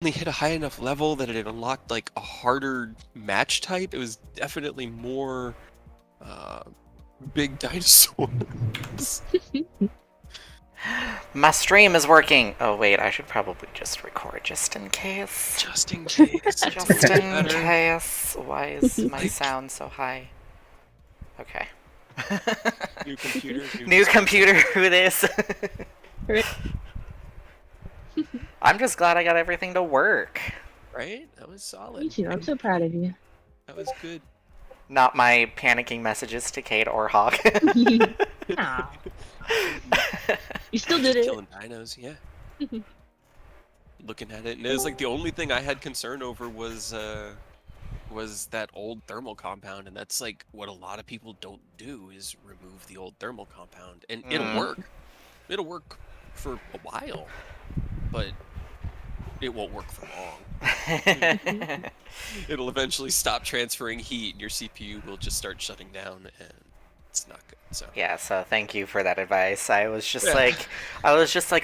finally hit a high enough level that it unlocked like a harder match type. It was definitely more big dinosaurs. My stream is working. Oh wait, I should probably just record just in case. Just in case. Just in case. Why is my Like- sound so high? Okay. New computer. New computer, who it is. I'm just glad I got everything to work. Right? That was solid. Me too. I'm so proud of you. That was good. Not my panicking messages to Kate or Hawk. Aw. You still did Just it. killing dinos, yeah. Looking at it, and it was like the only thing I had concern over was that old thermal compound, and that's like what a lot of people don't do is remove the old thermal compound, and it'll work. It'll work for a while, but it won't work for long. It'll eventually stop transferring heat, and your CPU will just start shutting down, and it's not good. So Yeah, so thank you for that advice. I was just like,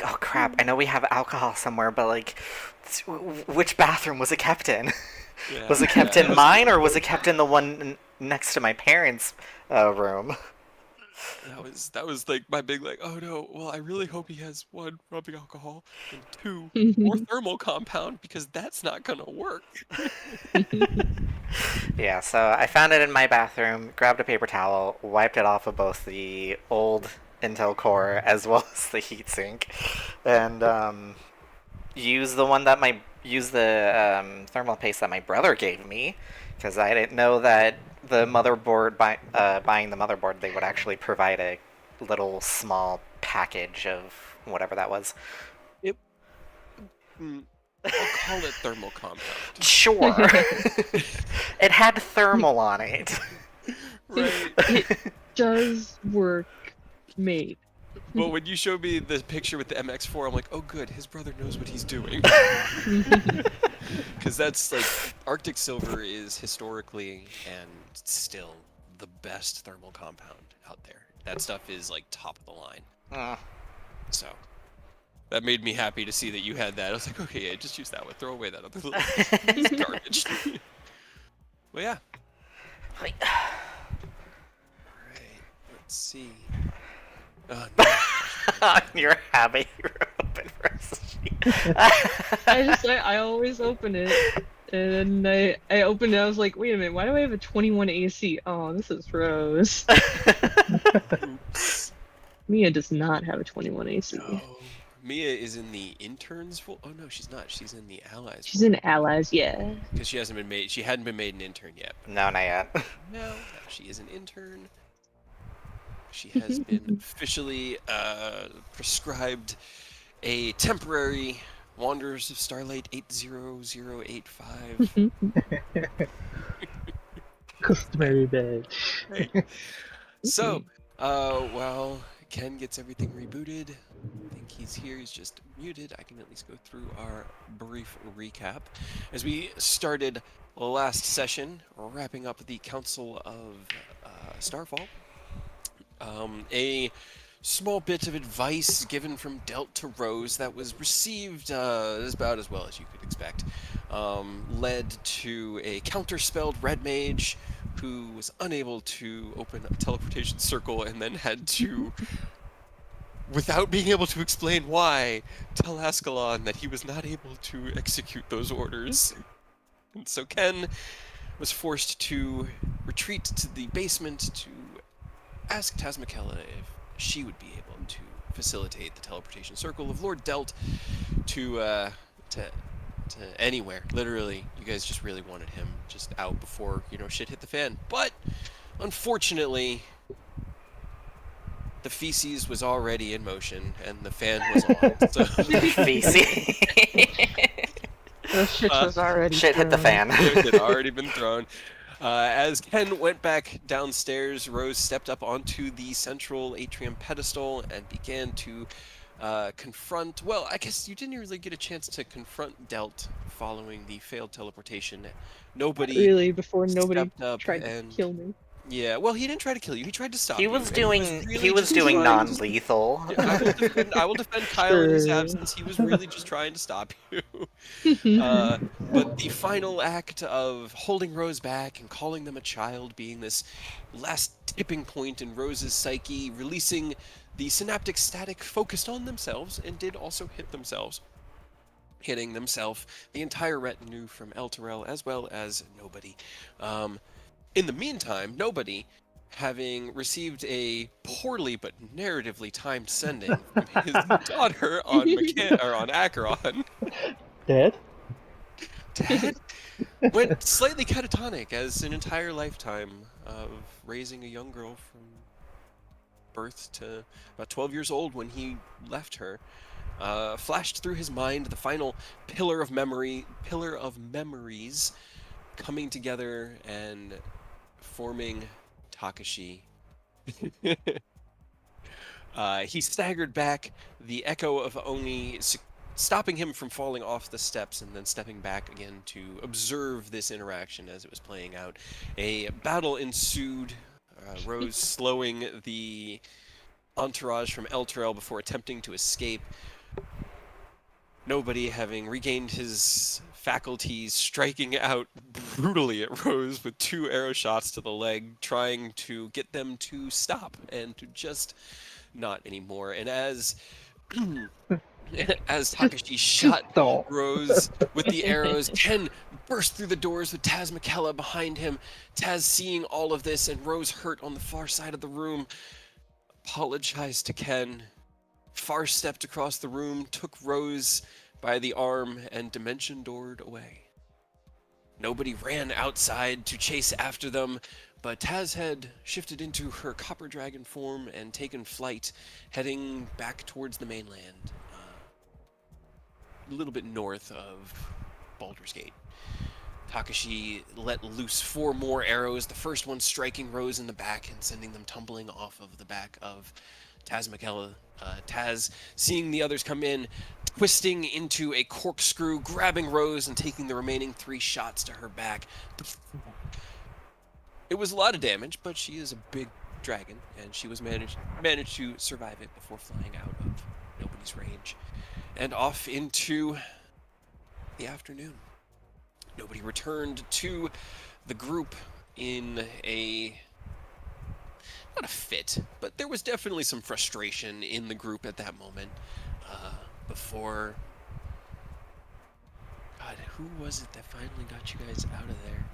oh crap, I know we have alcohol somewhere, but like, which bathroom was it kept in? yeah, Was it kept in mine, or was it kept in the one next to my parents' room? That was like my big like, oh no, well I really hope he has one rubbing alcohol and two more thermal compound because that's not gonna work. Yeah, so I found it in my bathroom, grabbed a paper towel, wiped it off of both the old Intel Core as well as the heatsink, and used the thermal paste that my brother gave me, because I didn't know that the motherboard buying the motherboard, they would actually provide a little small package of whatever that was. I'll call it thermal compound. Sure. It had thermal on it. Right. It does work, mate. Well, when you showed me the picture with the MX4, I'm like, oh good, his brother knows what he's doing. Because that's like, Arctic Silver is historically and still the best thermal compound out there. That stuff is like top of the line. So that made me happy to see that you had that. I was like, okay, yeah, just use that one. Throw away that other little it's garbage. Well, yeah. Like, Alright, let's see. Oh, no. you're happy you're open for I always open it, and I opened it. I was like, wait a minute, why do I have a 21 AC? Oh, this is Rose. Oops. Mia does not have a 21 AC. No. Mia is in the interns. Oh no, she's not. She's in the allies. She's in Allies, yeah. Because she hasn't been made. She hadn't been made an intern yet. No, not yet. No, she is an intern. She has been officially prescribed a temporary Wanderers of Starlight 80085. Customary badge. Right. So, well, Ken gets everything rebooted. I think he's here. He's just muted. I can at least go through our brief recap. As we started last session, wrapping up the Council of Starfall. A small bit of advice given from Delt to Rose that was received about as well as you could expect. Led to a counterspelled red mage who was unable to open a teleportation circle and then had to, without being able to explain why, tell Ascalon that he was not able to execute those orders. And so Ken was forced to retreat to the basement to ask Tazmikella if she would be able to facilitate the teleportation circle of Lord Delt to anywhere. Literally, you guys just really wanted him just out before, shit hit the fan. But, unfortunately, the feces was already in motion, and the fan was on. So Feces. The shit was already Shit hit the fan. it had already been thrown. As Ken went back downstairs, Rose stepped up onto the central atrium pedestal and began to confront... Well, I guess you didn't really get a chance to confront Delt following the failed teleportation. Nobody really before nobody stepped up tried and to kill me. Yeah, well, he didn't try to kill you. He tried to stop He you. was and doing really just doing trying to non-lethal. Yeah, I will defend Kyle in his Sure. absence. He was really just trying to stop you. But the final act of holding Rose back and calling them a child being this last tipping point in Rose's psyche, releasing the synaptic static focused on themselves and did also hit themselves. Hitting themselves, the entire retinue from El Terrell as well as Nobody. In the meantime, Nobody, having received a poorly but narratively timed sending from his daughter on on Acheron, Dead? Dad went slightly catatonic as an entire lifetime of raising a young girl from birth to about 12 years old when he left her. Flashed through his mind the final pillar of memories coming together and forming Takashi. He staggered back, the echo of Oni stopping him from falling off the steps and then stepping back again to observe this interaction as it was playing out. A battle ensued, Rose slowing the entourage from Elturel before attempting to escape. Nobody, having regained his faculties, striking out brutally at Rose with 2 arrow shots to the leg, trying to get them to stop and to just not anymore. And as Takashi shot Stop. Rose with the arrows, Ken burst through the doors with Taz McKella behind him. Taz, seeing all of this and Rose hurt on the far side of the room, apologized to Ken, far stepped across the room, took Rose by the arm, and dimension doored away. Nobody ran outside to chase after them, but Taz had shifted into her copper dragon form and taken flight, heading back towards the mainland, a little bit north of Baldur's Gate. Takashi let loose 4 more arrows, the first one striking Rose in the back and sending them tumbling off of the back of Taz McKella. Taz, seeing the others come in, twisting into a corkscrew, grabbing Rose and taking the remaining 3 shots to her back. It was a lot of damage, but she is a big dragon, and she was managed to survive it before flying out of Nobody's range and off into the afternoon. Nobody returned to the group in not a fit, but there was definitely some frustration in the group at that moment. Before, God, who was it that finally got you guys out of there?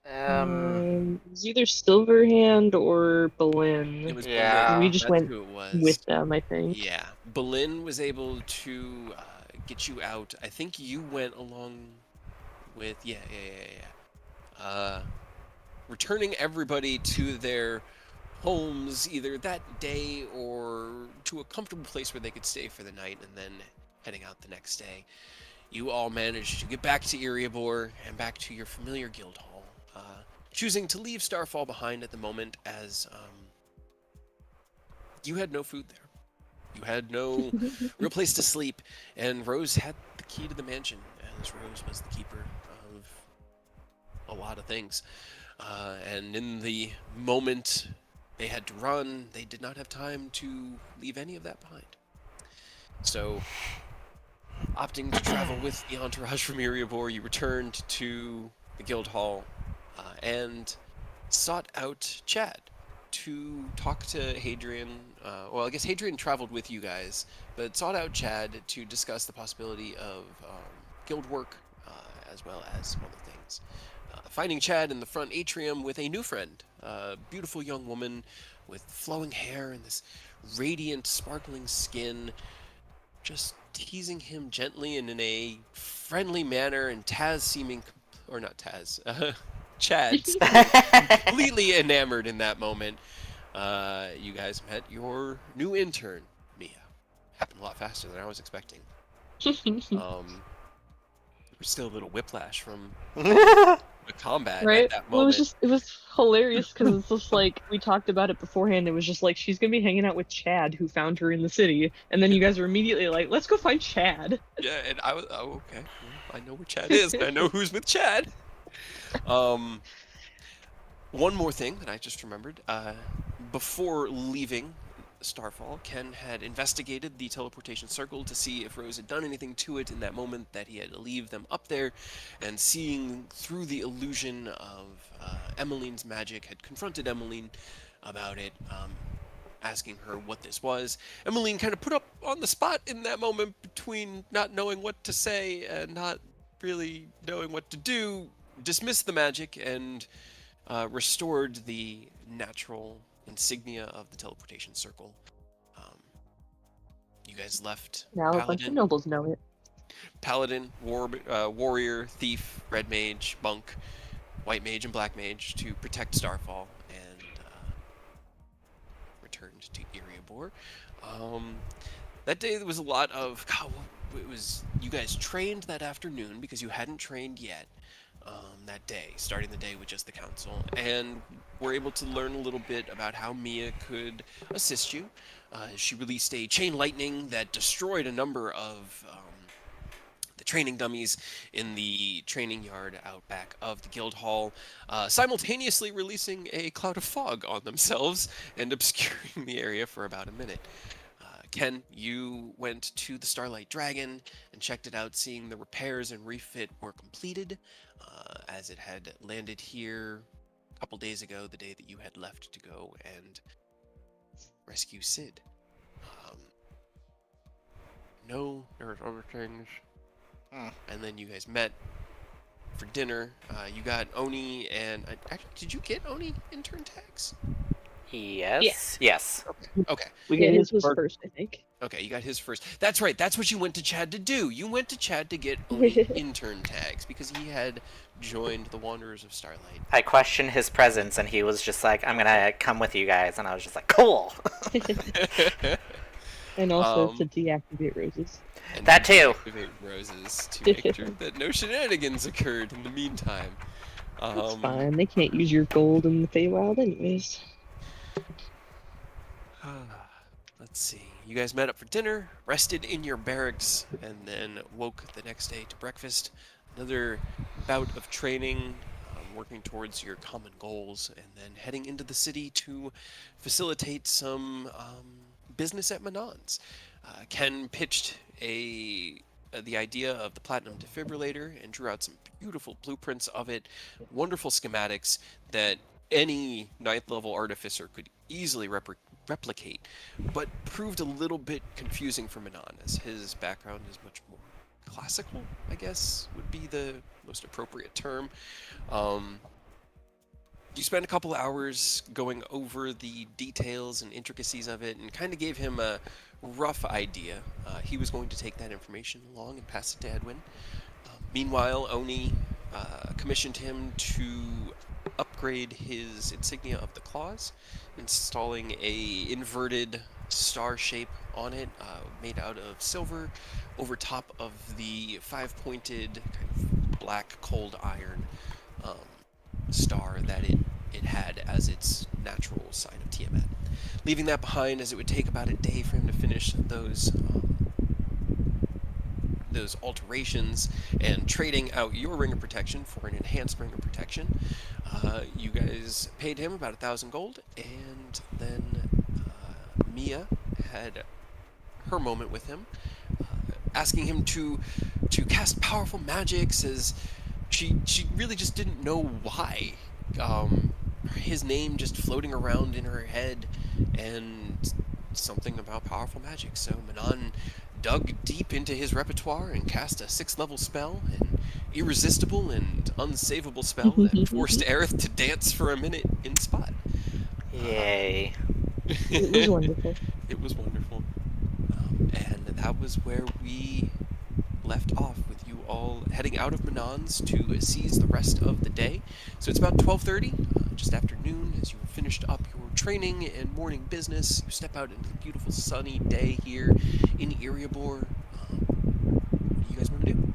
It was either Silverhand or Boleyn. It was Yeah. Boleyn. We just That's went who it was. with them, I think. Yeah, Boleyn was able to get you out. I think you went along with yeah. Returning everybody to their homes either that day or to a comfortable place where they could stay for the night and then heading out the next day. You all managed to get back to Erebor and back to your familiar guild hall, choosing to leave Starfall behind at the moment as you had no food there. You had no real place to sleep, and Rose had the key to the mansion, as Rose was the keeper of a lot of things. And in the moment they had to run, they did not have time to leave any of that behind. So, opting to travel with the entourage from Erebor, you returned to the guild hall and sought out Chad to talk to Hadrian. Well, I guess Hadrian traveled with you guys, but sought out Chad to discuss the possibility of guild work as well as other things. Finding Chad in the front atrium with a new friend, a beautiful young woman with flowing hair and this radiant, sparkling skin, just teasing him gently and in a friendly manner, and Taz seeming, or not Taz, Chad seeming completely enamored in that moment. You guys met your new intern, Mia. Happened a lot faster than I was expecting. There was still a little whiplash from the combat Right? at that Well, moment. it was hilarious because it's just like we talked about it beforehand. It was just like she's gonna be hanging out with Chad, who found her in the city, and then you guys were immediately like, "Let's go find Chad." Yeah, and I was, oh, okay. Well, I know where Chad is, and I know who's with Chad. One more thing that I just remembered. Before leaving Starfall, Ken had investigated the teleportation circle to see if Rose had done anything to it in that moment that he had to leave them up there, and seeing through the illusion of Emmeline's magic, had confronted Emmeline about it, asking her what this was. Emmeline kind of put up on the spot in that moment between not knowing what to say and not really knowing what to do, dismissed the magic and restored the natural insignia of the teleportation circle. Um, you guys left Now a bunch of nobles know it. Paladin, Warrior, Thief, Red Mage, Monk, White Mage, and Black Mage to protect Starfall, and returned to Eriabor. That day there was a lot of... God, it was, you guys trained that afternoon because you hadn't trained yet. That day, starting the day with just the council, and were able to learn a little bit about how Mia could assist you. She released a chain lightning that destroyed a number of the training dummies in the training yard out back of the guild hall, simultaneously releasing a cloud of fog on themselves and obscuring the area for about a minute. Ken, you went to the Starlight Dragon and checked it out, seeing the repairs and refit were completed, as it had landed here a couple days ago, the day that you had left to go and rescue Sid. No, there was other things. And then you guys met for dinner. You got Oni and... actually, did you get Oni intern tags? Yes. Yes. Okay. We Yeah, get his was first. first, I think. Okay, you got his first. That's right. That's what you went to Chad to do. You went to Chad to get Oni intern tags because he had joined the Wanderers of Starlight. I questioned his presence, and he was just like, "I'm gonna come with you guys," and I was just like, "Cool." And also to Um, deactivate roses. And That too. Activate roses to make sure that no shenanigans occurred in the meantime. That's fine. They can't use your gold in the Feywild anyways. Let's see. You guys met up for dinner, rested in your barracks, and then woke the next day to breakfast. Another bout of training, working towards your common goals, and then heading into the city to facilitate some business at Manon's. Ken pitched the idea of the platinum defibrillator and drew out some beautiful blueprints of it, wonderful schematics that any ninth level artificer could easily replicate, but proved a little bit confusing for Manon, as his background is much more classical, I guess would be the most appropriate term. You spent a couple hours going over the details and intricacies of it and kind of gave him a rough idea. He was going to take that information along and pass it to Edwin. Meanwhile, Oni commissioned him to upgrade his insignia of the claws, installing a inverted star shape on it, made out of silver, over top of the 5-pointed kind of black cold iron star that it had as its natural sign of Tiamat. Leaving that behind, as it would take about a day for him to finish those alterations, and trading out your ring of protection for an enhanced ring of protection. You guys paid him about 1,000 gold, and then Mia had her moment with him, asking him to cast powerful magics, as she really just didn't know why. His name just floating around in her head, and something about powerful magic. So Manon dug deep into his repertoire and cast a 6th level spell, an irresistible and unsavable spell that forced Aerith to dance for a minute in spot. Yay. It was wonderful. It was wonderful. And that was where we left off, with you all heading out of Manon's to seize the rest of the day. So it's about 12:30, just after noon, as you have finished up your training and morning business. You step out into the beautiful sunny day here in Eriabor. What do you guys want to do?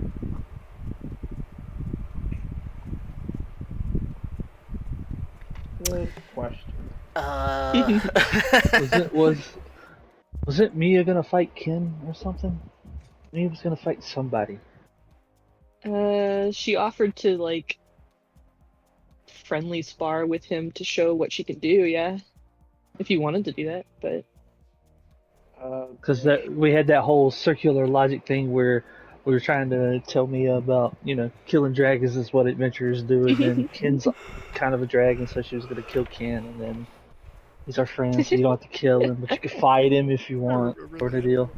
Good question. Uh, Was it Mia gonna fight Ken or something? Mia was gonna fight somebody. She offered to, like, friendly spar with him to show what she could do, yeah. If you wanted to do that, but Because we had that whole circular logic thing where we were trying to tell me about, killing dragons is what adventurers do, and then Ken's kind of a dragon, so she was gonna kill Ken, and then he's our friend, so you don't have to kill him, but you can fight him if you I want, remember sort of that. deal.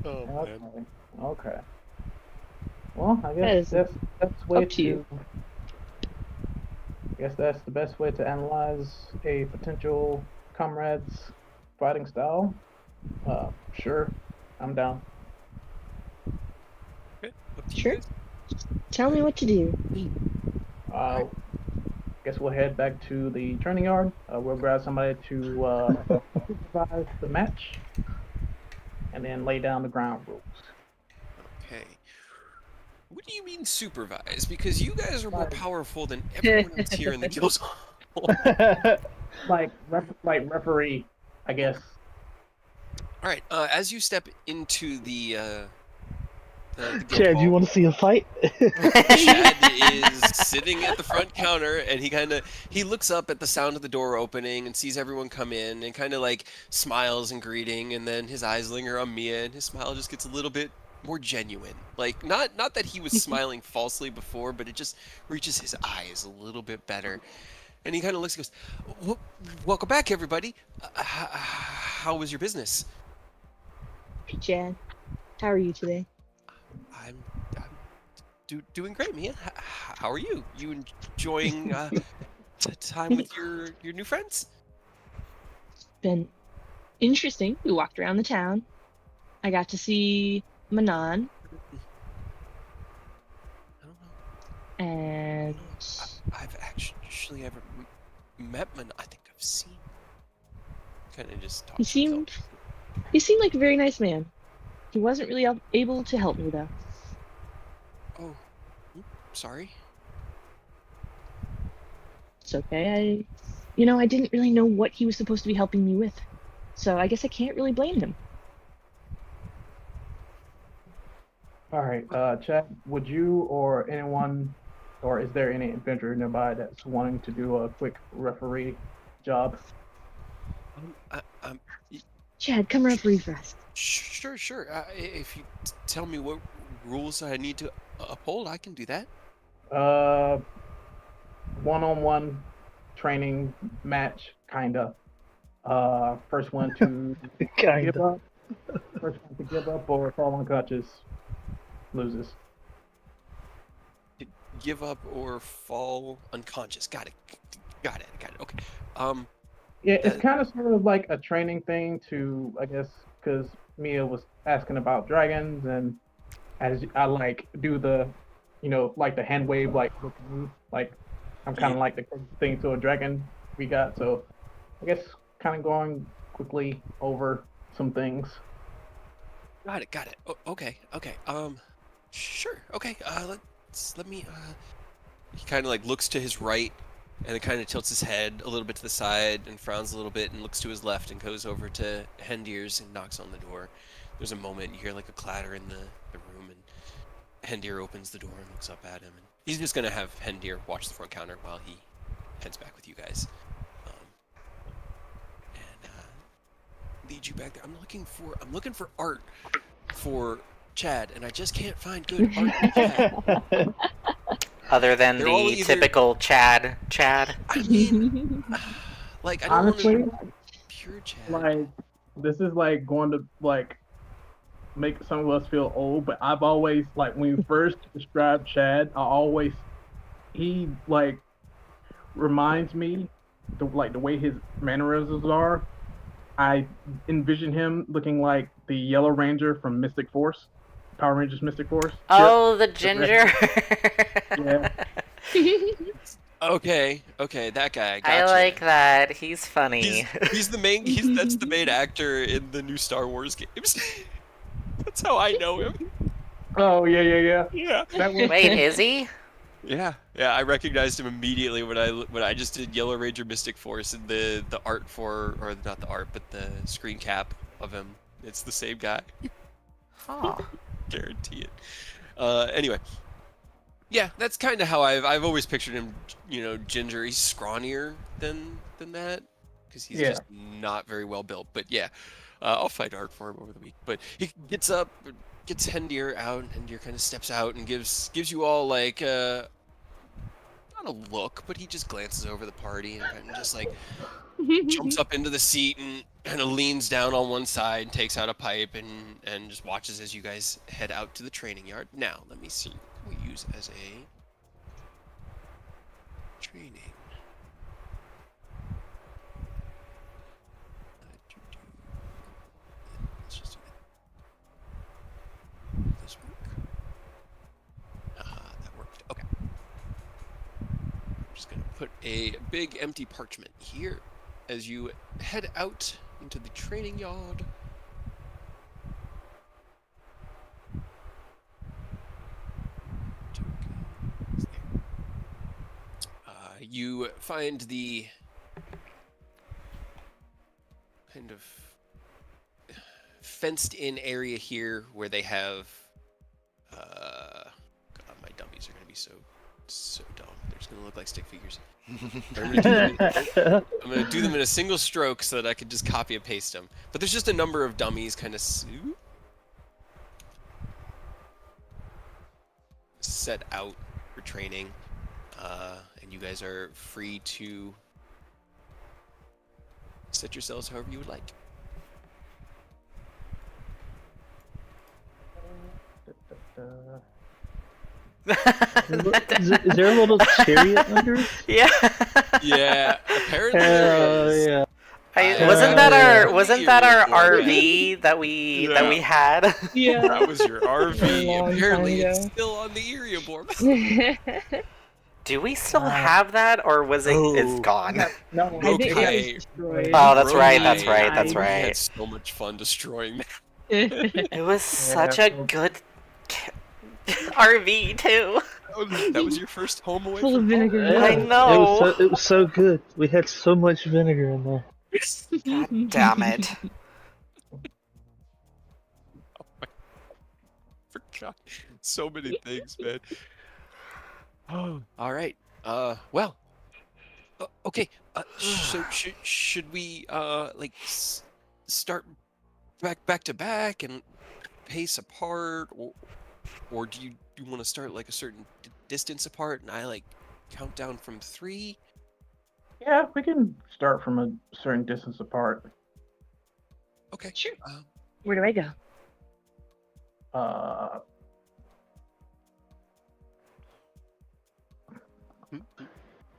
Oh Okay. man. Okay. Well, I That guess is that's way up to you. I guess that's the best way to analyze a potential comrade's fighting style. Sure, I'm down. Okay, up to you Sure. guys. Tell me what to do. Uh, guess we'll head back to the training yard. We'll grab somebody to supervise the match, and then lay down the ground rules. Okay. What do you mean supervise? Because you guys are more Like- powerful than everyone else here in the guild. Like referee, I guess. All right. As you step into the guild Chad, you hall, want to see a fight? Chad is sitting at the front counter, and he looks up at the sound of the door opening and sees everyone come in, and kind of like smiles in greeting, and then his eyes linger on Mia, and his smile just gets a little bit more genuine. Like not that he was smiling falsely before, but it just reaches his eyes a little bit better, and he kind of looks and goes, "Welcome back, everybody. How was your business?" Hey, Chad. How are you today? I'm doing great, Mia. How are you? You enjoying time with your new friends? Been interesting. We walked around the town. I got to see Manon, I don't know. and I've actually ever met Manon. I think I've seen. Kind of just talk he to himself. seemed like a very nice man. He wasn't really able to help me though. Oh, sorry. It's okay. I didn't really know what he was supposed to be helping me with, so I guess I can't really blame him. All right, Chad, would you or anyone, or is there any adventurer nearby that's wanting to do a quick referee job? I'm Chad, come referee for us. sure. If you tell me what rules I need to uphold, I can do that. One-on-one training match, kinda. First one to give Kinda. up. First one to give up or fall unconscious loses. Give up or fall unconscious. Got it. Okay. Yeah, it's Uh, kind of sort of like a training thing to, I guess, because Mia was asking about dragons, and as I like do the, like the hand wave, like I'm kind of like the closest thing to a dragon we got. So I guess kind of going quickly over some things. Got it. Okay. Sure. Okay. Let me. He kind of like looks to his right, and then kind of tilts his head a little bit to the side and frowns a little bit and looks to his left and goes over to Hendir's and knocks on the door. There's a moment you hear like a clatter in the room, and Hendir opens the door and looks up at him. And he's just gonna have Hendir watch the front counter while he heads back with you guys, and lead you back there. I'm looking for art for Chad, and I just can't find good art for Chad. Other than They're all the either- typical Chad. I mean, like I don't Honestly, want to pure Chad. like this is like going to like make some of us feel old, but I've always like when you first described Chad, he like reminds me the way his mannerisms are. I envision him looking like the Yellow Ranger from Mystic Force, Power Rangers Mystic Force. Oh, the ginger. Yeah. Okay, that guy. I Gotcha. like that. He's funny. He's the main. That's the main actor in the new Star Wars games. That's how I know him. Oh yeah. Yeah. That was Wait, is he? Yeah. I recognized him immediately when I just did Yellow Ranger Mystic Force and the art for, or not the art, but the screen cap of him. It's the same guy. Huh. Guarantee it. Anyway, Yeah, that's kind of how I've always pictured him. You know, ginger. He's scrawnier than that because he's Yeah. just not very well built. But yeah, I'll fight art for him over the week. But he gets up, gets Hendir out, and Hendir kind of steps out and gives you all like not a look, but he just glances over the party and kind of just like jumps up into the seat and kind of leans down on one side and takes out a pipe and just watches as you guys head out to the training yard. Now, let me see. What can we use as a training? Let's just do this work. That worked. Okay. I'm just gonna put a big empty parchment here as you head out into the training yard. You find the kind of fenced-in area here where they have. God, my dummies are gonna be so dumb. They're just gonna look like stick figures. I'm gonna do them in a single stroke so that I could just copy and paste them. But there's just a number of dummies kind of set out for training, and you guys are free to set yourselves however you would like. Is there a little chariot under it? Yeah. Yeah, apparently there is. Yeah. Wasn't that our Eerie RV that we Yeah. had? Yeah. That was your A long RV. time Apparently, it's ago. still on the Eerie board. Do we still have that, or was it? It's gone. No, I think it Okay. was destroyed. Oh, that's right. That's Okay. right. That's We had right. so much fun destroying that. It was such a good RV too. That was your first home away Full of from vinegar. home. I know. It was so good. We had so much vinegar in there. God damn it. Forgot so many things, man. Oh, all right. Well. Okay. So should we like start back to back and pace apart, or do you want to start like a certain distance apart and I like count down from 3? Yeah, we can start from a certain distance apart. Okay. Sure. Where do I go?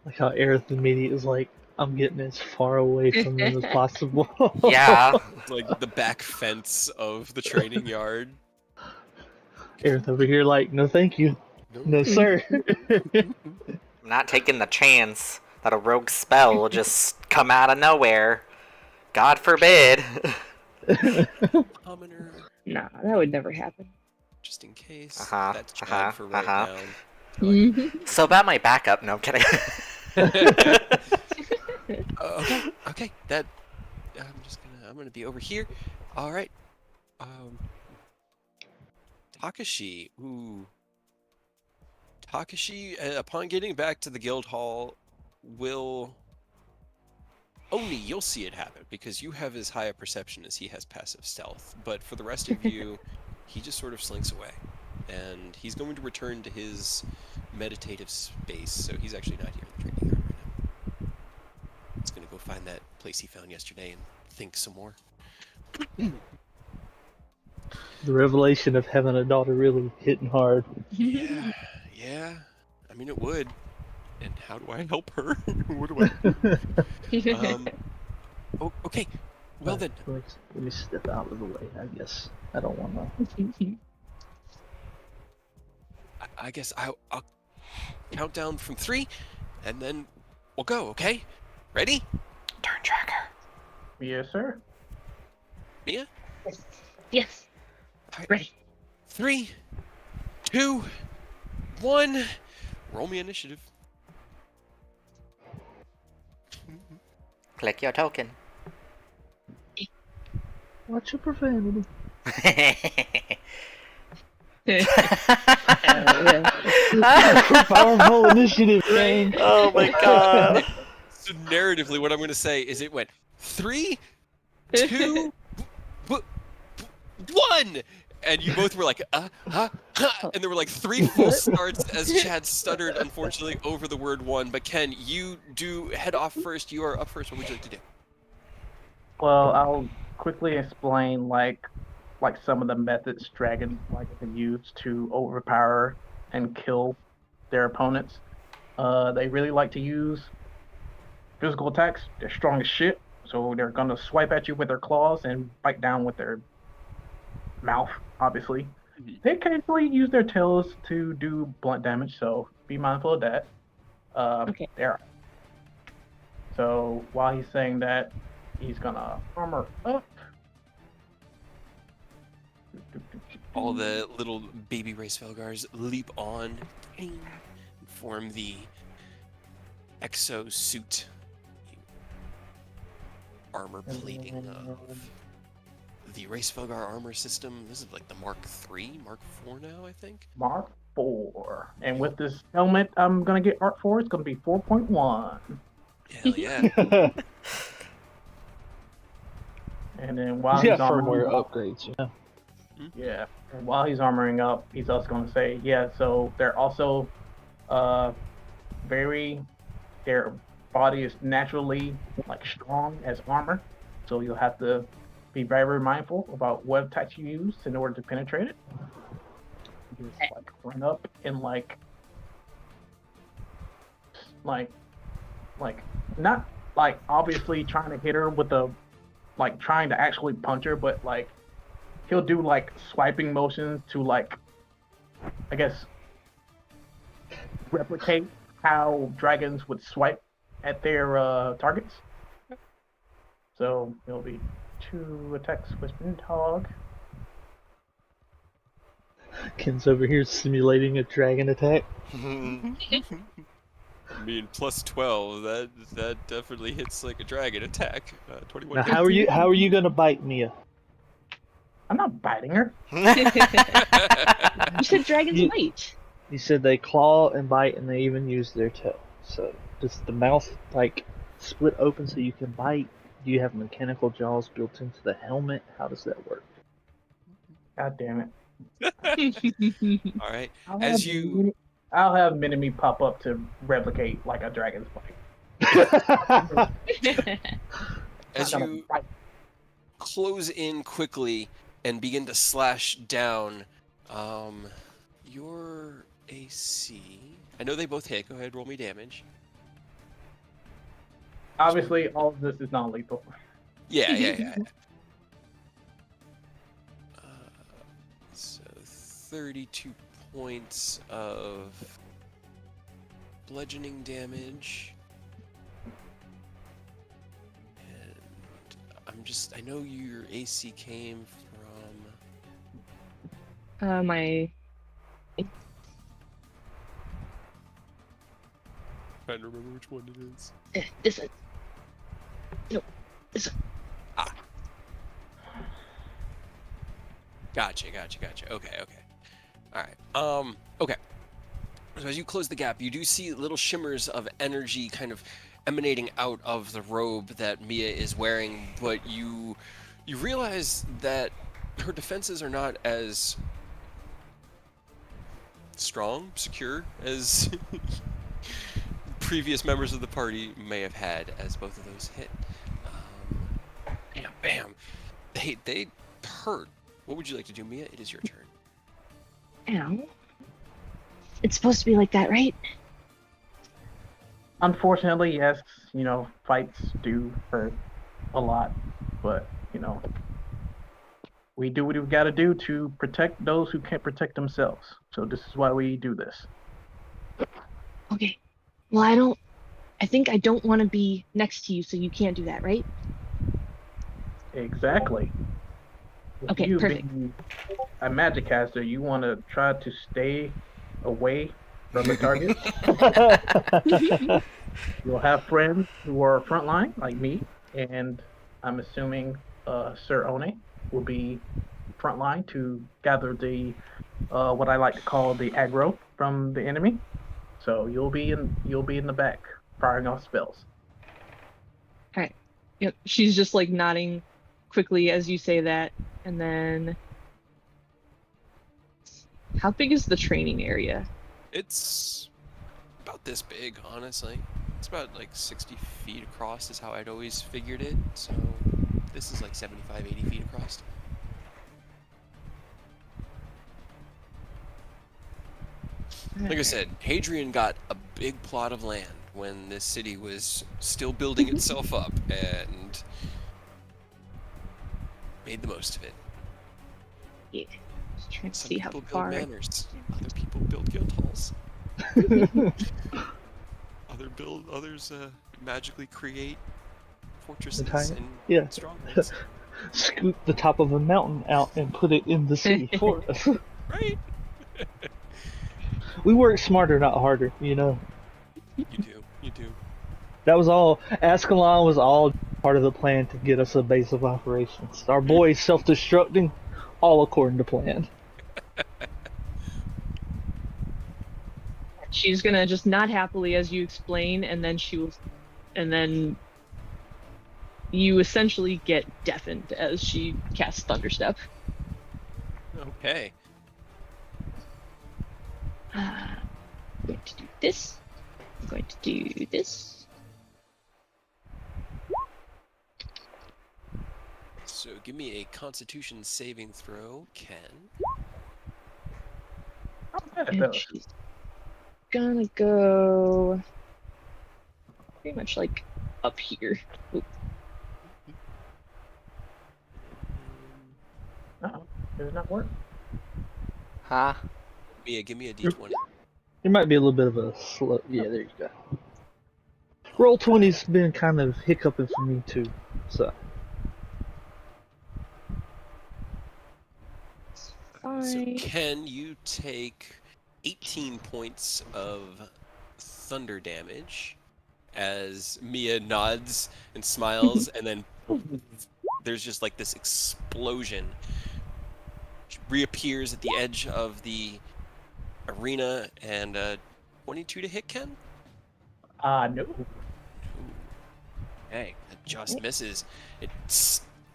Like how Aerith immediately is like, I'm getting as far away from them as possible. Yeah. Like the back fence of the training yard. Aerith over here like, no thank you. No sir. I'm not taking the chance that a rogue spell will just come out of nowhere. God forbid. Commoner, Nah, that would never happen. just in case. Uh-huh, That's tried uh-huh, for right uh-huh. now. So about my backup. No, I'm kidding. Okay. That I'm gonna be over here. All right. Takashi. Ooh. Takashi, upon getting back to the guild hall, will only you'll see it happen because you have as high a perception as he has passive stealth. But for the rest of you, he just sort of slinks away, and he's going to return to his meditative space. So he's actually not here in the training yard right now. He's gonna go find that place he found yesterday and think some more. The revelation of having a daughter really hitting hard. Yeah. I mean, it would. And how do I help her? What do I do? Okay. Well then. Let me step out of the way, I guess. I don't want to. I guess I'll count down from 3, and then we'll go. Okay? Ready? Turn tracker. Yes, sir. Mia? Yes. All right. Ready. 3, 2, 1. Roll me initiative. Click your token. Watch your profanity. Powerful initiative, gang. Oh my god. So narratively, what I'm going to say is it went 3, 2, 1, and you both were like, and there were like 3 full starts as Chad stuttered, unfortunately, over the word 1. But Ken, you do head off first. You are up first. What would you like to do? Well, I'll quickly explain like some of the methods dragons like to use to overpower and kill their opponents. They really like to use physical attacks. They're strong as shit, so they're gonna swipe at you with their claws and bite down with their mouth, obviously. Mhm. They occasionally use their tails to do blunt damage, so be mindful of that. Okay. There. So while he's saying that, he's gonna armor up. All the little baby race Felgars leap on and form the exosuit armor plating of the Race Felgar armor system. This is like the Mark III, Mark IV now, I think. Mark 4. And with this helmet, I'm gonna get Art 4. It's gonna be 4.1. Hell yeah. And then while Yeah, he's firmware armoring up, upgrades. Yeah. yeah. And while he's armoring up, he's also gonna say, yeah. So they're also, their body is naturally like strong as armor. So you'll have to be very, very mindful about what attacks you use in order to penetrate it. Just like run up and like not like obviously trying to hit her with a like trying to actually punch her, but like he'll do like swiping motions to like I guess replicate how dragons would swipe at their targets. So it'll be 2 attacks with Windhog. Ken's over here simulating a dragon attack. I mean, plus 12. That definitely hits like a dragon attack. 21. Now, how are you gonna bite Mia? I'm not biting her. You said dragons You- bite. You said they claw and bite, and they even use their tail. So does the mouth like split open so you can bite? Do you have mechanical jaws built into the helmet? How does that work? God damn it. All right. I'll As have you- Mini- I'll have Mini-Me pop up to replicate like a dragon's bite. As I'm gonna you bite. close in quickly and begin to slash down, your AC. I know they both hit. Go ahead, roll me damage. Obviously, all of this is non-lethal. Yeah. So 32 points of bludgeoning damage. And I know your AC came from... My trying to remember which one it is. this one. No, this one. Gotcha. Okay. Alright. Okay. So as you close the gap, you do see little shimmers of energy kind of emanating out of the robe that Mia is wearing, but you realize that her defenses are not as strong, secure as previous members of the party may have had, as both of those hit. Bam. They hurt. What would you like to do, Mia? It is your turn. Ow. It's supposed to be like that, right? Unfortunately, yes, fights do hurt a lot, but, we do what we've got to do to protect those who can't protect themselves. So this is why we do this. Okay. Well, I think I don't want to be next to you, so you can't do that, right? Exactly. With Okay, you perfect. being a magic caster, you want to try to stay away from the target. You'll have friends who are frontline, like me, and I'm assuming Sir One will be frontline to gather the what I like to call the aggro from the enemy. So you'll be in the back firing off spells. All right. Yep. She's just like nodding quickly as you say that, and then how big is the training area? It's about this big, honestly. It's about like 60 feet across is how I'd always figured it. So this is like 75, 80 feet across. Like I said, Hadrian got a big plot of land when this city was still building itself up and made the most of it. Yeah. Just trying to Some see how people build far. manors, other people build guild halls. Others magically create fortresses and yeah. strongholds. Scoop the top of a mountain out and put it in the city for us. Right? We work smarter, not harder, you know. You do. That was all. Ascalon was all part of the plan to get us a base of operations. Our boys self-destructing, all according to plan. She's gonna just nod happily as you explain, and then and then you essentially get deafened as she casts Thunderstep. Okay. I'm going to do this. I'm going to do this. So give me a Constitution saving throw, Ken. And she's gonna go pretty much like up here. Oop. Did it not work? Huh? Give me a D20. There might be a little bit of a slow. Yeah, there you go. Roll 20's been kind of hiccuping for me too, so. So Fine. Ken, you take 18 points of thunder damage as Mia nods and smiles, and then there's just like this explosion. She reappears at the edge of the arena, and 22 to hit, Ken? No. Ooh. Okay, that just misses.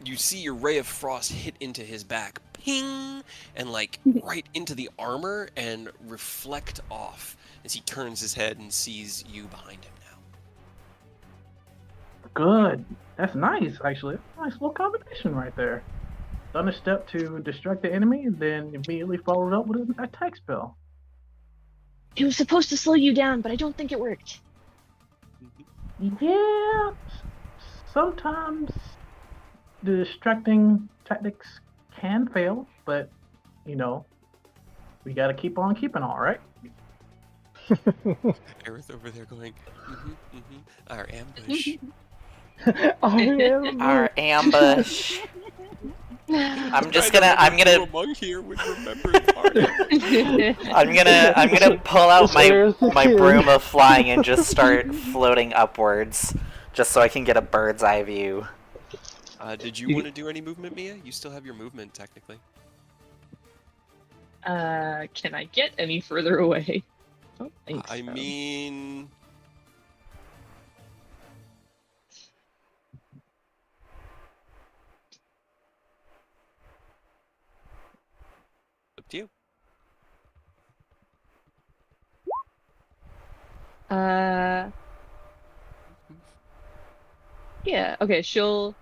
You see your ray of frost hit into his back, ping, and like right into the armor and reflect off as he turns his head and sees you behind him now. Good. That's nice, actually. Nice little combination right there. Thunder step to distract the enemy, and then immediately followed up with an attack spell. It was supposed to slow you down, but I don't think it worked. Yeah, sometimes the distracting tactics can fail, but you know, we gotta keep on keeping on, right? Aerith over there going, our ambush. Our ambush. I'm gonna Among here would remember our ambush. I'm gonna pull out my broom of flying and just start floating upwards, just so I can get a bird's eye view. Did you want to do any movement, Mia? You still have your movement, technically. Can I get any further away? I don't think I so. mean... Up to you. Yeah, okay, she'll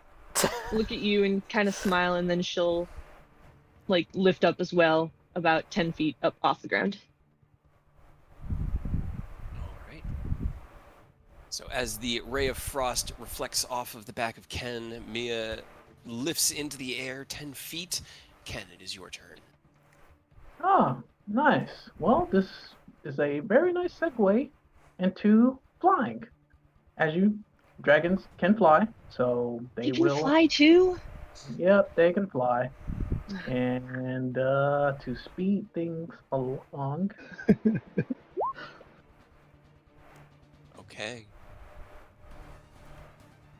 look at you and kind of smile, and then she'll like lift up as well, about 10 feet up off the ground. Alright. So as the ray of frost reflects off of the back of Ken, Mia lifts into the air 10 feet. Ken, it is your turn. Oh, nice. Well, this is a very nice segue into flying. As you dragons can fly, so they They will can fly too? Yep, they can fly. And to speed things along. Okay.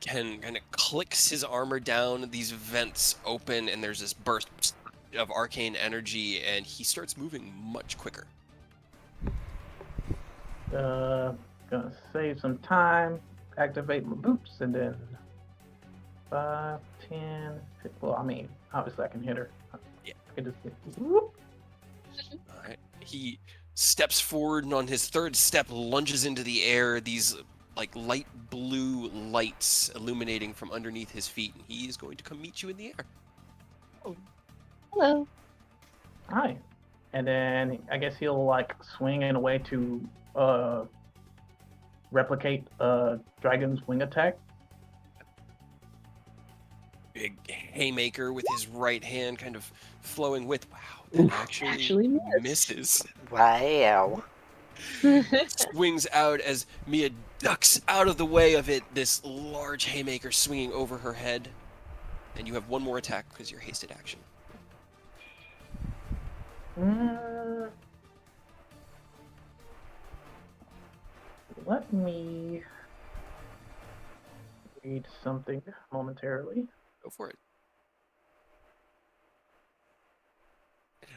Ken kind of clicks his armor down, these vents open, and there's this burst of arcane energy, and he starts moving much quicker. Gonna save some time, activate my boots, and then 5, 10, 15, well, I mean, obviously I can hit her. Yeah. I can just whoop. All right. He steps forward, and on his third step, lunges into the air. These like light blue lights illuminating from underneath his feet, and he is going to come meet you in the air. Hello. Hi. And then I guess he'll like swing in a way to replicate dragon's wing attack. Big haymaker with his right hand kind of flowing with. Wow, that actually misses. Wow. Swings out as Mia ducks out of the way of it, this large haymaker swinging over her head. And you have one more attack because you're hasted action. Let me read something momentarily. Go for it.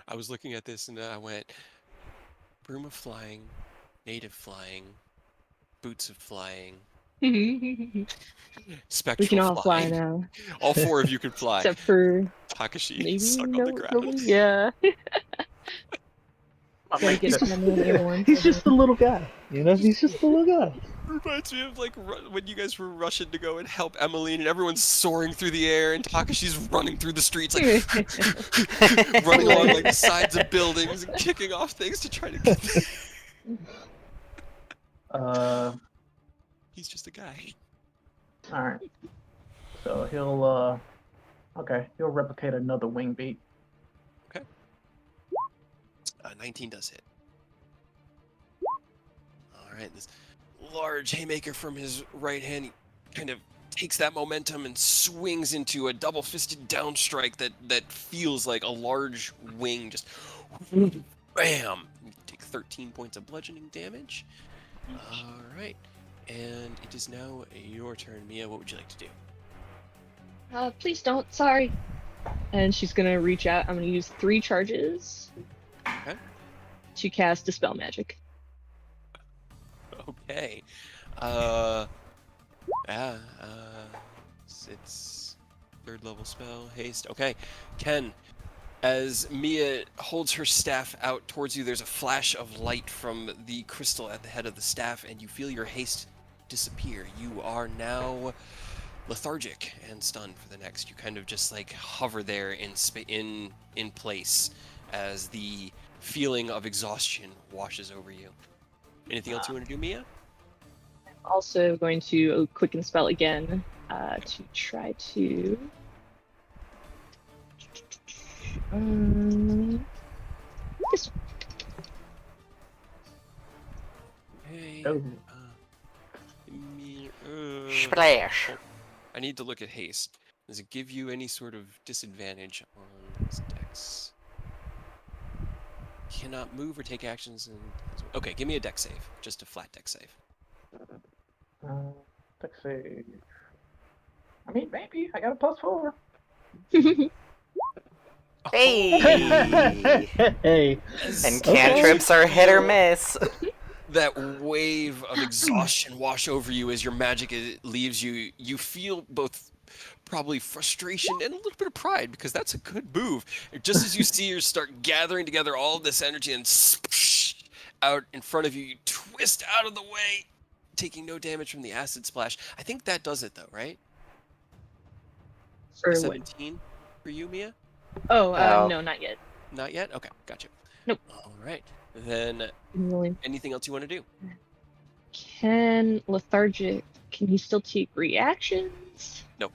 I was looking at this and I went, broom of flying, native flying, boots of flying, We spectral can all fly flying. now. All four of you can fly. Except for Takashi maybe stuck on the ground. nobody. Yeah. Gotta get Just- some of the other ones. He's just a little guy. You know, he's just a little guy. Reminds me of like when you guys were rushing to go and help Emmeline, and everyone's soaring through the air, and Takashi's running through the streets, like running along like the sides of buildings and kicking off things to try to get. He's just a guy. All right. So he'll he'll replicate another wing beat. 19 does hit. All right, this large haymaker from his right hand, he kind of takes that momentum and swings into a double-fisted down strike that feels like a large wing, just bam! You take 13 points of bludgeoning damage. All right, and it is now your turn, Mia. What would you like to do? Please don't. Sorry. And she's gonna reach out. I'm gonna use 3 charges. Okay. To cast Dispel Magic. Okay. It's 3rd level spell, haste. Okay. Ken, as Mia holds her staff out towards you, there's a flash of light from the crystal at the head of the staff, and you feel your haste disappear. You are now lethargic and stunned for the next. You kind of just like hover there in place as the feeling of exhaustion washes over you. Anything else you want to do, Mia? Also going to quicken spell again to try to this one. Hey. Oh. Splash. I need to look at haste. Does it give you any sort of disadvantage on this dex? Cannot move or take actions. Okay, give me a dex save. Just a flat dex save. Dex save. I mean, maybe I got a +4. Hey! Hey, And cantrips are hit or miss. That wave of exhaustion wash over you as your magic leaves you. You feel both probably frustration and a little bit of pride, because that's a good move. Just as you see her start gathering together all of this energy and out in front of you, you twist out of the way, taking no damage from the acid splash. I think that does it though, right? For what? 17 for you, Mia? Oh, Oh. no, not yet. Not yet? Okay, gotcha. Nope. All right. Then Really. anything else you want to do? Can lethargic? Can he still take reactions? No.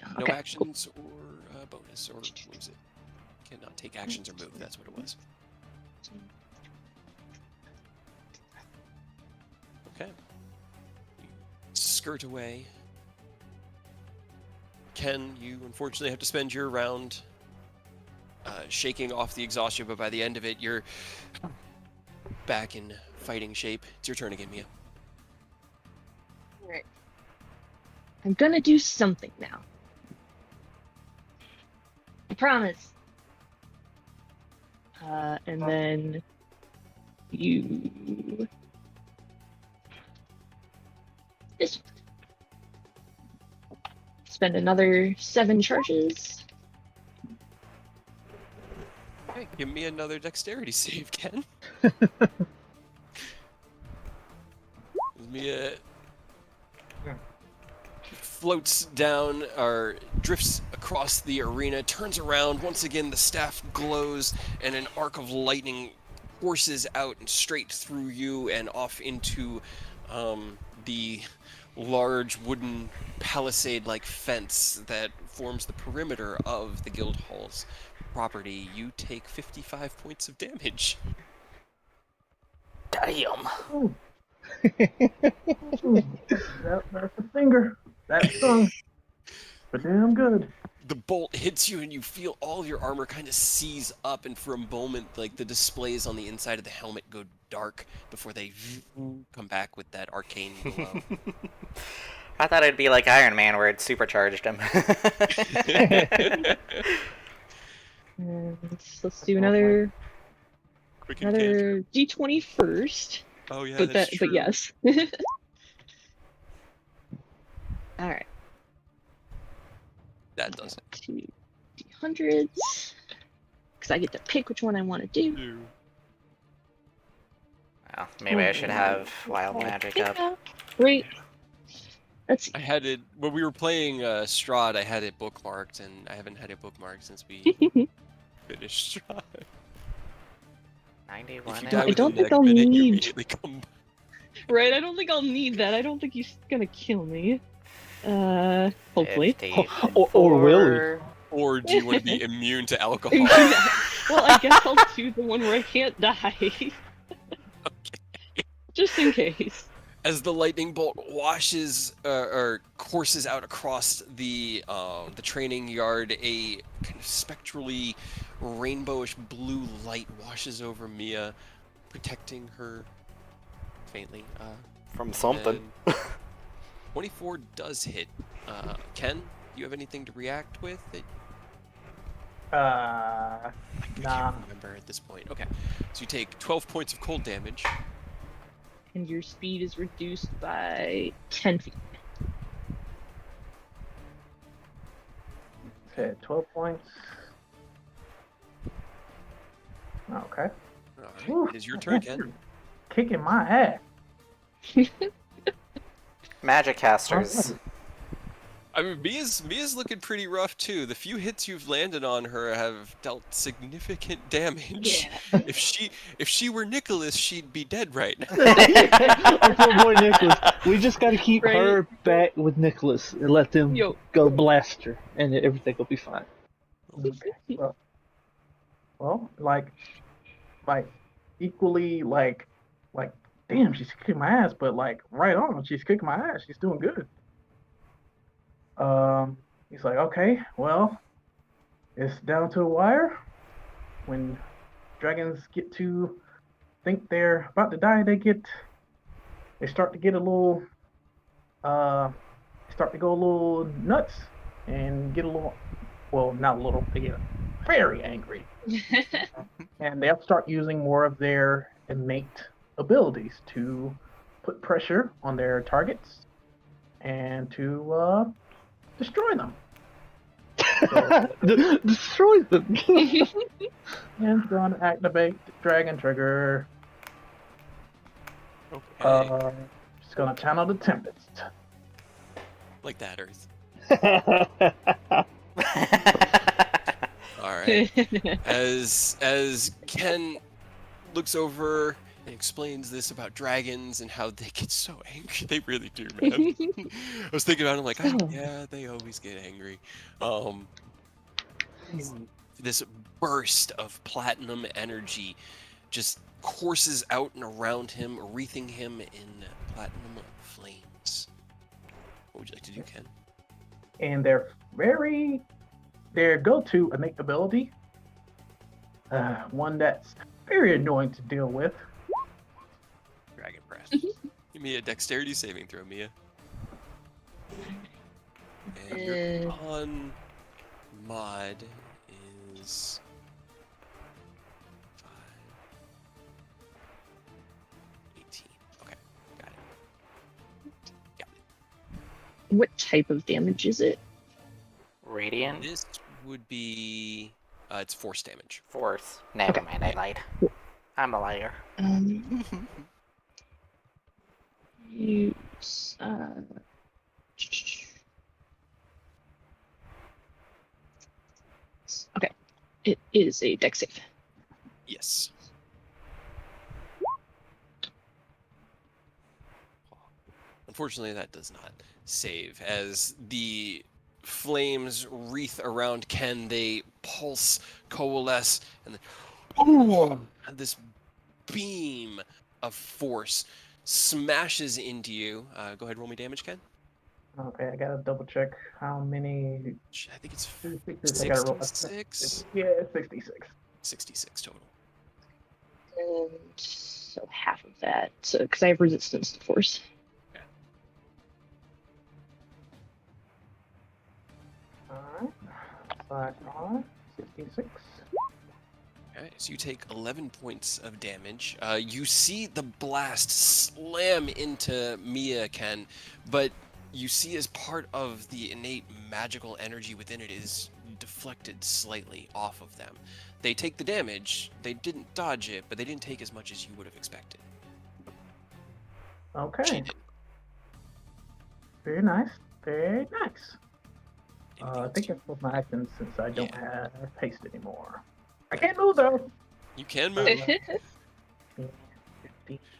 No. No Okay. actions or bonus, or what was it? Cannot take actions or move. That's what it was. Okay. You skirt away. Ken, you unfortunately have to spend your round shaking off the exhaustion, but by the end of it, you're back in fighting shape. It's your turn again, Mia. Alright. I'm gonna do something now. I promise. And then you this spend another 7 charges. Hey, give me another dexterity save, Ken. Mia floats down or drifts across the arena, turns around. Once again, the staff glows, and an arc of lightning courses out and straight through you and off into the large wooden palisade-like fence that forms the perimeter of the guild hall's property. You take 55 points of damage. Damn. Ooh. That's a finger. That stung. But damn good. The bolt hits you and you feel all of your armor kind of seize up, and for a moment like the displays on the inside of the helmet go dark before they come back with that arcane glow. I thought it'd be like Iron Man where it supercharged him. And let's do another Quick and cantrip. D20 first. Oh yeah, But that's that, true. but yes. All right. That does it. 2 D100s. Because I get to pick which one I want to do. Two. Well, maybe I should have wild magic up. Wait. Let's see. I had it when we were playing Strahd. I had it bookmarked, and I haven't had it bookmarked since we finished Strahd. 91. If you and- die I within don't the think next I'll minute, you need- immediately come. Right, I don't think I'll need that. I don't think he's gonna kill me. Hopefully. 50, Or will we? 4. Or do you want to be immune to alcohol? Well, I guess I'll do the one where I can't die. Just in case. As the lightning bolt washes or courses out across the training yard, a kind of spectrally rainbowish blue light washes over Mia, protecting her faintly. From something. and 24 does hit. Ken, do you have anything to react with? I Nah. can't remember at this point. Okay, so you take 12 points of cold damage. And your speed is reduced by 10 feet. Okay, 12 points. Okay. All right, Whew, it is your turn, Ken. Kicking my ass. Magic casters. Alright. I mean, Mia's looking pretty rough too. The few hits you've landed on her have dealt significant damage. Yeah. If she were Nicholas, she'd be dead right now. Our poor boy Nicholas. We just got to keep Right. her back with Nicholas and let them Yo. go blast her, and everything will be fine. Well, like equally, like, damn, she's kicking my ass, but like, right on, she's kicking my ass. She's doing good. He's like, okay, well, it's down to a wire. When dragons get to think they're about to die, they start to get a little, start to go a little nuts and get a little, well, not a little, they get very angry. And they'll start using more of their innate abilities to put pressure on their targets and to destroy them. Destroy them. And going to activate the dragon trigger. Okay, Just gonna channel the tempest. like that, Earth. All right. As Ken looks over and explains this about dragons and how they get so angry, they really do, man. I was thinking about it, like, oh, yeah, they always get angry. This burst of platinum energy just courses out and around him, wreathing him in platinum flames. What would you like to do, Ken? And their go-to innate ability, one that's very annoying to deal with. Dragon Breath. Give me a dexterity saving throw, Mia. And your con mod is What type of damage is it? Radiant? This would be it's force damage. Force. Never Okay. mind, I lied. I'm a liar. Use. Okay. It is a dex save. Yes. Unfortunately, that does not save. As the flames wreath around Ken, they pulse, coalesce, and then this beam of force smashes into you. Go ahead, roll me damage, Ken. Okay, I gotta double check how many. I think it's 66. I gotta roll. 66. Yeah, 66. 66 total. And so half of that. So, because I have resistance to force. Alright. Slash on 66. Okay, so you take 11 points of damage. You see the blast slam into Mia, Ken, but you see as part of the innate magical energy within it is deflected slightly off of them. They take the damage, they didn't dodge it, but they didn't take as much as you would have expected. She Okay. did. Very nice. Very nice. Anything I else think you- that's both my actions since I don't Yeah. have haste anymore. I can't move though. You can move. 50,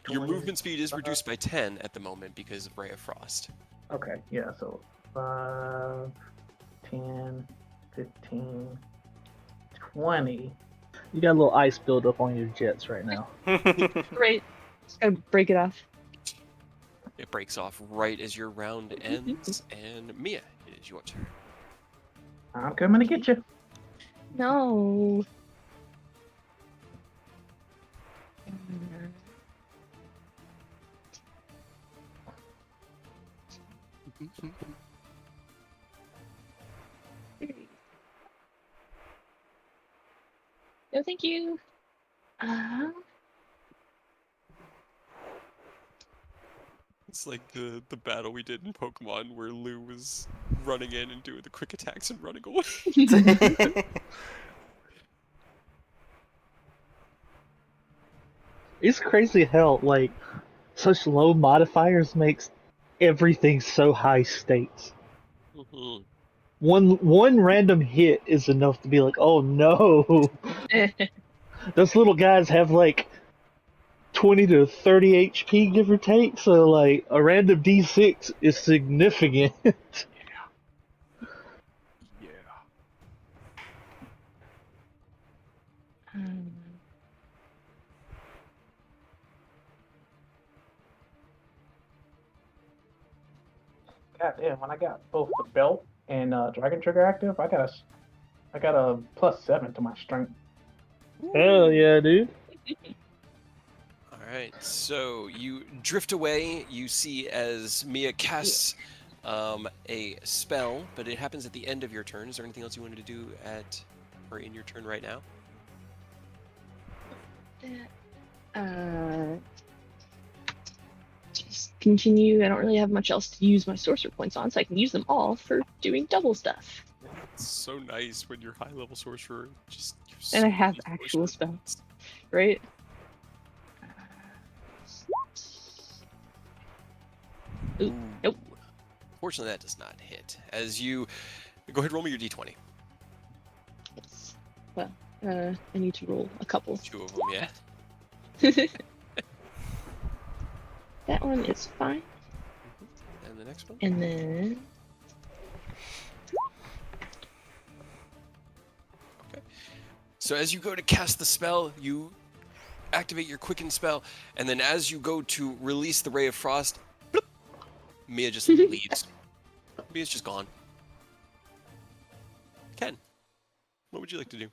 Your 20. movement speed is reduced by 10 at the moment because of Ray of Frost. Okay, yeah, so 5, 10, 15, 20. You got a little ice buildup on your jets right now. Right. Just gotta break it off. It breaks off right as your round ends, and Mia, it is your turn. I'm coming to get you. No. No, thank you. It's like the battle we did in Pokemon where Lou was running in and doing the quick attacks and running away. It's crazy how like such low modifiers makes everything so high stakes. Mhm. One random hit is enough to be like, oh no. Those little guys have like 20 to 30 HP, give or take, so like a random D6 is significant. Yeah. God damn, when I got both the belt and Dragon Trigger active, I got a +7 to my strength. Hell yeah, dude. All right, so you drift away. You see as Mia casts a spell, but it happens at the end of your turn. Is there anything else you wanted to do at or in your turn right now? Just continue. I don't really have much else to use my sorcerer points on, so I can use them all for doing double stuff. It's so nice when you're high level sorcerer. Just And I have actual spells, right? Ooh, nope. Fortunately, that does not hit. As you go ahead, roll me your d20. Yes. Well, I need to roll a couple. 2 of them, yeah. That one is fine. And the next one. And then Okay. So as you go to cast the spell, you activate your quicken spell, and then as you go to release the ray of frost, bloop, Mia just leaves. Mia's just gone. Ken, what would you like to do?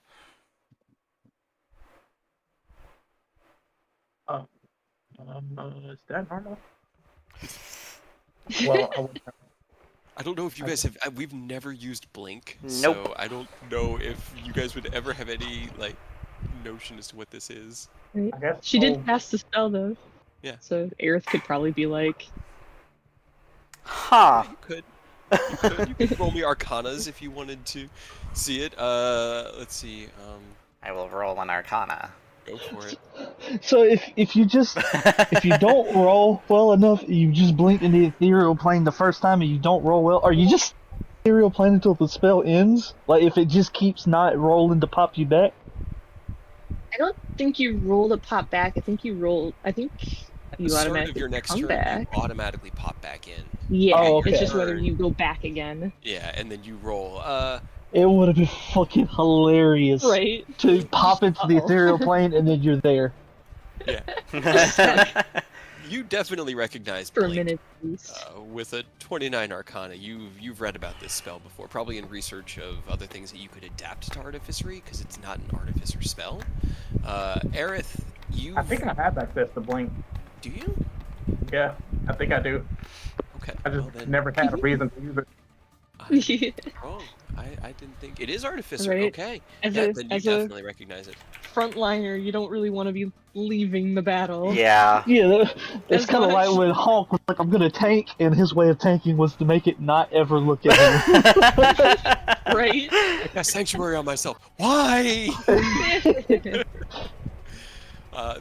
Is that normal? Well, I don't know if you guys have. We've never used Blink, Nope. so I don't know if you guys would ever have any like notion as to what this is. I guess she did pass the spell though. Yeah. So Aerith could probably be like, Huh. You could. You could roll me Arcanas if you wanted to see it. Let's see. I will roll an Arcana. Go for it. So if you don't roll well enough, you just blink in the ethereal plane the first time and you don't roll well, are you just ethereal plane until the spell ends? Like if it just keeps not rolling to pop you back? I don't think you roll to pop back. I think you At the you start of automatically your next come turn, back. you automatically pop back in. Yeah, Oh, okay. it's just whether Turn. you go back again. Yeah, and then you roll. It would have been fucking hilarious Right? to pop into the ethereal plane and then you're there. Yeah. You definitely recognize For a Blink. minute at least. With a 29 Arcana, you've read about this spell before, probably in research of other things that you could adapt to Artificery, because it's not an Artificer spell. Aerith, you... I think I have access to Blink. Do you? Yeah, I think I do. Okay. I just well then, never had a reason to use it. I'm wrong. I didn't think... It is Artificer, Right. okay. As Yeah, a- then you as a- definitely recognize it. Frontliner, you don't really want to be leaving the battle. Yeah. Yeah, that's As kind of much. like when Hulk was like, I'm gonna tank, and his way of tanking was to make it not ever look at him. Right? I got Sanctuary on myself. Why?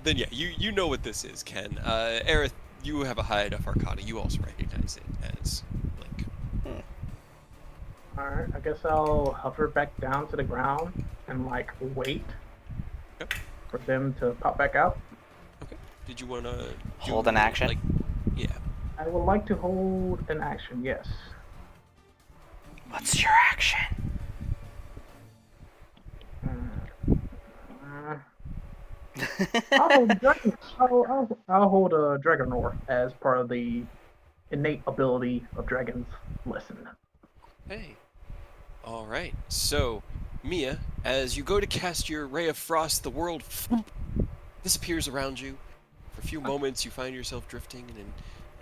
Then yeah, you know what this is, Ken. Aerith, you have a high enough Arcana. You also recognize it as Blink. Alright, I guess I'll hover back down to the ground and like wait Yep. for them to pop back out. Okay. Did you want to Hold an action? Like, yeah. I would like to hold an action, yes. What's your action? I'll hold dragon. I'll hold a dragon roar as part of the innate ability of dragons. Listen. Hey. All right. So, Mia, as you go to cast your Ray of Frost, the world disappears around you. For a few moments, you find yourself drifting in an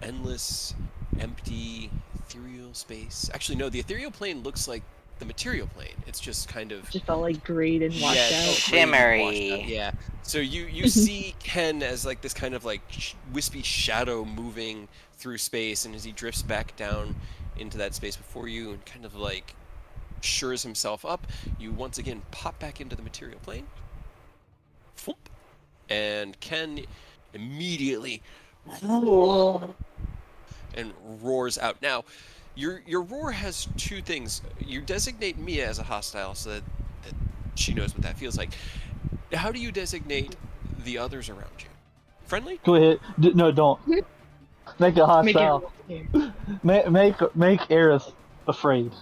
endless, empty, ethereal space. Actually, no, the ethereal plane looks like the material plane. It's just kind of... Just all like grayed and washed Yeah, out. Shimmery. washed out, yeah. So you see Ken as like this kind of like wispy shadow moving through space, and as he drifts back down into that space before you and kind of like shures himself up, you once again pop back into the material plane. Foop. And Ken immediately and roars out. Now, your roar has two things. You designate Mia as a hostile so that she knows what that feels like. How do you designate the others around you? Friendly? Go ahead. No, don't. Make it hostile. Make Aerith afraid.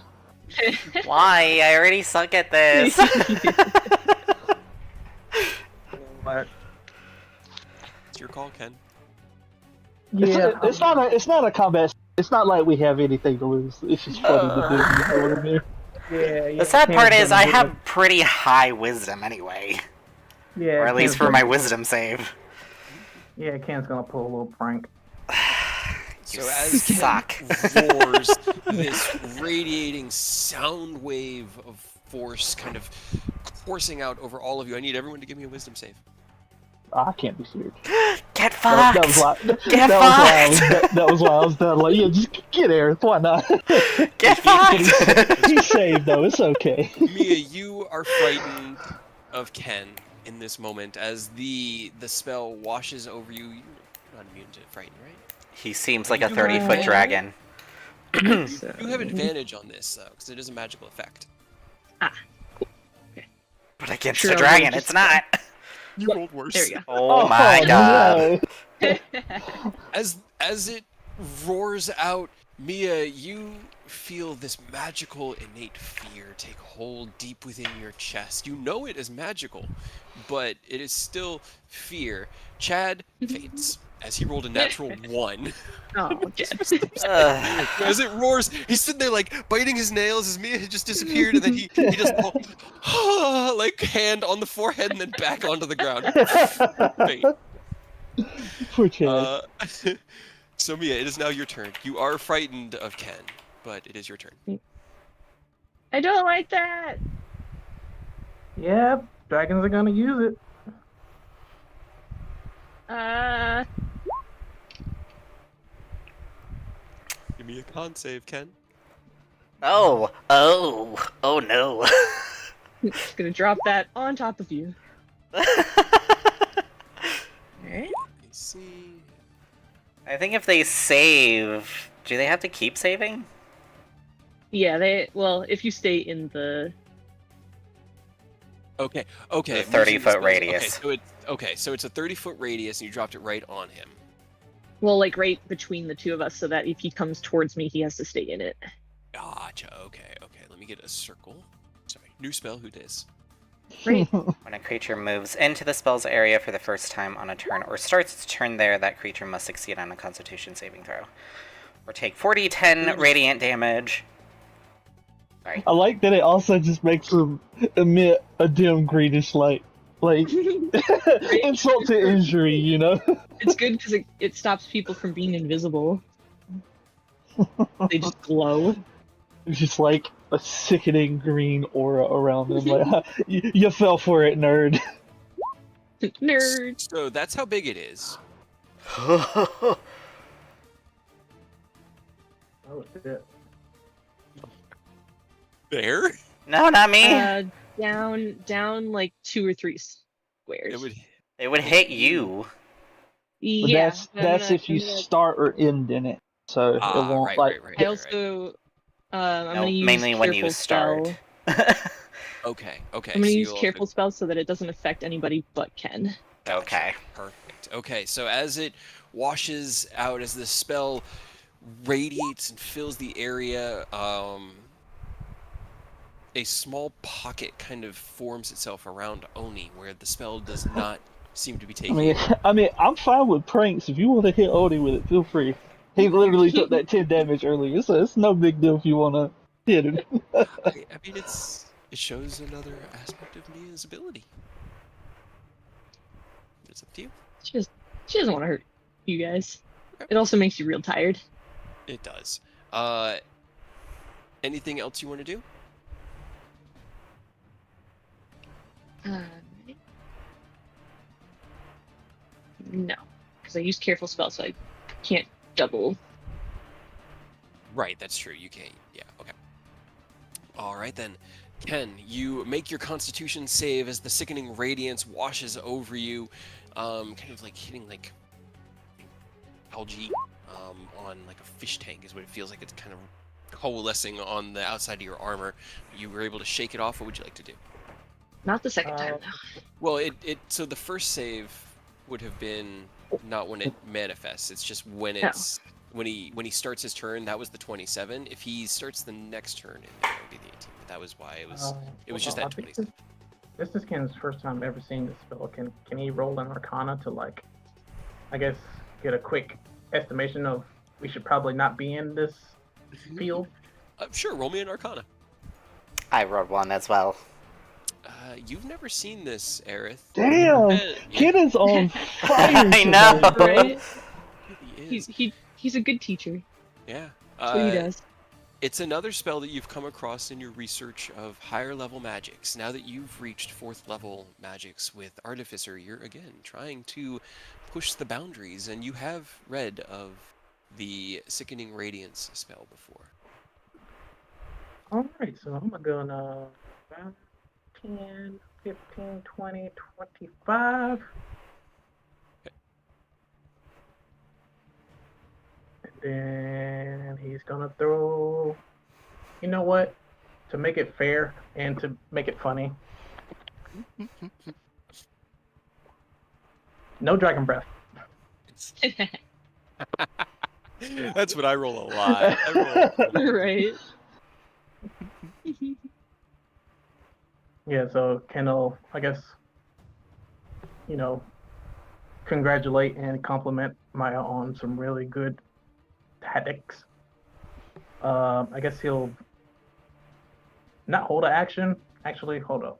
Why? I already suck at this. But It's your call, Ken. yeah, It's not a combat. It's not like we have anything to lose. It's just funny to do. You know what I mean? yeah. The sad part Ken's is I gonna do have pretty high wisdom anyway. it. Yeah, Or at least Ken's for my gonna- wisdom save. Yeah, Ken's gonna pull a little prank. So You as Ken suck. roars, this radiating sound wave of force kind of coursing out over all of you. I need everyone to give me a wisdom save. I can't be serious. Get That fucked! was why. Get That was why I was done. Like, yeah, just get Aerith. Why not? Get fucked! He's saved though. It's okay. Mia, you are frightened of Ken in this moment as the spell washes over you. You're not immune to frighten, right? He seems like a You 30-foot have- dragon. So- You have advantage on this, though, because it is a magical effect. But against Sure, a I'll dragon, just- it's not. You rolled worse. There you go. Oh my god. no. As it roars out, Mia, you feel this magical, innate fear take hold deep within your chest. You know it is magical, but it is still fear. Chad faints as he rolled a natural 1. Oh, good. Ugh. As it roars, he's sitting there like biting his nails as Mia had just disappeared, and then he does the whole like hand on the forehead and then back onto the ground. Faint. Poor Chad. So Mia, it is now your turn. You are frightened of Ken, but it is your turn. I don't like that. Yeah, dragons are gonna use it. Give me a con save, Ken. Oh no. Just gonna drop that on top of you. Alright. I see. I think if they save, do they have to keep saving? Yeah, well, if you stay in the Okay. The I'm using 30-foot spells. radius. So it's a 30-foot radius, and you dropped it right on him. well, like right between the two of us, so that if he comes towards me, he has to stay in it. Gotcha. Okay. Let me get a circle. Sorry. New spell. Who dis? Right. When a creature moves into the spell's area for the first time on a turn or starts its turn there, that creature must succeed on a Constitution saving throw. Or take 4d10 radiant damage. Sorry. I like that it also just makes them emit a dim greenish light. Like, insult to injury, you know? It's good because it stops people from being invisible. They just glow. It's just like a sickening green aura around them. Like, you fell for it, nerd. Nerd. So that's how big it is. Oh shit. There. No, not me. Down like 2 or 3 squares. It would. It would hit you. But Yeah. that's if you start or end in it. So it won't right. I also I'm No, gonna use mainly when you careful start. spell. Okay. I'm So gonna use you'll- careful spell so that it doesn't affect anybody but Ken. Gotcha. Okay. Perfect. Okay, so as it washes out, as the spell radiates and fills the area, a small pocket kind of forms itself around Oni, where the spell does not seem to be taking. I mean, I'm fine with pranks. If you want to hit Odie with it, feel free. He literally took that 10 damage earlier, so it's no big deal if you want to hit him. I mean, it shows another aspect of Mia's ability. It's up to you. She doesn't want to hurt you guys. It also makes you real tired. It does. Anything else you want to do? No, because I used careful spell, so I can't double. Right, that's true. You can't. Yeah, okay. All right, then. Ken, you make your Constitution save as the sickening radiance washes over you, kind of like hitting like algae on like a fish tank is what it feels like. It's kind of coalescing on the outside of your armor. You were able to shake it off. What would you like to do? Not the second time, though. Well, so the first save would have been not when it manifests. It's just when it's when he starts his turn. That was the 27. If he starts the next turn, it would be the 18. But that was why it was just that 27. This is Ken's first time ever seeing this spell. Can he roll an Arcana to like, I guess, get a quick estimation of we should probably not be in this field? Sure, roll me an Arcana. I rolled one as well. You've never seen this, Aerith. Damn! Kid is on fire. I know. tonight, bro. Right? He is. He's a good teacher. Yeah. That's what he does. It's another spell that you've come across in your research of higher level magics. Now that you've reached 4th level magics with Artificer, you're again trying to push the boundaries, and you have read of the Sickening Radiance spell before. Alright, so I'm gonna 10, 15, 20, 25. And then he's gonna throw, you know what? To make it fair and to make it funny. No dragon breath. That's what I roll a lot. Right. Yeah, so Kendall, I guess, congratulate and compliment Maya on some really good tactics. I guess he'll not hold an action. Actually, hold up.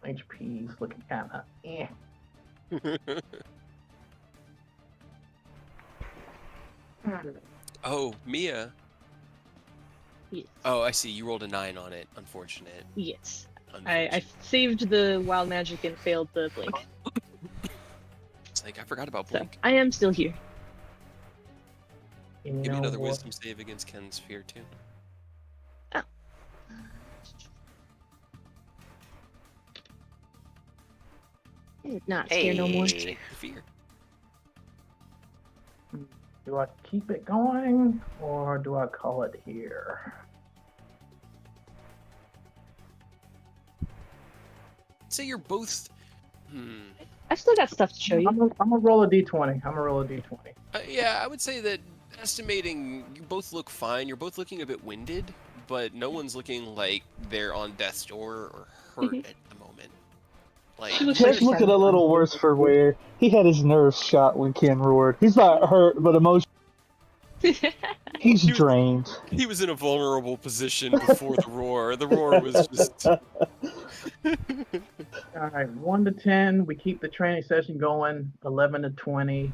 HP is looking kind of Oh, Mia. Yes. Oh, I see. You rolled a 9 on it. Unfortunate. Yes. I Unfortunate. saved the wild magic and failed the blink. It's like I forgot about So Blink. I am still here. Give me another wisdom save against Ken's fear too. Oh. would not scare no more. Hey. Fear. Do I keep it going or do I call it here? Say you're both. I've still got stuff to show you. I'm gonna roll a d20. I'm gonna roll a d20. Yeah, I would say that estimating you both look fine. You're both looking a bit winded, but no one's looking like they're on death's door or hurt at the moment. Like, She looks Jeff's like looking a little worse for wear. He had his nerves shot when Ken roared. He's not hurt, but emotionally, he's drained. he was in a vulnerable position before the roar. The roar was just. All right, 1 to 10. We keep the training session going. 11 to 20.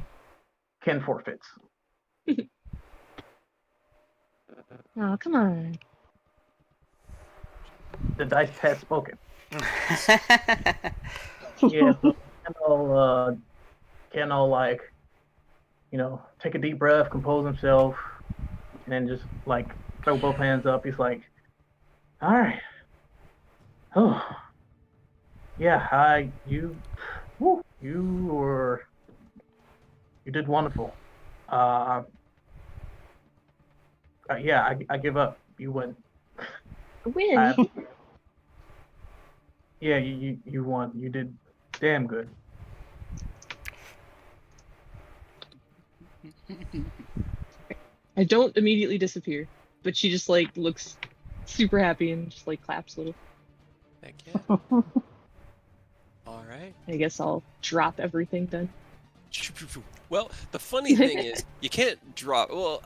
Ken forfeits. Oh, come on. The dice has spoken. Yeah, so Ken will like, take a deep breath, compose himself, and then just like throw both hands up. He's like, "All right, oh, yeah, you did wonderful. Yeah, I give up. You win. Win. Yeah, you won. You did damn good." I don't immediately disappear, but she just like looks super happy and just like claps a little. Heck yeah. All right. I guess I'll drop everything then. Well, the funny thing is, you can't drop. Well,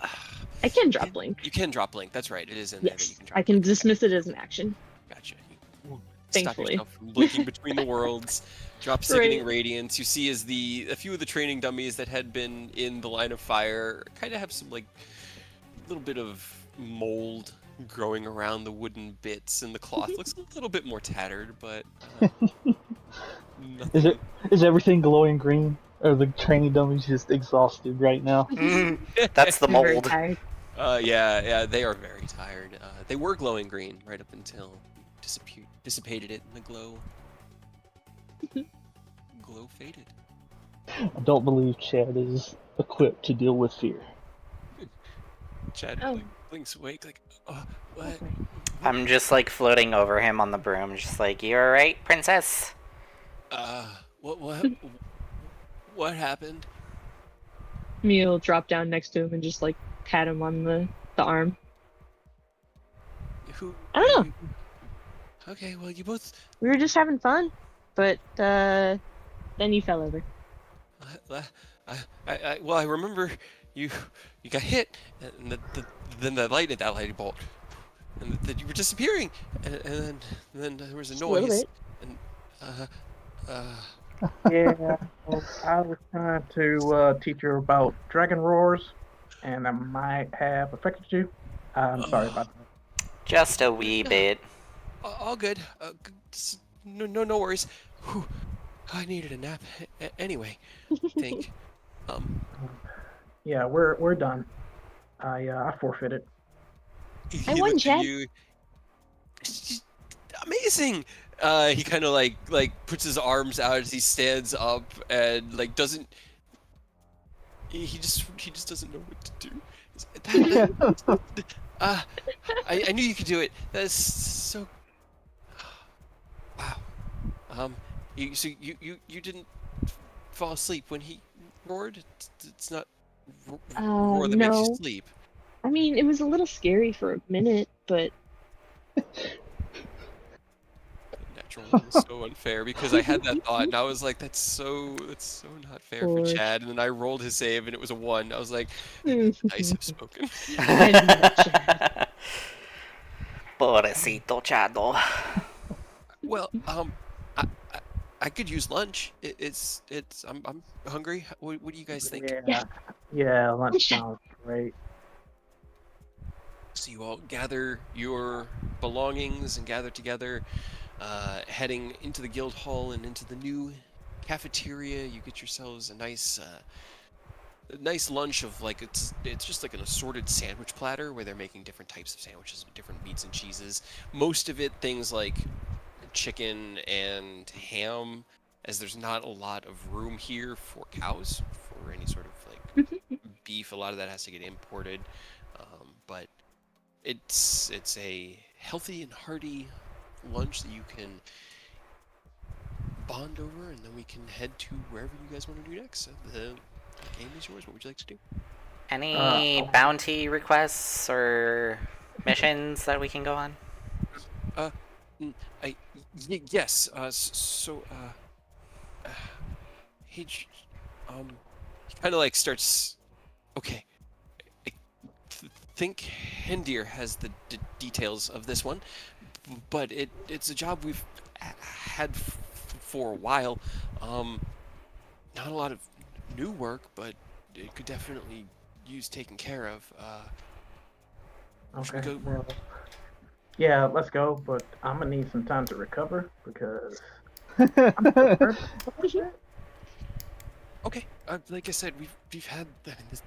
I can drop blink. you can drop blink. That's right. It is in there that you Yes, can drop. I can blink. dismiss it as an action. Gotcha. You Thankfully. Stop yourself from blinking between the worlds. Drop sickening Right. radiance. You see as a few of the training dummies that had been in the line of fire kind of have some like little bit of mold growing around the wooden bits, and the cloth looks a little bit more tattered, but nothing. Is everything glowing green? Or the training dummies just exhausted right now? That's the I'm very mold. tired. Yeah, they are very tired. They were glowing green right up until dissipated it, and the glow faded. I don't believe Chad is equipped to deal with fear. Chad Oh. blinks awake, like, oh, what? I'm just like floating over him on the broom, just like, "You alright, princess?" What happened? Me'll drop down next to him and just like pat him on the arm. Who? I don't know. Okay, well, you both. We were just having fun, but then you fell over. I remember you got hit, and then that lightning bolt, and that you were disappearing, and then there was a Just a little noise, bit. and Yeah, well, I was trying to teach you about dragon roars, and I might have affected you. I'm sorry about that. Just a wee bit. all good. No worries. Whew. I needed a nap anyway. I think. Yeah, we're done. I forfeited. I He won, looks at Chad. you. It's just amazing. He kind of like puts his arms out as he stands up and like doesn't. He just doesn't know what to do. I knew you could do it. That's so. Wow. So you didn't fall asleep when he roared? It's not roar that makes you No. sleep. I mean, it was a little scary for a minute, but Natural one was so unfair because I had that thought and I was like, that's so not fair for Poor Chad. And then I rolled his save and it was a 1. I was like, the dice have spoken. Pobrecito Chado. Well, I could use lunch. I'm hungry. What do you guys think? Yeah, lunch sounds great. So you all gather your belongings and gather together, heading into the guild hall and into the new cafeteria. You get yourselves a nice lunch of like it's just like an assorted sandwich platter where they're making different types of sandwiches with different meats and cheeses. Most of it things like chicken and ham, as there's not a lot of room here for cows, for any sort of like beef. A lot of that has to get imported, but it's a healthy and hearty lunch that you can bond over, and then we can head to wherever you guys want to do next. So the game is yours. What would you like to do? Any bounty requests or missions that we can go on? Yes. He kind of like starts. Okay, I think Hendir has the details of this one, but it's a job we've had for a while. Not a lot of new work, but it could definitely use taken care of. Should we Okay. go? Well, yeah, let's go. But I'm gonna need some time to recover because I'm still hurt. Okay. Like I said, we've had this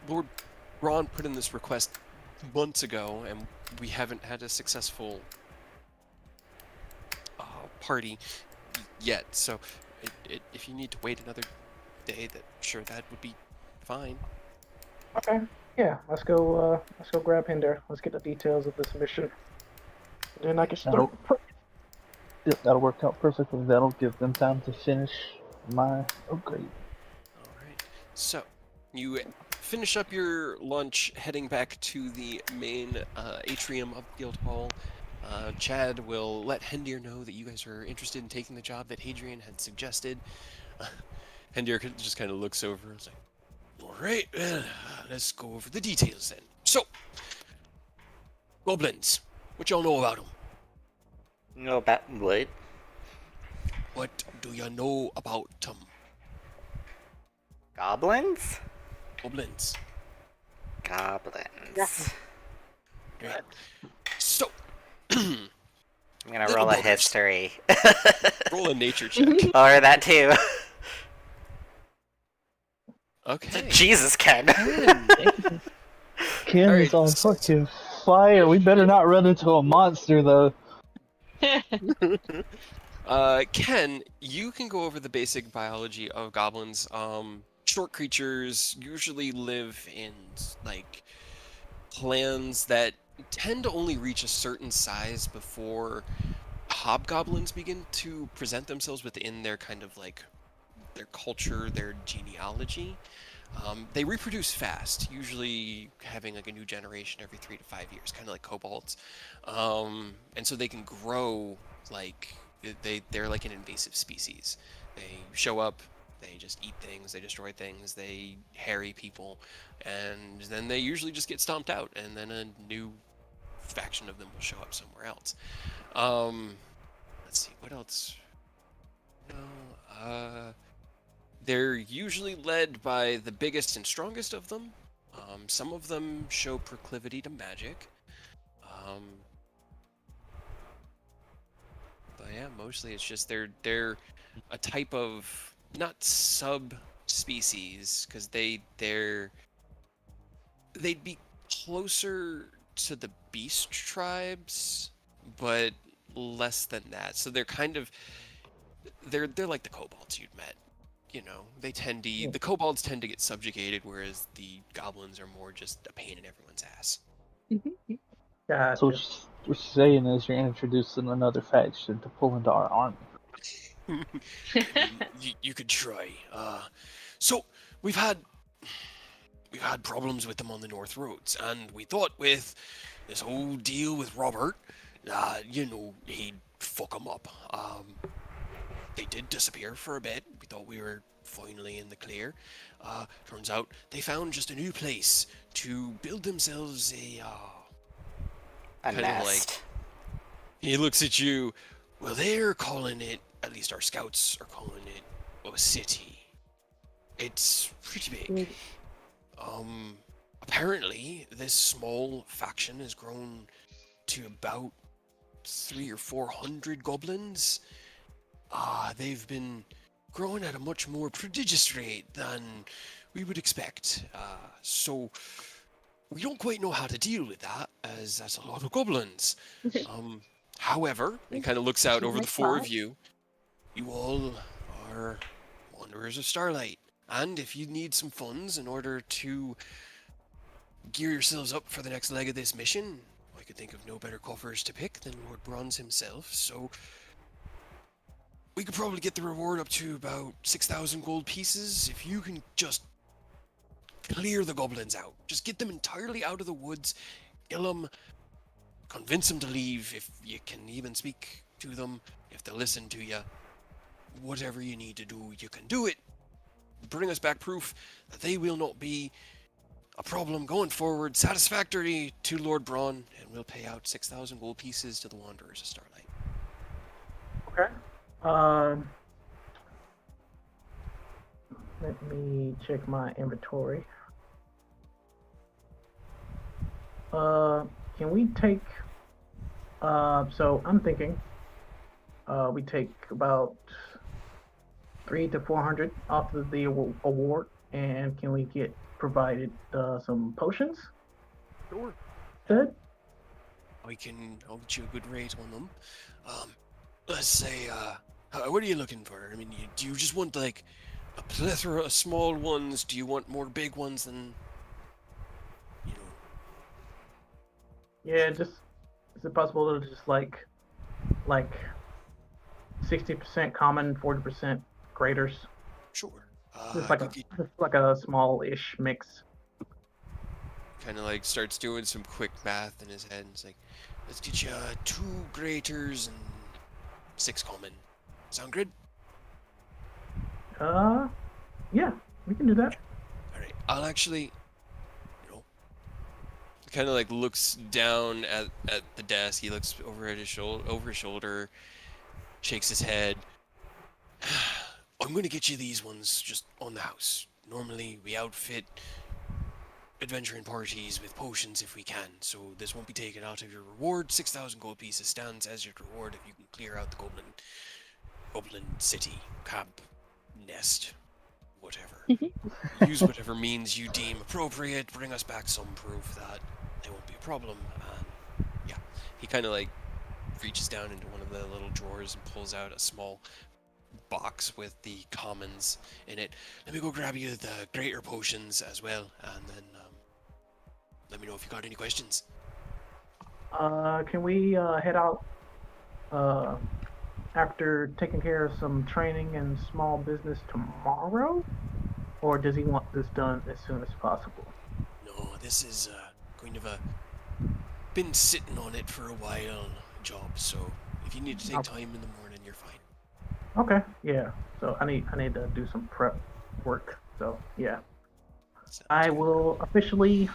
Lord Ron put in this request months ago, and we haven't had a successful party yet. So, if you need to wait another day, that would be fine. Okay. Yeah, let's go. Let's go grab Hinder. Let's get the details of this mission. Then I can start. Yep, that'll work out perfectly. That'll give them time to finish my upgrade. All right. So, you finish up your lunch, heading back to the main atrium of Guildhall. Chad will let Hendir know that you guys are interested in taking the job that Hadrian had suggested. Hendir just kind of looks over and is like, all right, let's go over the details then. So, goblins, what y'all know about them? No, about what? What do you know about them? Goblins? Goblins. Goblins. Right. So, I'm gonna Little roll a buggers. history. roll a nature check. Or that too. Okay. Jesus, Ken. Ken All is right, on fucking fire. We better not run into a monster though. Ken, you can go over the basic biology of goblins. Short creatures usually live in like clans that tend to only reach a certain size before hobgoblins begin to present themselves within their kind of like their culture, their genealogy. They reproduce fast, usually having like a new generation every 3 to 5 years, kind of like kobolds. And so they can grow like they're like an invasive species. They show up, they just eat things, they destroy things, they harry people, and then they usually just get stomped out, and then a new faction of them will show up somewhere else. Let's see, what else? No, they're usually led by the biggest and strongest of them. Some of them show proclivity to magic. But yeah, mostly it's just they're a type of not subspecies because they'd be closer to the beast tribes, but less than that. So they're kind of they're like the kobolds you'd met. You know, the kobolds tend to get subjugated, whereas the goblins are more just a pain in everyone's ass. Gotcha. So what you're saying is you're introducing another faction to pull into our army. You could try. So we've had problems with them on the North Roads, and we thought with this whole deal with Robert, he'd fuck them up. They did disappear for a bit. We thought we were finally in the clear. Turns out they found just a new place to build themselves a kind nest. of like. He looks at you. Well, they're calling it. At least our scouts are calling it a city. It's pretty big. Apparently, this small faction has grown to about 300 or 400 goblins. They've been growing at a much more prodigious rate than we would expect. So we don't quite know how to deal with that, as that's a lot of goblins. However, he kind of looks out over the four of you. You all are Wanderers of Starlight, and if you need some funds in order to gear yourselves up for the next leg of this mission, I could think of no better coffers to pick than Lord Bronze himself, so we could probably get the reward up to about 6,000 gold pieces if you can just clear the goblins out. Just get them entirely out of the woods, kill them, convince them to leave if you can even speak to them, if they'll listen to you. Whatever you need to do, you can do it. Bring us back proof that they will not be a problem going forward, satisfactory to Lord Braun, and we'll pay out 6,000 gold pieces to the Wanderers of Starlight. Okay. Let me check my inventory. Can we take? So I'm thinking, we take about 300 to 400 off of the award, and can we get provided some potions? Sure. Good. I'll get you a good rate on them. Let's say, what are you looking for? I mean, do you just want like a plethora of small ones? Do you want more big ones than, you know? Yeah, just is it possible to just like 60% common, 40% graders? Sure. Just like a small-ish mix. Kind of like starts doing some quick math in his head and it's like, let's get you 2 graters and 6 common. Sound good? Yeah, we can do that. Alright, I'll actually, kind of like looks down at the desk. He looks over his shoulder, shakes his head. I'm gonna get you these ones just on the house. Normally we outfit adventuring parties with potions if we can, so this won't be taken out of your reward. 6,000 gold pieces stands as your reward if you can clear out the goblin city, camp, nest, whatever. Use whatever means you deem appropriate. Bring us back some proof that there won't be a problem. Yeah, he kind of like reaches down into one of the little drawers and pulls out a small box with the commons in it. Let me go grab you the greater potions as well, and then let me know if you got any questions. Can we head out after taking care of some training and small business tomorrow? Or does he want this done as soon as possible? No, this is kind of a been sitting on it for a while job, so if you need to take time in the morning, you're fine. Okay, yeah. So I need to do some prep work. So yeah, I will officially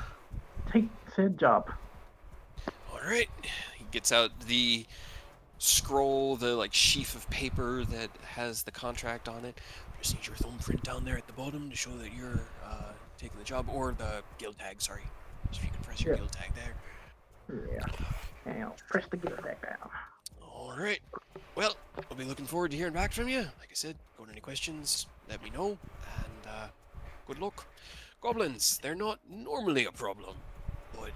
take said job. All right. He gets out the scroll, the like sheaf of paper that has the contract on it. Just need your thumbprint down there at the bottom to show that you're taking the job, or the guild tag. Sorry, just if you can press your guild tag there. Yeah. And I'll press the guild tag down. All right. Well, I'll be looking forward to hearing back from you. Like I said, got any questions, let me know, and good luck. Goblins, they're not normally a problem, but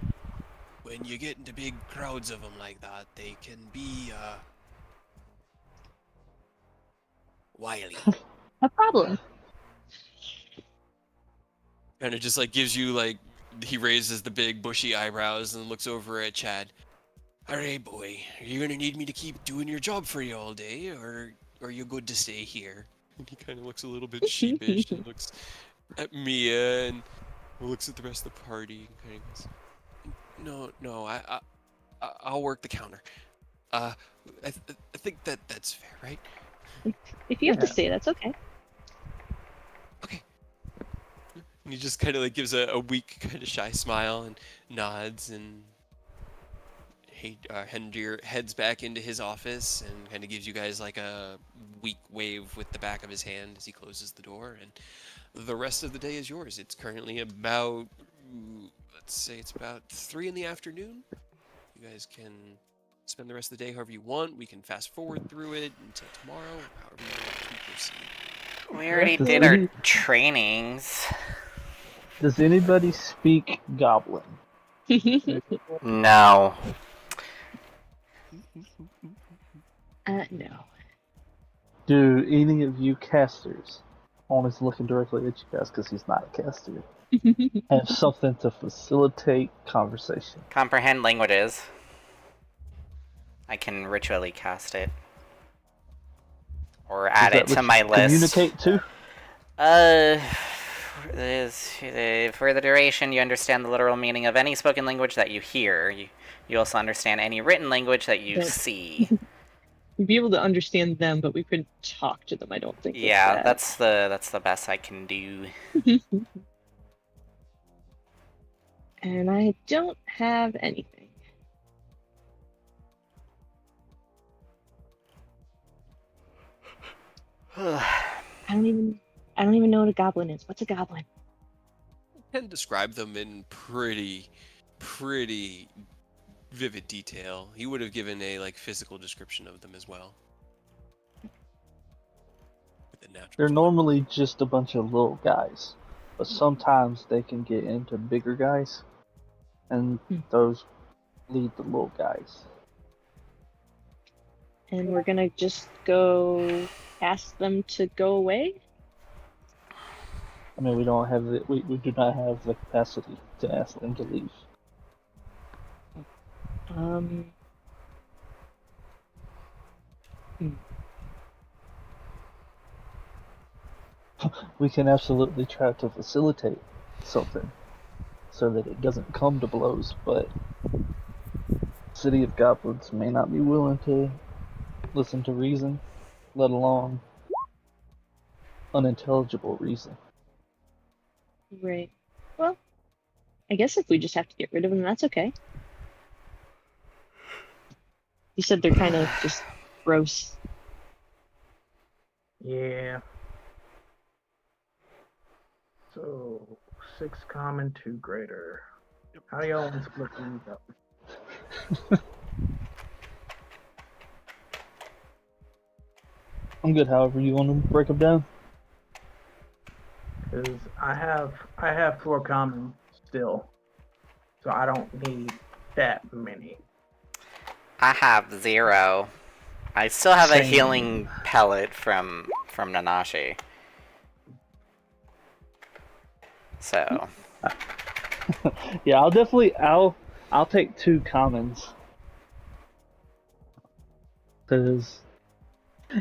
when you get into big crowds of them like that, they can be wily. A problem. And it just like gives you like, he raises the big bushy eyebrows and looks over at Chad. Alright boy, are you gonna need me to keep doing your job for you all day, or are you good to stay here? And he kind of looks a little bit sheepish and looks at Mia and looks at the rest of the party and kind of goes, No, I'll work the counter. I think that's fair, right? If you have to say, that's okay. Okay. And he just kind of like gives a weak, kind of shy smile and nods, and Hendir heads back into his office and kind of gives you guys like a weak wave with the back of his hand as he closes the door, and the rest of the day is yours. It's currently about, let's say it's about 3 in the afternoon. You guys can spend the rest of the day however you want. We can fast forward through it until tomorrow, however you want to proceed. We already did our trainings. Does anybody speak Goblin? No. No. Do any of you casters, Always looking directly at you guys because he's not a caster, have something to facilitate conversation? Comprehend languages. I can ritually cast it. Or add it to my list. Communicate too? For the duration, you understand the literal meaning of any spoken language that you hear. You also understand any written language that you see. We'd be able to understand them, but we couldn't talk to them, I don't think. Yeah, that's the best I can do. And I don't have anything. I don't even know what a goblin is. What's a goblin? I can describe them in pretty vivid detail. He would have given a physical description of them as well. With a natural They're flair. normally just a bunch of little guys, but sometimes they can get into bigger guys, and those lead the little guys. And we're gonna just go ask them to go away? I mean, we don't have we do not have the capacity to ask them to leave. We can absolutely try to facilitate something so that it doesn't come to blows, but City of Goblins may not be willing to listen to reason, let alone unintelligible reason. Right. Well, I guess if we just have to get rid of them, that's okay. You said they're kind of just gross. Yeah. So 6 common, 2 greater. How do y'all want to split these up? I'm good however you want to break them down. Because I have 4 common still, so I don't need that many. I have 0. I still have a Same. healing pellet from Nanashi. So Yeah, I'll take 2 commons. Because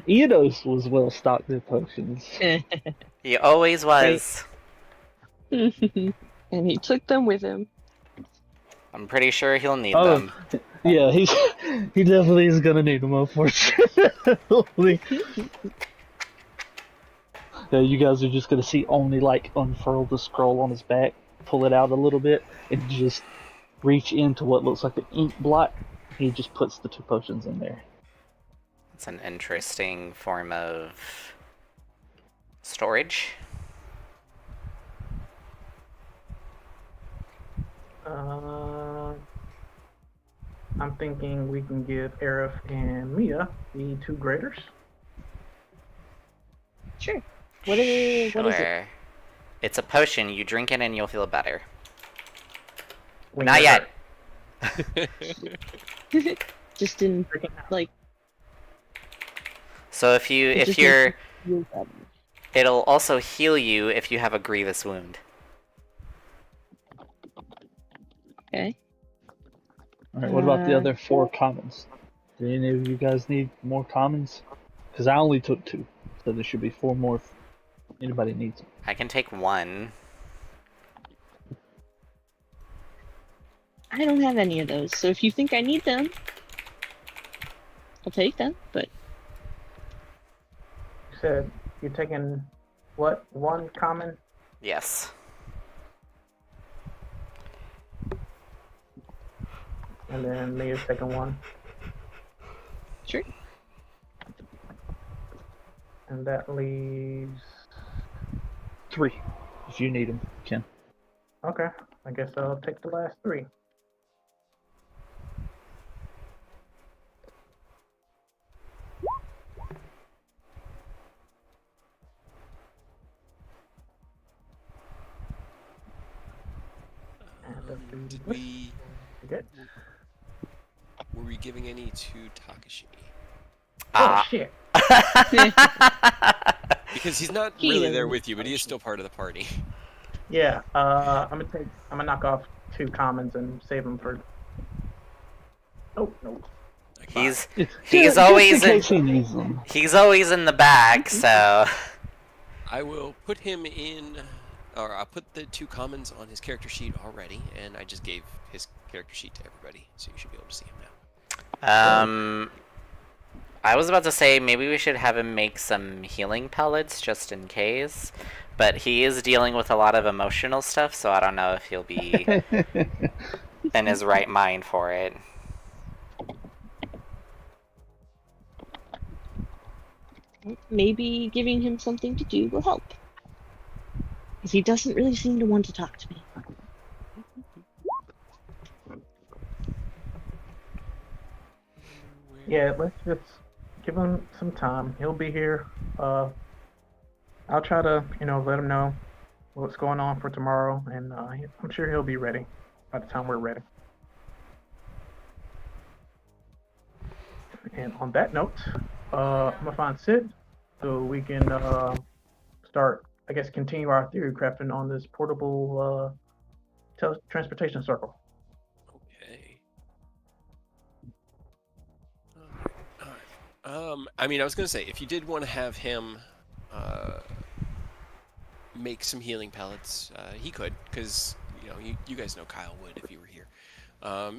Eodos was well stocked with potions. he always was. And he took them with him. I'm pretty sure he'll need them. Yeah, he definitely is gonna need them, unfortunately. Yeah, you guys are just gonna see only unfurl the scroll on his back, pull it out a little bit, and just reach into what looks like an ink blot. He just puts the 2 potions in there. It's an interesting form of storage. I'm thinking we can give Aerith and Mia the 2 graders. Sure. What is it? It's a potion. You drink it and you'll feel better. When Not you're yet. Just didn't like. So if just you're, makes you feel better. it'll also heal you if you have a grievous wound. Okay. Alright, what about the other 4 commons? Do any of you guys need more commons? Because I only took 2, so there should be 4 more if anybody needs them. I can take 1. I don't have any of those, so if you think I need them, I'll take them, but You said you're taking what? 1 common? Yes. And then Mia's taking 1. sure. And that leaves. 3, if you need them, Ken. Okay, I guess I'll take the last 3. Did we? Good. Were we giving any to Takashi? Oh shit! Because he's not He really there doesn't with you, but he is function. still part of the party. Yeah. I'm gonna knock off 2 commons and save them for. Oh no. he's Just always in in case he needs them. he's always in the back, so I will put him in, or I'll put the 2 commons on his character sheet already, and I just gave his character sheet to everybody, so you should be able to see him now. I was about to say maybe we should have him make some healing pellets just in case, but he is dealing with a lot of emotional stuff, so I don't know if he'll be in his right mind for it. Maybe giving him something to do will help. Because he doesn't really seem to want to talk to me. Yeah, let's just give him some time. He'll be here. I'll try to, let him know what's going on for tomorrow, and I'm sure he'll be ready by the time we're ready. And on that note, I'm gonna find Sid so we can start, I guess, continue our theory crafting on this portable transportation circle. Okay. I mean, I was gonna say, if you did want to have him make some healing pellets, he could, because you guys know Kyle would if he were here.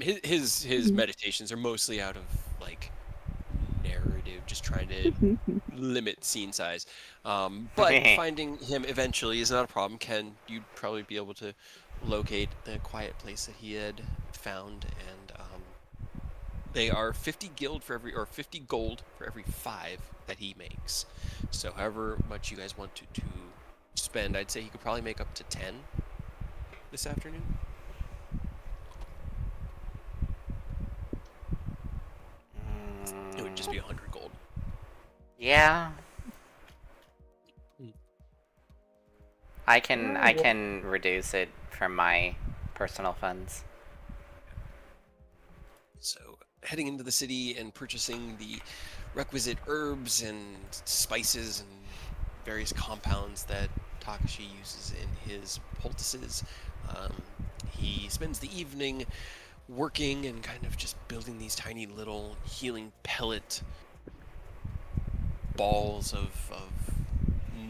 His meditations are mostly out of like narrative, just trying to limit scene size. But finding him eventually is not a problem. Ken, you'd probably be able to locate the quiet place that he had found, and they are 50 guild for every, or 50 gold for every 5 that he makes. So however much you guys want to spend, I'd say he could probably make up to 10 this afternoon. It would just be 100 gold. Yeah. I can reduce it from my personal funds. So heading into the city and purchasing the requisite herbs and spices and various compounds that Takashi uses in his poultices. He spends the evening working and kind of just building these tiny little healing pellet balls of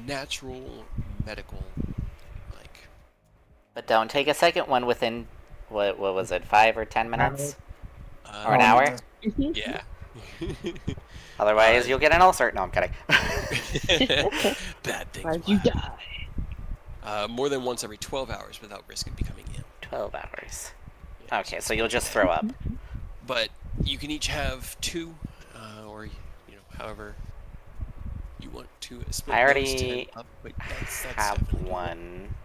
natural medical, like. But don't take a second one within, what was it, 5 or 10 minutes? Or an hour? Yeah. Otherwise, you'll get an ulcer. No, I'm kidding. Bad things. As you die. More than once every 12 hours without risk of becoming ill. 12 hours. Yeah, Okay, so you'll just throw up. But you can each have 2, or however you want to split. I those already 10 up, but that's have definitely doable. one.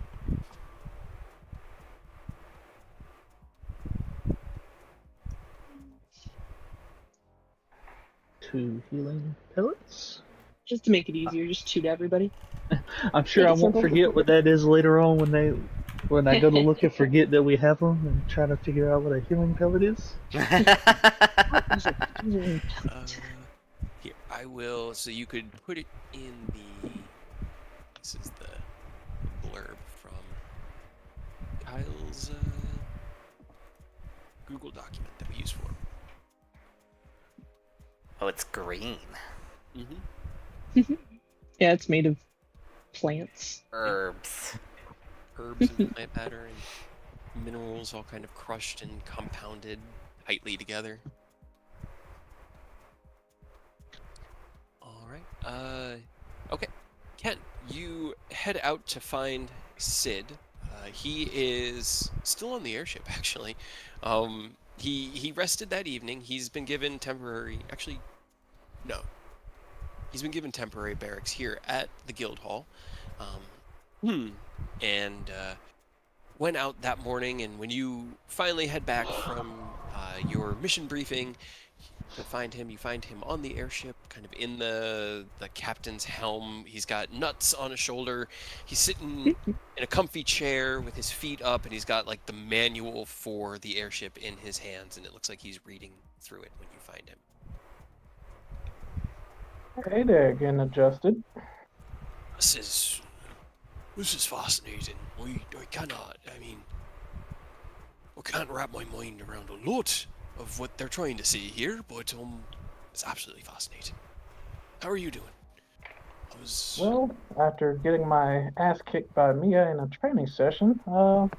Two healing pellets. Just to make it easier, just shoot everybody. I'm sure I won't forget what that is later on when I go to look and forget that we have them and try to figure out what a healing pellet is. Here, I will. So you could put it in the. This is the blurb from Kyle's Google document that we use for him. Oh, it's green. Mm-hmm. Yeah, it's made of plants. Herbs. Herbs and plant matter and minerals all kind of crushed and compounded tightly together. All right. Okay. Ken, you head out to find Sid. He is still on the airship, actually. He rested that evening. He's been given temporary. Actually, no. He's been given temporary barracks here at the guild hall. And went out that morning, and when you finally head back from your mission briefing to find him, you find him on the airship, kind of in the captain's helm. He's got nuts on his shoulder. He's sitting in a comfy chair with his feet up, and he's got like the manual for the airship in his hands, and it looks like he's reading through it when you find him. Hey there, getting adjusted. This is fascinating. I cannot. I mean, I can't wrap my mind around a lot of what they're trying to say here, but it's absolutely fascinating. How are you doing? I was. Well, after getting my ass kicked by Mia in a training session, not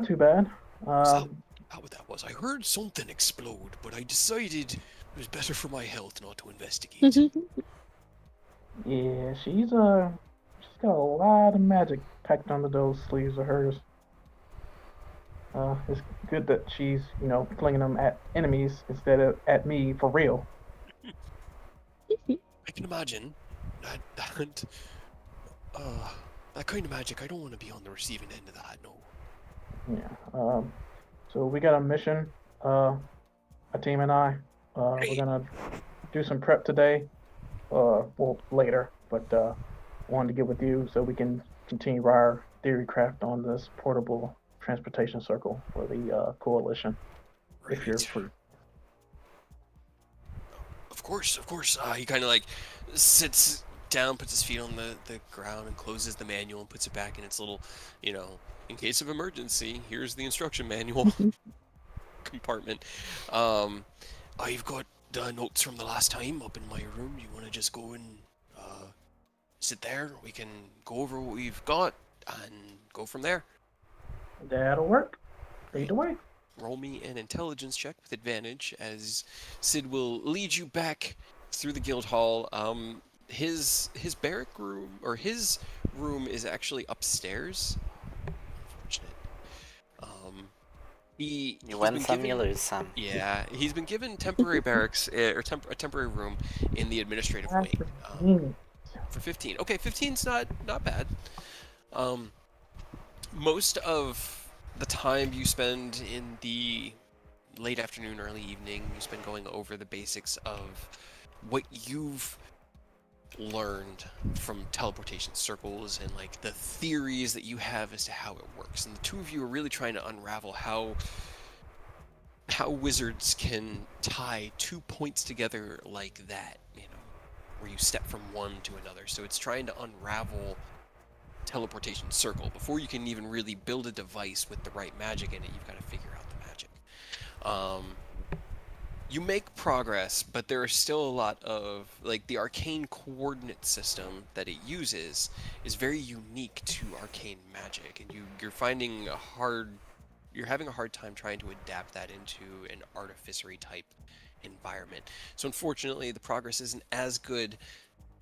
too bad. Was that Um, what that was? I heard something explode, but I decided it was better for my health not to investigate. yeah, she's got a lot of magic packed under those sleeves of hers. It's good that she's, flinging them at enemies instead of at me for real. I can imagine that uh that kind of magic. I don't want to be on the receiving end of that. No. Yeah. So we got a mission, a team and I. We're Great. gonna do some prep today. Well, later, but wanted to get with you so we can continue our theory craft on this portable transportation circle for the coalition, if you're Right. free. Of course, of course. He kind of like sits down, puts his feet on the ground, and closes the manual and puts it back in its little, in case of emergency, here's the instruction manual compartment. I've got the notes from the last time up in my room. You want to just go and sit there? We can go over what we've got and go from there. That'll work. Lead the way. Roll me an intelligence check with advantage, as Sid will lead you back through the guild hall. His barrack room, or his room, is actually upstairs. Unfortunate. He's You win been some, you given, lose some. yeah, he's been given temporary barracks, or a temporary room in the administrative wing. For 15. Okay, 15's not bad. Most of the time you spend in the late afternoon, early evening, you spend going over the basics of what you've learned from teleportation circles and like the theories that you have as to how it works. And the two of you are really trying to unravel how wizards can tie 2 points together like that, where you step from one to another. So it's trying to unravel teleportation circle. Before you can even really build a device with the right magic in it, you've got to figure out the magic. You make progress, but there are still a lot of, like, the arcane coordinate system that it uses is very unique to arcane magic, and you're having a hard time trying to adapt that into an artificery type environment. So unfortunately, the progress isn't as good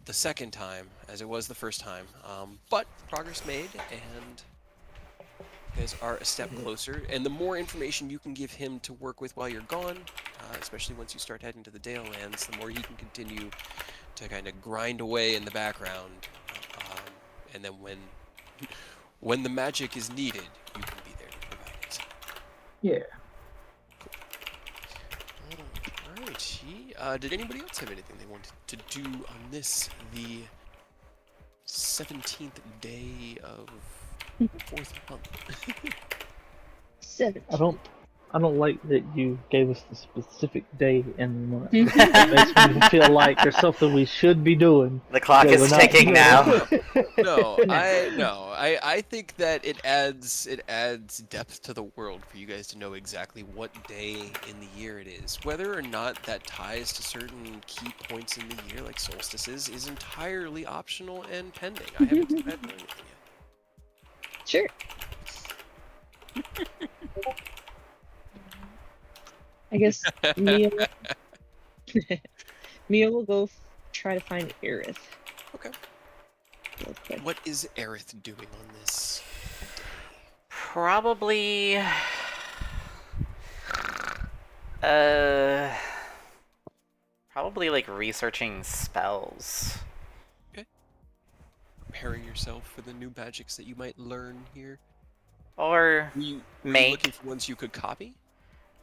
the second time as it was the first time, but progress made, and you guys are a step closer. And the more information you can give him to work with while you're gone, especially once you start heading to the Dale Lands, the more he can continue to kind of grind away in the background. And then when the magic is needed, you can be there to provide it. Yeah. Alrighty. Did anybody else have anything they wanted to do on this, the 17th day of 4th month? 7. I don't like that you gave us the specific day and the month. It makes me feel like there's something we should be doing. The clock that is we're not ticking doing. now. I think that it adds depth to the world for you guys to know exactly what day in the year it is. Whether or not that ties to certain key points in the year, like solstices, is entirely optional and pending. I haven't decided on anything yet. Sure. I guess Mia will go try to find Aerith. Okay. Real quick. What is Aerith doing on this? Probably... Probably, like, researching spells. Preparing yourself for the new magics that you might learn here? Or Were you make... looking for ones you could copy?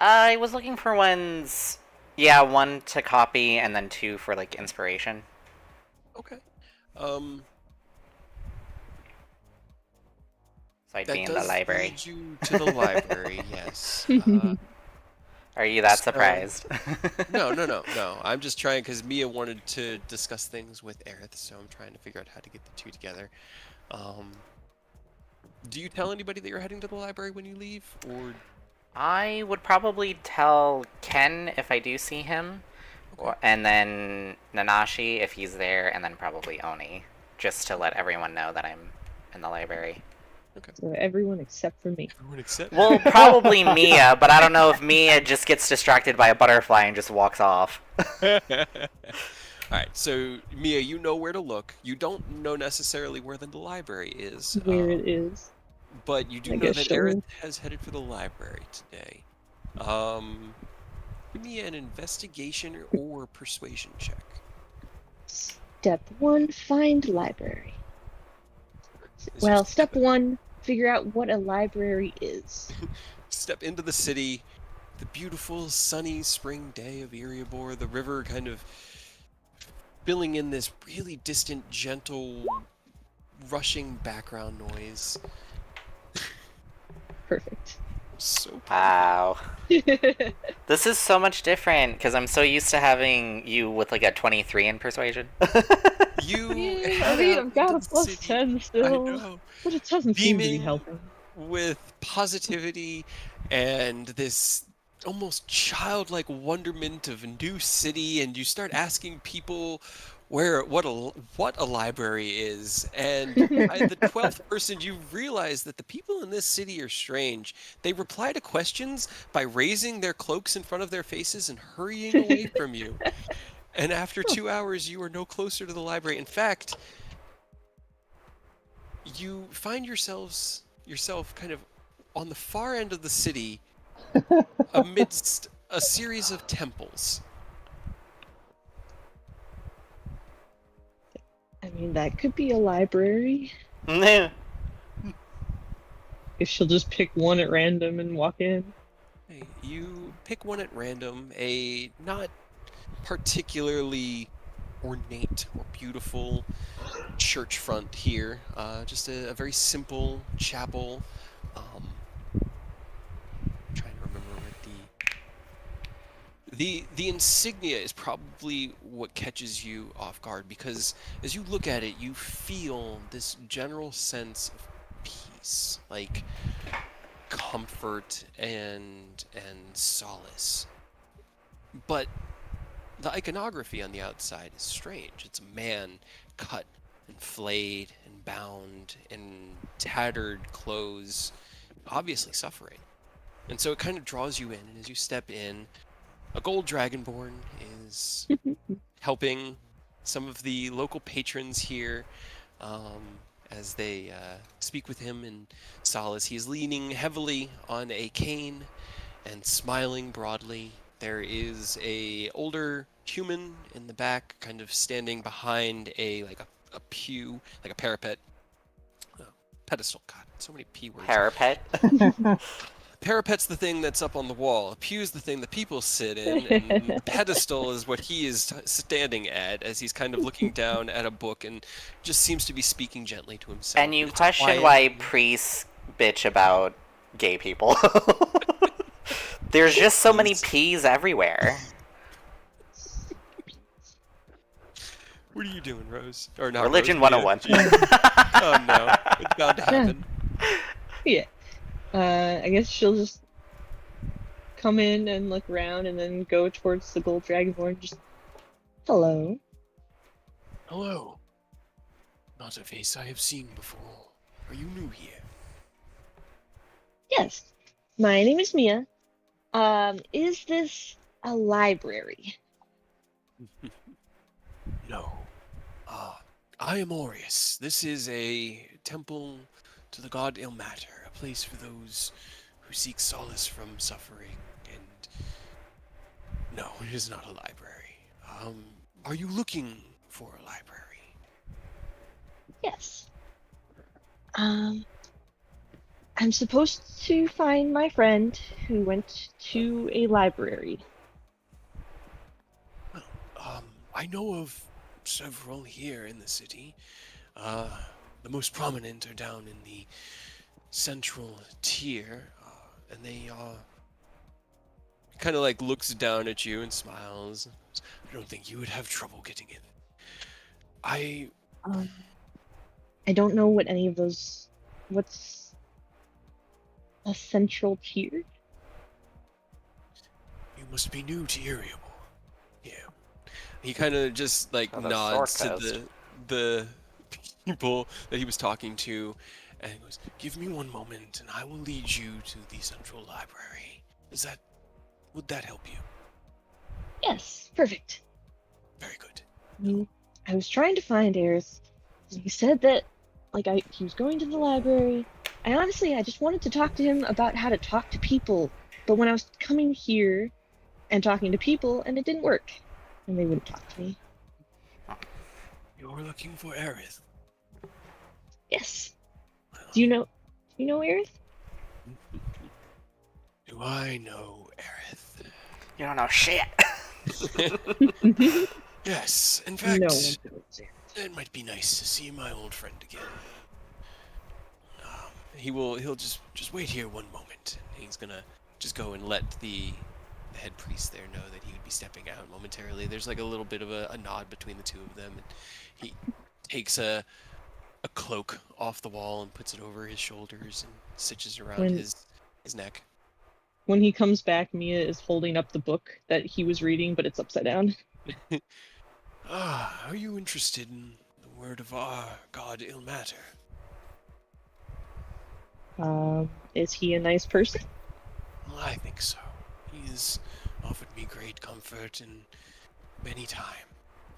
I was looking for ones... Yeah, 1 to copy, and then 2 for, like, inspiration. Okay. So I'd That be in the does library. lead you to the library, yes. Are you that So- surprised? No. I'm just trying because Mia wanted to discuss things with Aerith, so I'm trying to figure out how to get the two together. Do you tell anybody that you're heading to the library when you leave, or I would probably tell Ken if I do see him, okay. and then Nanashi if he's there, and then probably Oni, just to let everyone know that I'm in the library. So everyone except for me. Everyone except Well, probably Mia, but I don't know if Mia just gets distracted by a butterfly and just walks off. Alright, so Mia, you know where to look. You don't know necessarily where the library is, Where it is. but you do I know guess that she'll- Aerith has headed for the library today. Give me an investigation or persuasion check. Step 1, find library. As you Well, step step 1, figure out what a library is. Step into the city, the beautiful sunny spring day of Erebor, the river kind of filling in this really distant, gentle, rushing background noise. Perfect. So Wow. This is so much different, because I'm so used to having you with like a 23 in persuasion. you Yeah, head I mean, out I've got into a the plus city, 10 I still, know, but it doesn't seem to be beaming helping. with positivity and this almost childlike wonderment of a new city, and you start asking people what a library is, and by the 12th person you realize that the people in this city are strange. They reply to questions by raising their cloaks in front of their faces and hurrying away from you. And after 2 hours you are no closer to the library. In fact, you find yourself kind of on the far end of the city amidst a series of temples. I mean, that could be a library. If she'll just pick one at random and walk in. Hey, you pick one at random, a not particularly ornate or beautiful church front here, just a very simple chapel. Trying to remember what the insignia is probably what catches you off guard, because as you look at it, you feel this general sense of peace, like comfort and solace. But the iconography on the outside is strange. It's a man cut and flayed and bound in tattered clothes, obviously suffering. And so it kind of draws you in, and as you step in, a gold dragonborn is helping some of the local patrons here as they speak with him in solace. He is leaning heavily on a cane and smiling broadly. There is a older human in the back, kind of standing behind a pew, like a parapet, pedestal. God, so many p words. Parapet? Parapet's the thing that's up on the wall. A pew's the thing that people sit in, and the pedestal is what he is standing at as he's kind of looking down at a book and just seems to be speaking gently to himself. And you It's question quiet. why priests bitch about gay people. There's just so many P's everywhere. What are you doing, Rose? Or not Religion Rose, 101. Oh no, it's bound to happen. Yeah. I guess she'll just come in and look around and then go towards the gold dragonborn. Just, hello. Hello. Not a face I have seen before. Are you new here? Yes. My name is Mia. Is this a library? No. I am Aureus. This is a temple to the god Ilmater, a place for those who seek solace from suffering. And no, it is not a library. Are you looking for a library? Yes. I'm supposed to find my friend who went to a library. I know of several here in the city. The most prominent are down in the central tier, and they are kind of like looks down at you and smiles. I don't think you would have trouble getting in. I I don't know what any of those. What's a central tier? You must be new to Iriable. Yeah. He kind of just like Oh, the nods to sword coast. the people that he was talking to, and he goes, "Give me one moment, and I will lead you to the central library. Would that help you?" Yes, perfect. Very good. I was trying to find Aerith. He said that, he was going to the library. I just wanted to talk to him about how to talk to people. But when I was coming here and talking to people, and it didn't work, and they wouldn't talk to me. You're looking for Aerith. Yes. Well, Do you know Aerith? do I know Aerith? You don't know shit. Yes. In fact, No one knows Aerith. it might be nice to see my old friend again. He'll just wait here one moment. He's gonna just go and let the head priest there know that he would be stepping out momentarily. There's like a little bit of a nod between the two of them, and he takes a cloak off the wall and puts it over his shoulders and stitches around his neck. When he comes back, Mia is holding up the book that he was reading, but it's upside down. Are you interested in the word of our god Ilmater? Is he a nice person? Well, I think so. He's offered me great comfort in many time.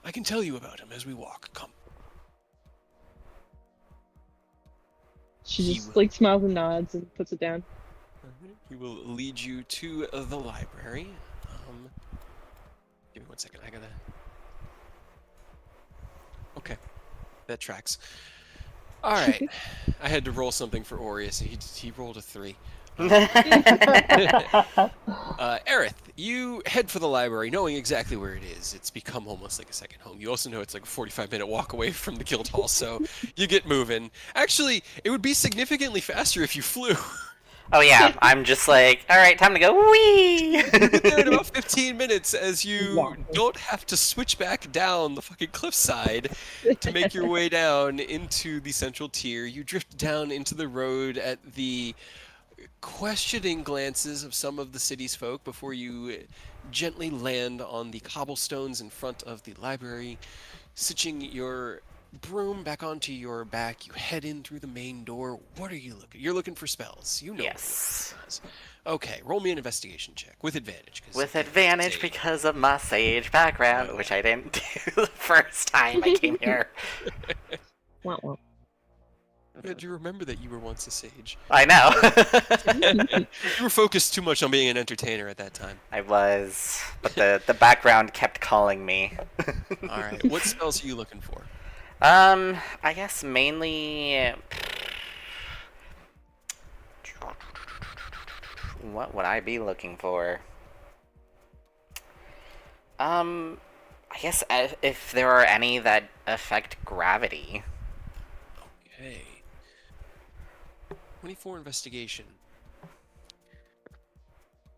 I can tell you about him as we walk. Come. She He just will- smiles and nods and puts it down. He will lead you to the library. Give me 1 second. Okay, that tracks. All right, I had to roll something for Aureus. He rolled a 3. Aerith, you head for the library, knowing exactly where it is. It's become almost like a second home. You also know it's like a 45-minute walk away from the guild hall, so you get moving. Actually, it would be significantly faster if you flew. Oh yeah, I'm just like, all right, time to go. Wee. You get there in about 15 minutes as you Wow. don't have to switch back down the fucking cliffside to make your way down into the central tier. You drift down into the road at the questioning glances of some of the city's folk before you gently land on the cobblestones in front of the library. Stitching your broom back onto your back, you head in through the main door. What are you looking? You're looking for spells. You know. Yes. What spells. Okay, roll me an investigation check with advantage. With advantage because of my sage background, which I didn't do the first time I came here. Wah, wah. But you remember that you were once a sage. I know. You were focused too much on being an entertainer at that time. I was, but the background kept calling me. All right, what spells are you looking for? I guess mainly. What would I be looking for? I guess if there are any that affect gravity. Okay. 24 investigation.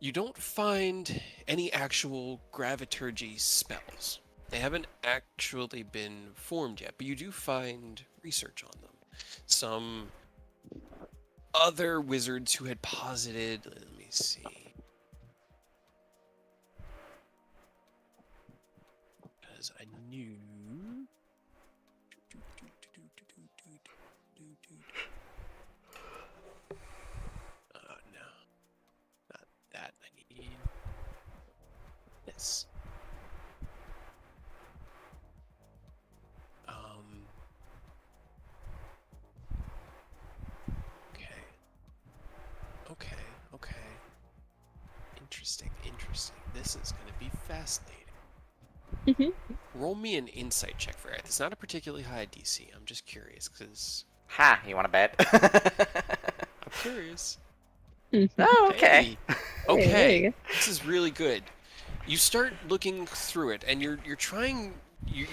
You don't find any actual graviturgy spells. They haven't actually been formed yet, but you do find research on them. Some other wizards who had posited, let me see. Because I knew. No. Not that. I need this. Okay. Interesting. This is going to be fascinating. Roll me an insight check for it. It's not a particularly high DC. I'm just curious, because... Ha, you want to bet? I'm curious. Oh, okay. Hey. There you Okay. go. This is really good. You start looking through it, and you're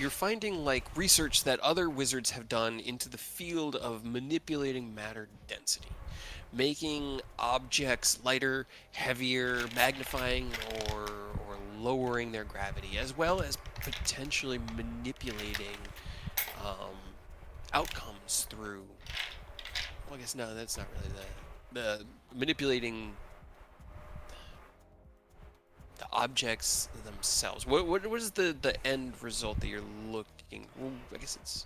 finding like research that other wizards have done into the field of manipulating matter density, making objects lighter, heavier, magnifying or lowering their gravity, as well as potentially manipulating outcomes through. Well, I guess no, that's not really the manipulating the objects themselves. What is the end result that you're looking? Well, I guess it's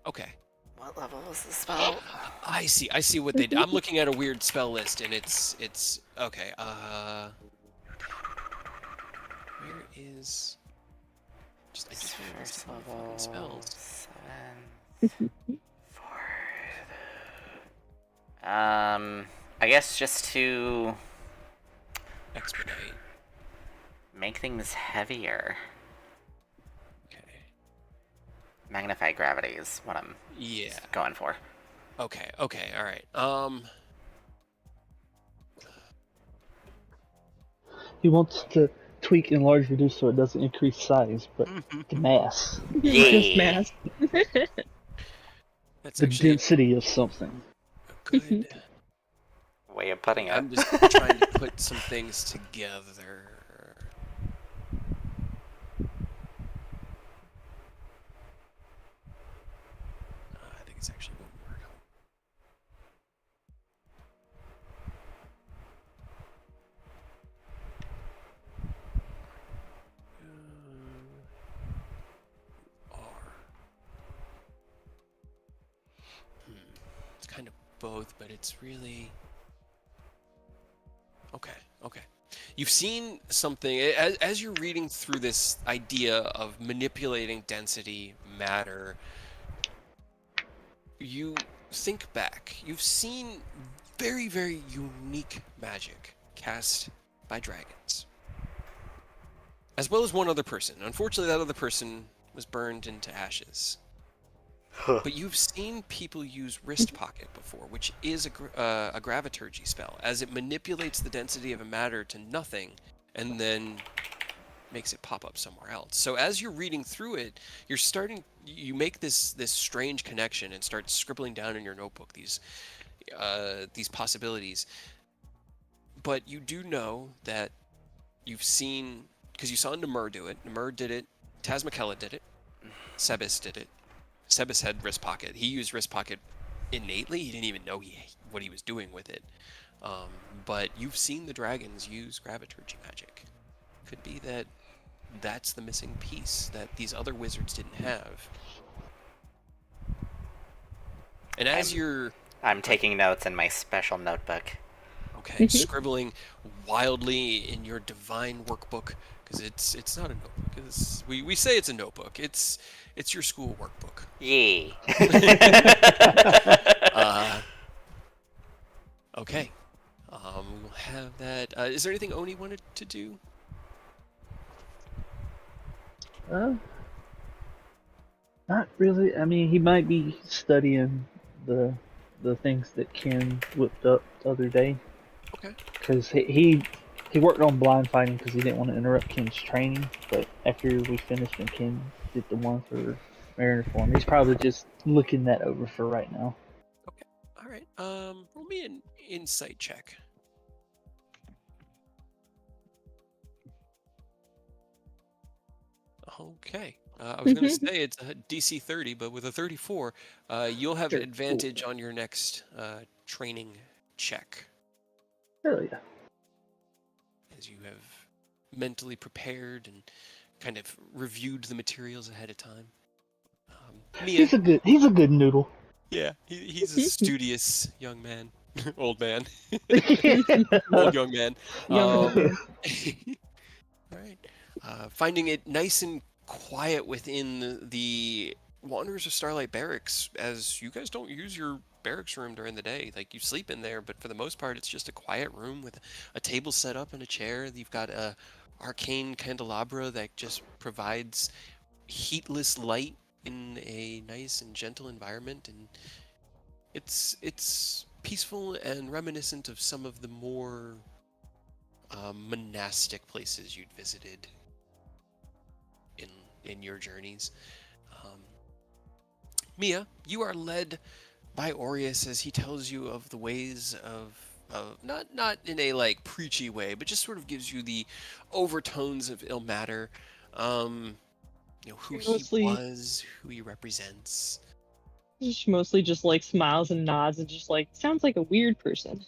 okay. What level is the spell? I see what they did. I'm looking at a weird spell list and it's okay. Where is I just want to First list all the fucking spells. 7, 4. I guess just to Expedite. make things heavier. Okay. Magnify gravity is what I'm going for. Okay, all right. He wants to tweak, enlarge, reduce so it doesn't increase size, but the mass. Just mass. That's the actually density of something. a good way of putting it. I'm just trying to put some things together. I think it's actually won't work. It's kind of both, but it's really okay. You've seen something as you're reading through this idea of manipulating density, matter. You think back. You've seen very, very unique magic cast by dragons, as well as one other person. Unfortunately, that other person was burned into ashes. But you've seen people use wrist pocket before, which is a graviturgy spell, as it manipulates the density of a matter to nothing, and then makes it pop up somewhere else. So as you're reading through it, you make this strange connection and start scribbling down in your notebook these possibilities. But you do know that you've seen, because you saw Namur do it. Namur did it. Taz McKella did it. Sebis did it. Sebis had wrist pocket. He used wrist pocket innately. He didn't even know what he was doing with it. But you've seen the dragons use graviturgy magic. Could be that that's the missing piece that these other wizards didn't have. And as I'm taking notes in my special notebook. Okay, scribbling wildly in your divine workbook, because it's not a notebook. We say it's a notebook. It's your school workbook. Yee. Okay. We'll have that. Is there anything Oni wanted to do? Not really. I mean, he might be studying the things that Ken whipped up the other day. Okay. Because he worked on blind fighting because he didn't want to interrupt Ken's training. But after we finished and Ken did the one for Mariner form, he's probably just looking that over for right now. Okay. All right. Roll me an insight check. Okay. I was going to say it's a DC 30, but with a 34, you'll have advantage on your next training check. Hell yeah. As you have mentally prepared and kind of reviewed the materials ahead of time. Mia, he's a good noodle. Yeah, he's a studious young man. Old man. Old young man. All right. Finding it nice and quiet within the Wanderers of Starlight Barracks, as you guys don't use your barracks room during the day. Like, you sleep in there, but for the most part, it's just a quiet room with a table set up and a chair. You've got a arcane candelabra that just provides heatless light in a nice and gentle environment, and it's peaceful and reminiscent of some of the more monastic places you'd visited in your journeys. Mia, you are led by Aureus as he tells you of the ways of not in a like preachy way, but just sort of gives you the overtones of Ilmater. Um, who he Mostly, was, who he represents. she mostly just like smiles and nods and just like sounds like a weird person.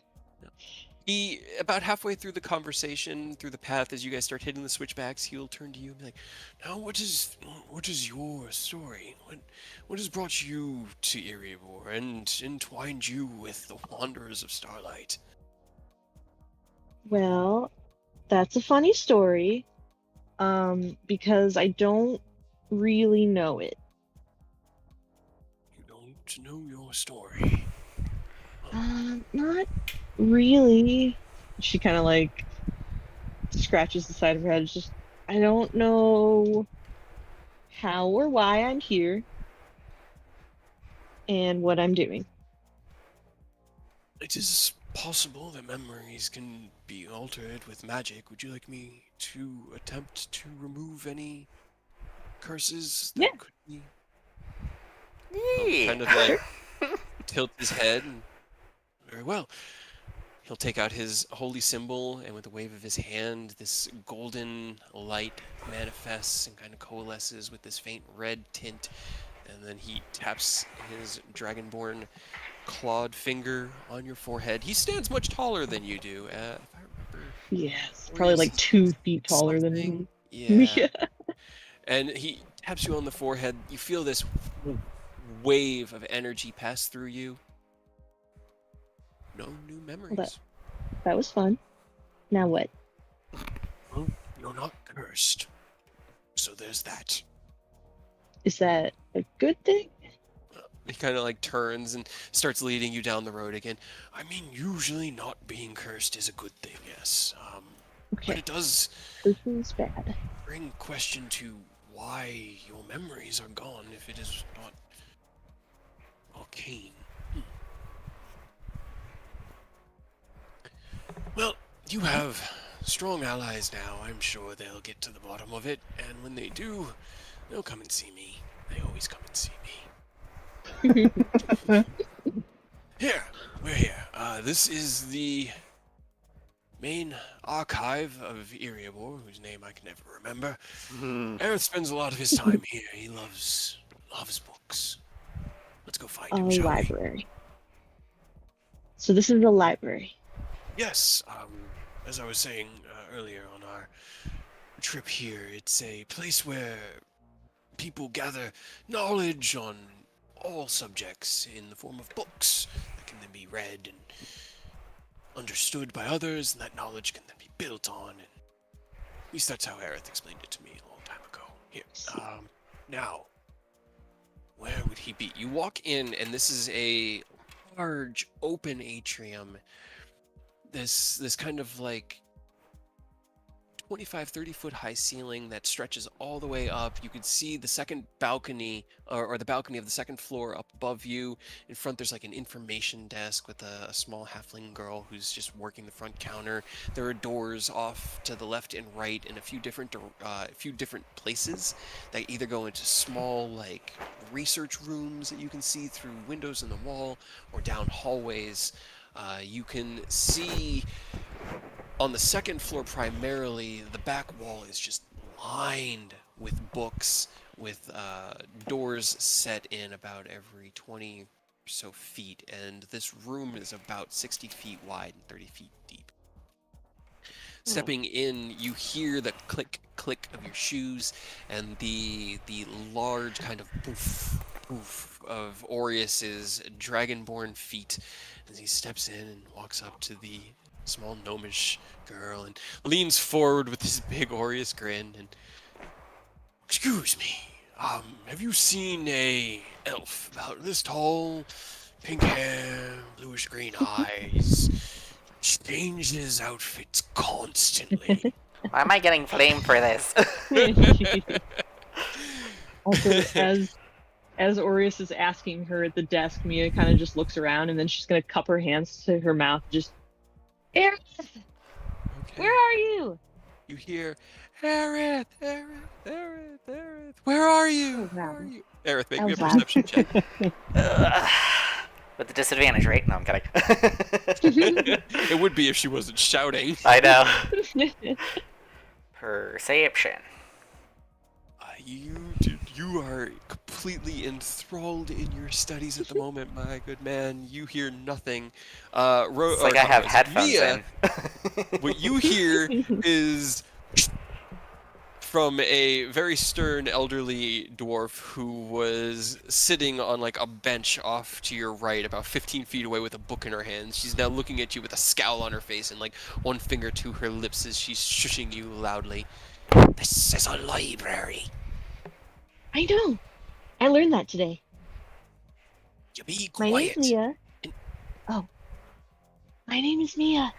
He, about halfway through the conversation, through the path, as you guys start hitting the switchbacks, he'll turn to you and be like, "Now, what is your story? What has brought you to Erebor and entwined you with the Wanderers of Starlight?" Well, that's a funny story. Because I don't really know it. You don't know your story. Not really. She kind of like scratches the side of her head. It's just, I don't know how or why I'm here and what I'm doing. It is possible that memories can be altered with magic. Would you like me to attempt to remove any curses that Yeah. could be? He'll kind of like tilt his head and, very well. He'll take out his holy symbol, and with a wave of his hand, this golden light manifests and kind of coalesces with this faint red tint. And then he taps his dragonborn clawed finger on your forehead. He stands much taller than you do. If I remember, Yes, probably Aureus like is 2 feet taller something. than me. Yeah. And he taps you on the forehead. You feel this wave of energy pass through you. No new memories. That was fun. Now what? Well, you're not cursed. So there's that. Is that a good thing? He kind of like turns and starts leading you down the road again. I mean, usually not being cursed is a good thing, yes. But Okay, it does cursing is bad. bring question to why your memories are gone if it is not arcane. Well, you have strong allies now. I'm sure they'll get to the bottom of it, and when they do, they'll come and see me. They always come and see me. Here, we're here. This is the main archive of Erebor, whose name I can never remember. Aerith spends a lot of his time here. He loves books. Let's go find him, A shall we? library. So this is the library. Yes. As I was saying earlier on our trip here, it's a place where people gather knowledge on all subjects in the form of books that can then be read and understood by others, and that knowledge can then be built on. And at least that's how Aerith explained it to me a long time ago. Here, now, where would he be? You walk in, and this is a large open atrium. This kind of like 25-30 foot high ceiling that stretches all the way up. You could see the second balcony or the balcony of the second floor up above you. In front there's like an information desk with a small halfling girl who's just working the front counter. There are doors off to the left and right in a few different places that either go into small like research rooms that you can see through windows in the wall or down hallways. You can see on the second floor primarily, the back wall is just lined with books, with doors set in about every 20 or so feet, and this room is about 60 feet wide and 30 feet deep. Stepping in, you hear the click, click of your shoes, and the large kind of poof, poof of Aureus's dragonborn feet as he steps in and walks up to the small gnomish girl and leans forward with his big Aureus grin and, "Excuse me, have you seen a elf about this tall, pink hair, bluish green eyes, changes outfits constantly?" Why am I getting flamed for this? Also, as Aureus is asking her at the desk, Mia kind of just looks around and then she's gonna cup her hands to her mouth, just, Aerith, Okay. where are you? You hear, "Aerith, Aerith, Aerith, Aerith, where are you? Oh, Where wow. are you?" Aerith, make That me a was loud. perception check. Ugh. With the disadvantage, right? No, I'm kidding. It would be if she wasn't shouting. I know. Perception. You are completely enthralled in your studies at the moment, my good man. You hear nothing. It's like I have headphones Mia, in. what you hear is from a very stern elderly dwarf who was sitting on like a bench off to your right about 15 feet away with a book in her hands. She's now looking at you with a scowl on her face and like one finger to her lips as she's shushing you loudly. This is a library. I know. I learned that today. You be My name's quiet. Mia. Oh. My name is Mia.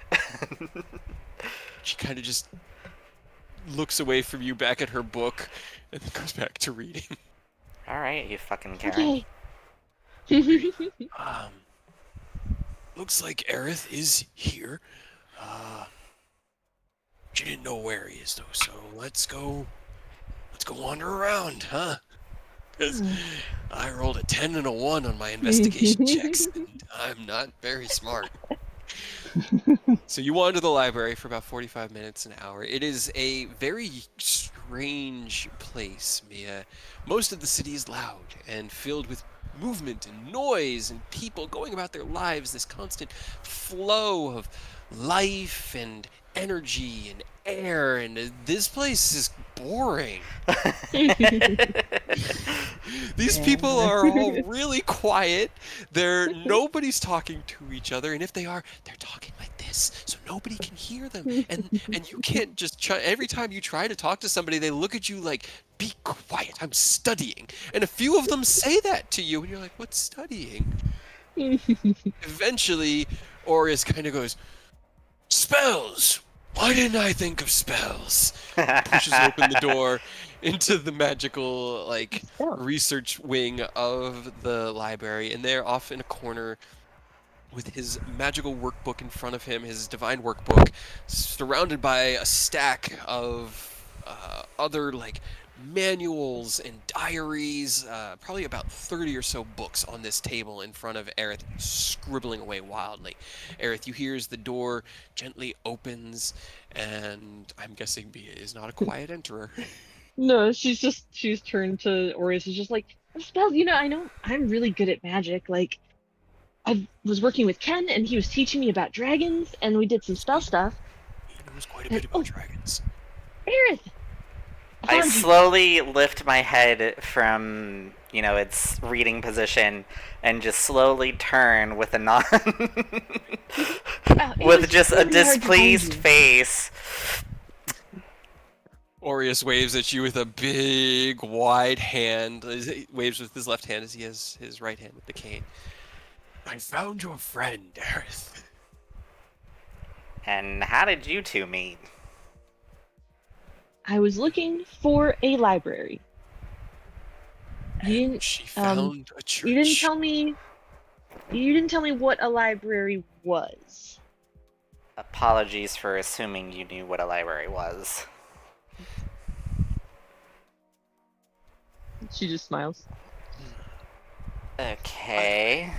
She kind of just looks away from you back at her book and then goes back to reading. Alright, you fucking Karen. Okay. Looks like Aerith is here. She didn't know where he is though, so let's go wander around, huh? Because I rolled a 10 and a 1 on my investigation checks, and I'm not very smart. So you wander the library for about 45 minutes, an hour. It is a very strange place, Mia. Most of the city is loud and filled with movement and noise and people going about their lives, this constant flow of life and energy and air, and this place is boring. These people are all really quiet. Nobody's talking to each other, and if they are, they're talking like this, so nobody can hear them. And you can't just try. Every time you try to talk to somebody, they look at you like, "Be quiet, I'm studying." And a few of them say that to you, and you're like, "What's studying?" Eventually, Aureus kind of goes, "Spells! Why didn't I think of spells?" Pushes open the door into the magical, like, Spells. research wing of the library, and there off in a corner with his magical workbook in front of him, his divine workbook, surrounded by a stack of other, like, manuals and diaries, probably about 30 or so books on this table in front of Aerith, scribbling away wildly. Aerith, you hear as the door gently opens, and I'm guessing Bia is not a quiet enterer. No, she's turned to Aureus. She's just like, spells, I know I'm really good at magic. Like, I was working with Ken and he was teaching me about dragons and we did some spell stuff. He knows quite a bit about dragons. Aerith! I found you. slowly lift my head from, its reading position and just slowly turn with a nod. With just a really hard to find displeased you. face. Aureus waves at you with a big, wide hand. He waves with his left hand as he has his right hand with the cane. I found your friend, Aerith. And how did you two meet? I was looking for a library. You And didn't, she found a church. you didn't tell me what a library was. Apologies for assuming you knew what a library was. She just smiles. Okay.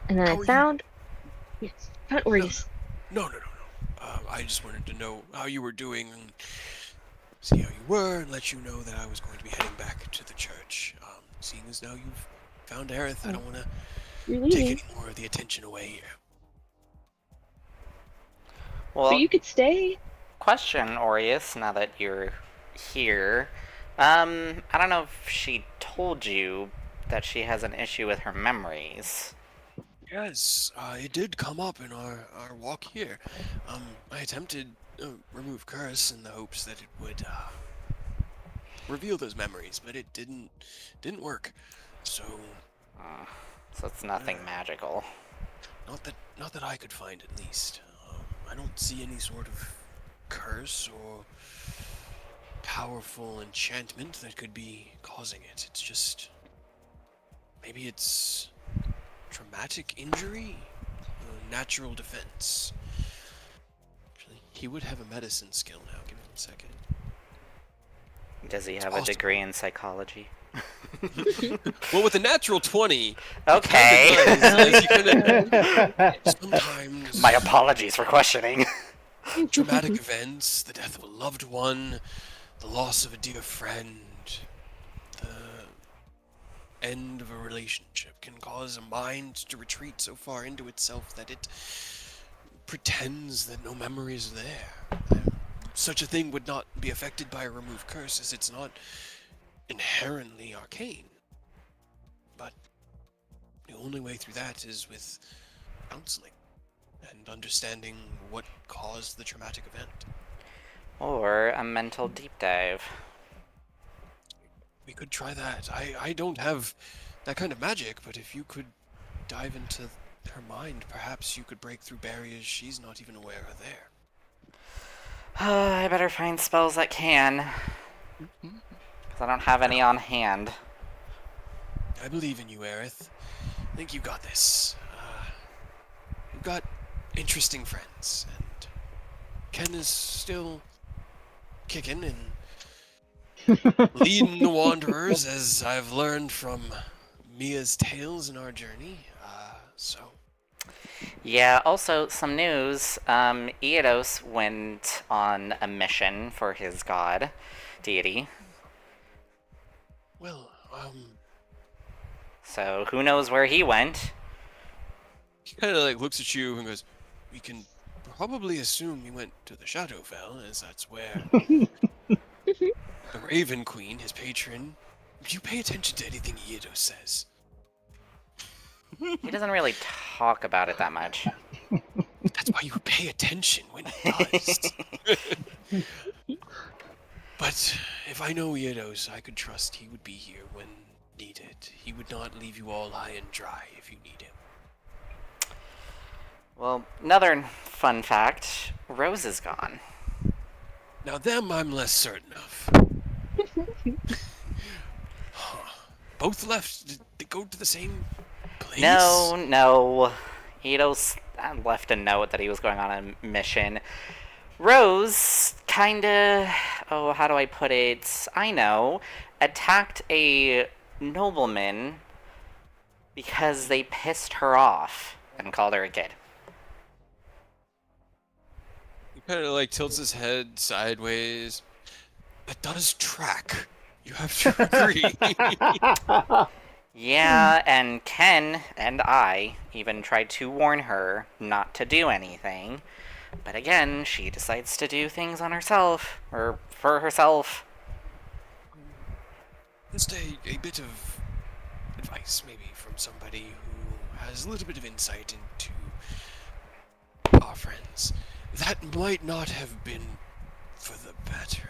And then How I are you? found Aureus. No. I just wanted to know how you were doing and see how you were and let you know that I was going to be heading back to the church. Seeing as now you've found Aerith, I don't want to You're take leaving. any more of the attention away here. Well, But you could stay. question, Aureus, now that you're here. I don't know if she told you that she has an issue with her memories. Yes, it did come up in our walk here. I attempted to remove curse in the hopes that it would reveal those memories, but it didn't work. So So it's nothing magical. not that I could find, at least. I don't see any sort of curse or powerful enchantment that could be causing it. It's just maybe it's traumatic injury, natural defense. Actually, he would have a medicine skill now. Give me 1 second. Does he It's have possible. a degree in psychology? Well, with a natural 20, Okay. it kinda does, sometimes My apologies for questioning. traumatic events, the death of a loved one, the loss of a dear friend, the end of a relationship can cause a mind to retreat so far into itself that it pretends that no memory is there. Such a thing would not be affected by a removed curse, as it's not inherently arcane. But the only way through that is with counseling and understanding what caused the traumatic event. Or a mental deep dive. We could try that. I don't have that kind of magic, but if you could dive into her mind, perhaps you could break through barriers she's not even aware are there. I better find spells that can. Because I don't have any on hand. I believe in you, Aerith. I think you got this. You've got interesting friends, and Ken is still kicking and leading the Wanderers, as I've learned from Mia's tales in our journey. So Yeah, also, some news. Eidos went on a mission for his god, deity. well, So, who knows where he went? he kind of like looks at you and goes, "We can probably assume he went to the Shadowfell, as that's where the Raven Queen, his patron." Do you pay attention to anything Eidos says? He doesn't really talk about it that much. That's why you would pay attention when he does. But if I know Eidos, I could trust he would be here when needed. He would not leave you all high and dry if you need him. Well, another fun fact, Rose is gone. Now them I'm less certain of. Huh. Both left? Did they go to the same place? No. Eidos left a note that he was going on a mission. Rose kinda, how do I put it? I know, attacked a nobleman because they pissed her off and called her a kid. He kind of like tilts his head sideways. That does track. You have to agree. Yeah, and Ken and I even tried to warn her not to do anything. But again, she decides to do things on herself, or for herself. Just a bit of advice, maybe, from somebody who has a little bit of insight into our friends. That might not have been for the better.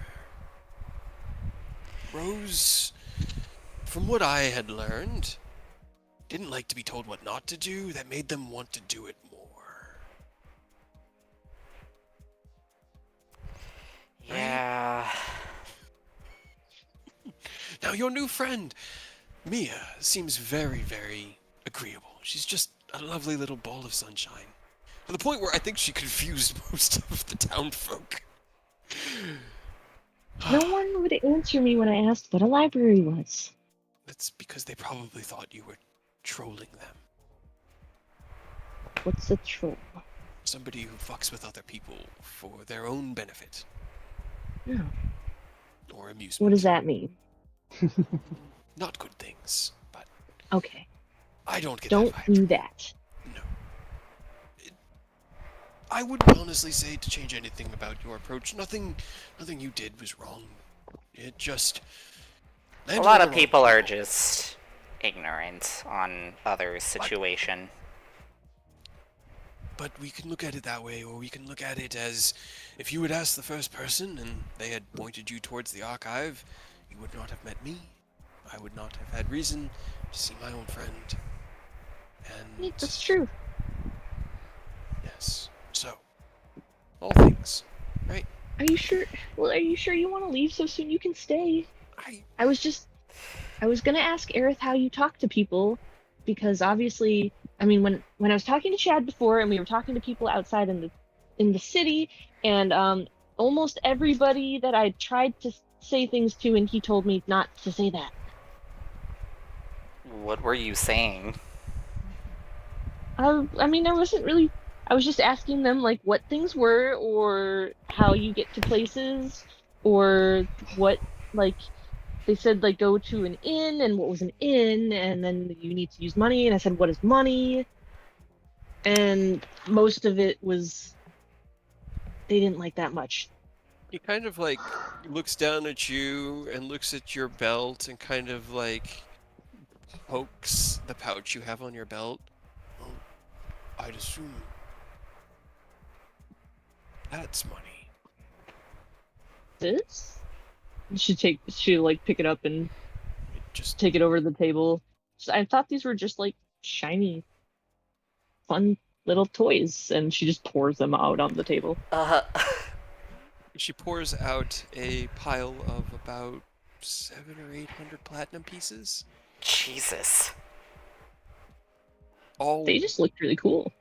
Rose, from what I had learned, didn't like to be told what not to do. That made them want to do it more. Yeah. Now, your new friend, Mia, seems very, very agreeable. She's just a lovely little ball of sunshine. To the point where I think she confused most of the townfolk. No one would answer me when I asked what a library was. That's because they probably thought you were trolling them. What's a troll? Somebody who fucks with other people for their own benefit. No. Or amusement. What does that mean? Not good things, but Okay. I don't get Don't that vibe. do that. No. I wouldn't honestly say to change anything about your approach. Nothing you did was wrong. It just... A lot of people are just ignorant on others' situation. But we can look at it that way, or we can look at it as if you had asked the first person and they had pointed you towards the archive, you would not have met me. I would not have had reason to see my own friend. And That's true. yes, so all things, right? Are you sure? Well, are you sure you want to leave so soon? You can stay. I was gonna ask Aerith how you talk to people, because obviously, I mean, when I was talking to Chad before, and we were talking to people outside in the city, and almost everybody that I tried to say things to, and he told me not to say that. What were you saying? I mean, I wasn't really. I was just asking them like what things were, or how you get to places, or what like they said like go to an inn and what was an inn, and then you need to use money, and I said what is money, and most of it was they didn't like that much. He kind of like looks down at you and looks at your belt and kind of like pokes the pouch you have on your belt. Well, I'd assume that's money. This? She like pick it up and It just take it over to the table. So I thought these were just like shiny, fun little toys, and she just pours them out on the table. she pours out a pile of about 700 or 800 platinum pieces. Jesus. All They just looked really cool.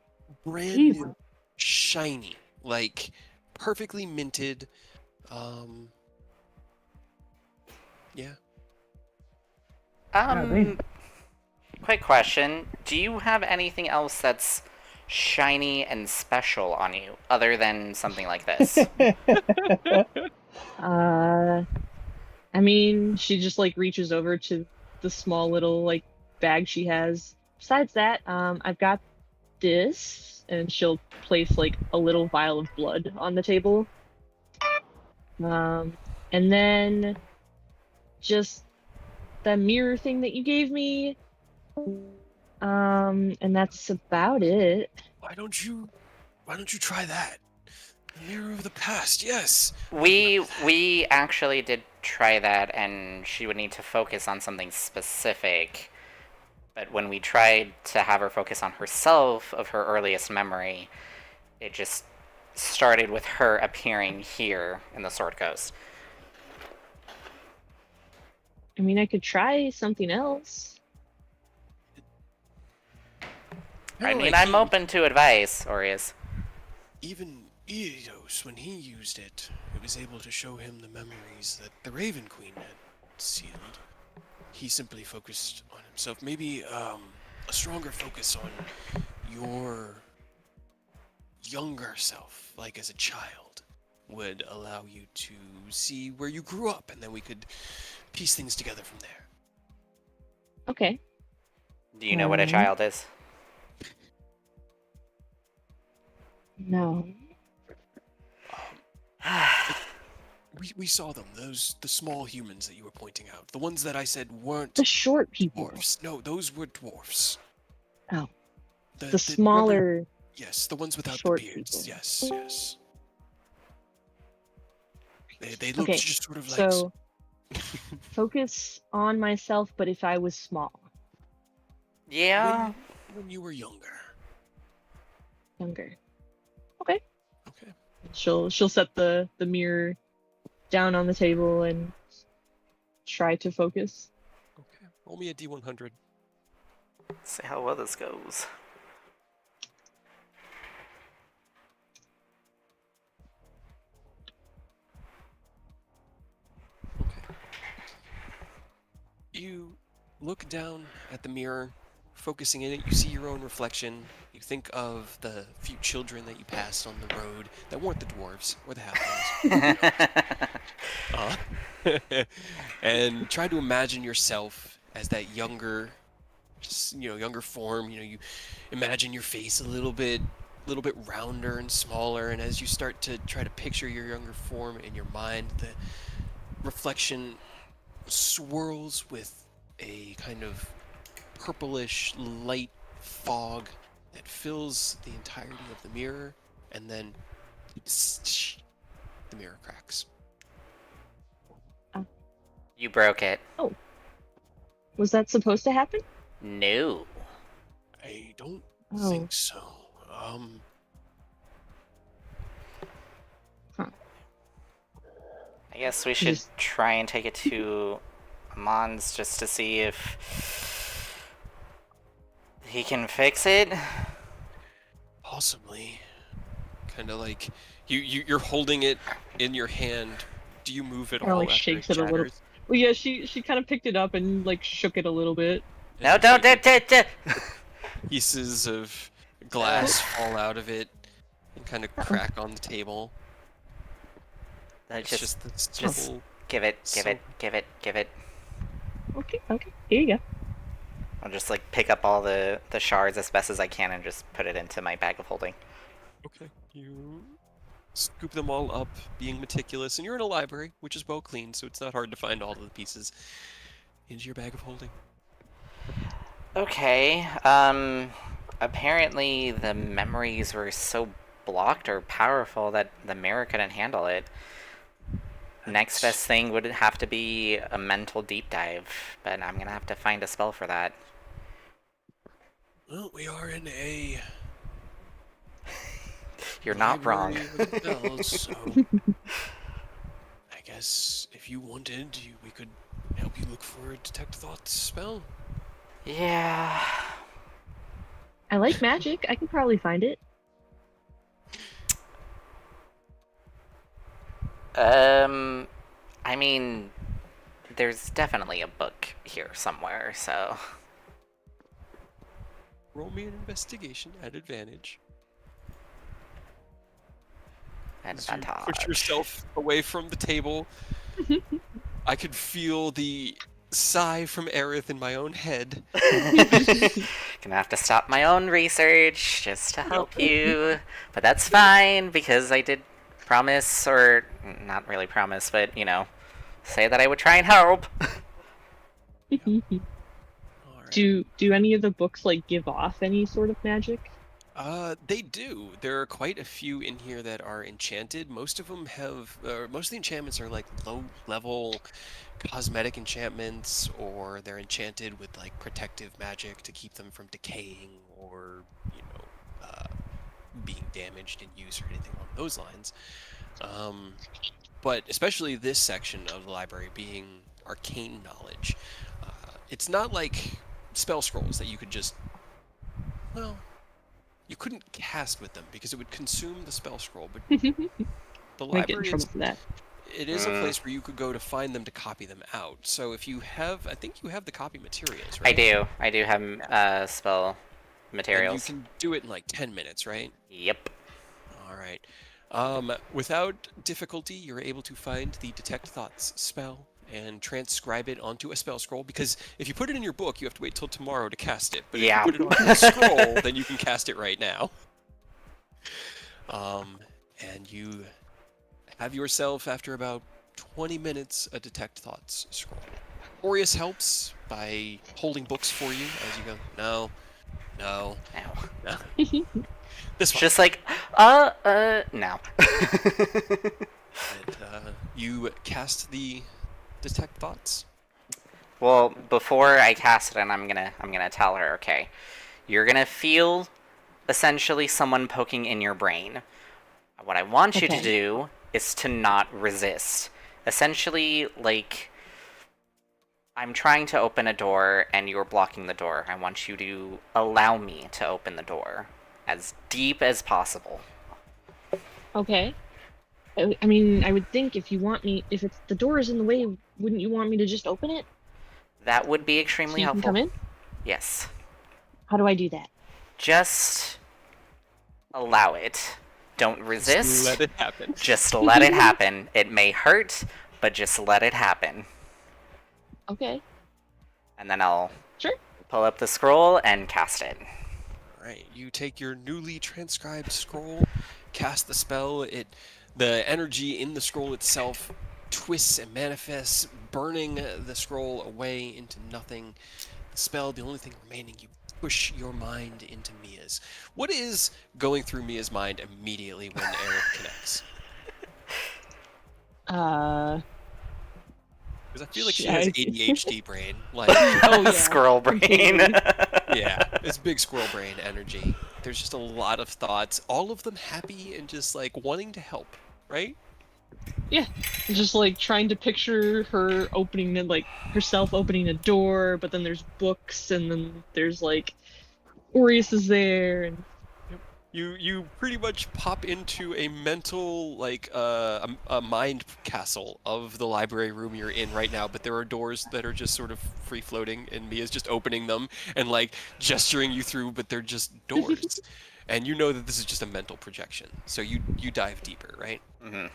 brand Jesus. new, shiny, like perfectly minted. Yeah. man. Quick question. Do you have anything else that's shiny and special on you, other than something like this? I mean, she just like reaches over to the small little like bag she has. Besides that, I've got this, and she'll place like a little vial of blood on the table. And then just the mirror thing that you gave me. And that's about it. Why don't you try that? The mirror of the past, yes. We actually did try that, and she would need to focus on something specific. But when we tried to have her focus on herself of her earliest memory, it just started with her appearing here in the Sword Coast. I mean, I could try something else. I mean, I'm open to advice, Orius. Even Eidos, when he used it, it was able to show him the memories that the Raven Queen had sealed. He simply focused on himself. Maybe a stronger focus on your younger self, like as a child, would allow you to see where you grew up, and then we could piece things together from there. Okay. Do you know what a child is? No. We saw them, the small humans that you were pointing out. The ones that I said weren't The short people. dwarfs. No, those were dwarfs. Oh. The The smaller. Yes, the ones without the short beards. people. Yes, yes. They looked Okay, just sort of like... So focus on myself, but if I was small. Yeah. when you were younger. Younger. Okay. Okay. She'll set the mirror down on the table and try to focus. Okay. Roll me a D100. Let's see how well this goes. Okay. You look down at the mirror, focusing in it. You see your own reflection. You think of the few children that you passed on the road that weren't the dwarves or the halflings. And try to imagine yourself as that younger, younger form. You imagine your face a little bit rounder and smaller. And as you start to try to picture your younger form in your mind, the reflection swirls with a kind of purplish light fog that fills the entirety of the mirror, and then the mirror cracks. You broke it. Oh. Was that supposed to happen? No. I don't Oh. think so. I guess we should Just- try and take it to Amon's just to see if he can fix it. Possibly. Kind of like you're holding it in your hand. Do you move it Kinda all like after shakes it it a little. shatters? Well, yeah, she kind of picked it up and like shook it a little bit. No, you don't. shake it, pieces of glass fall out of it and kind of crack on the table. It's just the simple. give it. So- Give it. Okay, here you go. I'll just like pick up all the shards as best as I can and just put it into my bag of holding. Okay. You scoop them all up, being meticulous, and you're in a library, which is well cleaned, so it's not hard to find all of the pieces into your bag of holding. Okay. Apparently the memories were so blocked or powerful that the mirror couldn't handle it. Next best thing would have to be a mental deep dive, but I'm gonna have to find a spell for that. Well, we are in a You're not wrong. library with bells, so I guess if you wanted, we could help you look for a detect thoughts spell. Yeah. I like magic. I can probably find it. I mean, there's definitely a book here somewhere, so... Roll me an investigation at advantage. As you Advantage. push yourself away from the table. I could feel the sigh from Aerith in my own head. Gonna have to stop my own research just to help you. But that's fine, because I did promise, or not really promise, but, you know, say that I would try and help. All right. Do any of the books like give off any sort of magic? They do. There are quite a few in here that are enchanted. Most of them have, most of the enchantments are like low-level cosmetic enchantments, or they're enchanted with like protective magic to keep them from decaying or, you know, being damaged in use or anything along those lines. But especially this section of the library being arcane knowledge, it's not like spell scrolls that you could just, well, you couldn't cast with them because it would consume the spell scroll, but the Might get in library trouble for that. it is a place where you could go to find them to copy them out. So if you have, I think you have the copy materials, right? I do have spell materials. And you can do it in like 10 minutes, right? Yep. All right. Without difficulty, you're able to find the Detect Thoughts spell and transcribe it onto a spell scroll, because if you put it in your book, you have to wait till tomorrow to cast it. But Yeah. if you put it on a scroll, then you can cast it right now. And you have yourself, after about 20 minutes, a Detect Thoughts scroll. Aureus helps by holding books for you as you go, no. No. This one. Just like, no. And, you cast the Detect Thoughts. Well, before I cast it, and I'm gonna tell her, okay, you're gonna feel essentially someone poking in your brain. What I want you to Okay. do is to not resist. Essentially, like, I'm trying to open a door and you're blocking the door. I want you to allow me to open the door as deep as possible. Okay. I mean, I would think if you want me, if it's the door is in the way, wouldn't you want me to just open it That would be so extremely you can helpful. come in? Yes. How do I do that? Just allow it. Don't resist. Let it happen. Just let it happen. It may hurt, but just let it happen. Okay. And then I'll Sure. pull up the scroll and cast it. Alright, you take your newly transcribed scroll, cast the spell, the energy in the scroll itself twists and manifests, burning the scroll away into nothing. The spell, the only thing remaining, you push your mind into Mia's. What is going through Mia's mind immediately when Aerith connects? Because I feel like she has ADHD brain. Like, Oh, yeah. Squirrel brain. yeah, it's big squirrel brain energy. There's just a lot of thoughts, all of them happy and just like wanting to help, right? Yeah. Just like trying to picture her opening the, like, herself opening a door, but then there's books, and then there's like Aureus is there, and You pretty much pop into a mental like a mind castle of the library room you're in right now, but there are doors that are just sort of free floating, and Mia's just opening them and like gesturing you through, but they're just doors. And you know that this is just a mental projection. So you dive deeper, right? Hmm.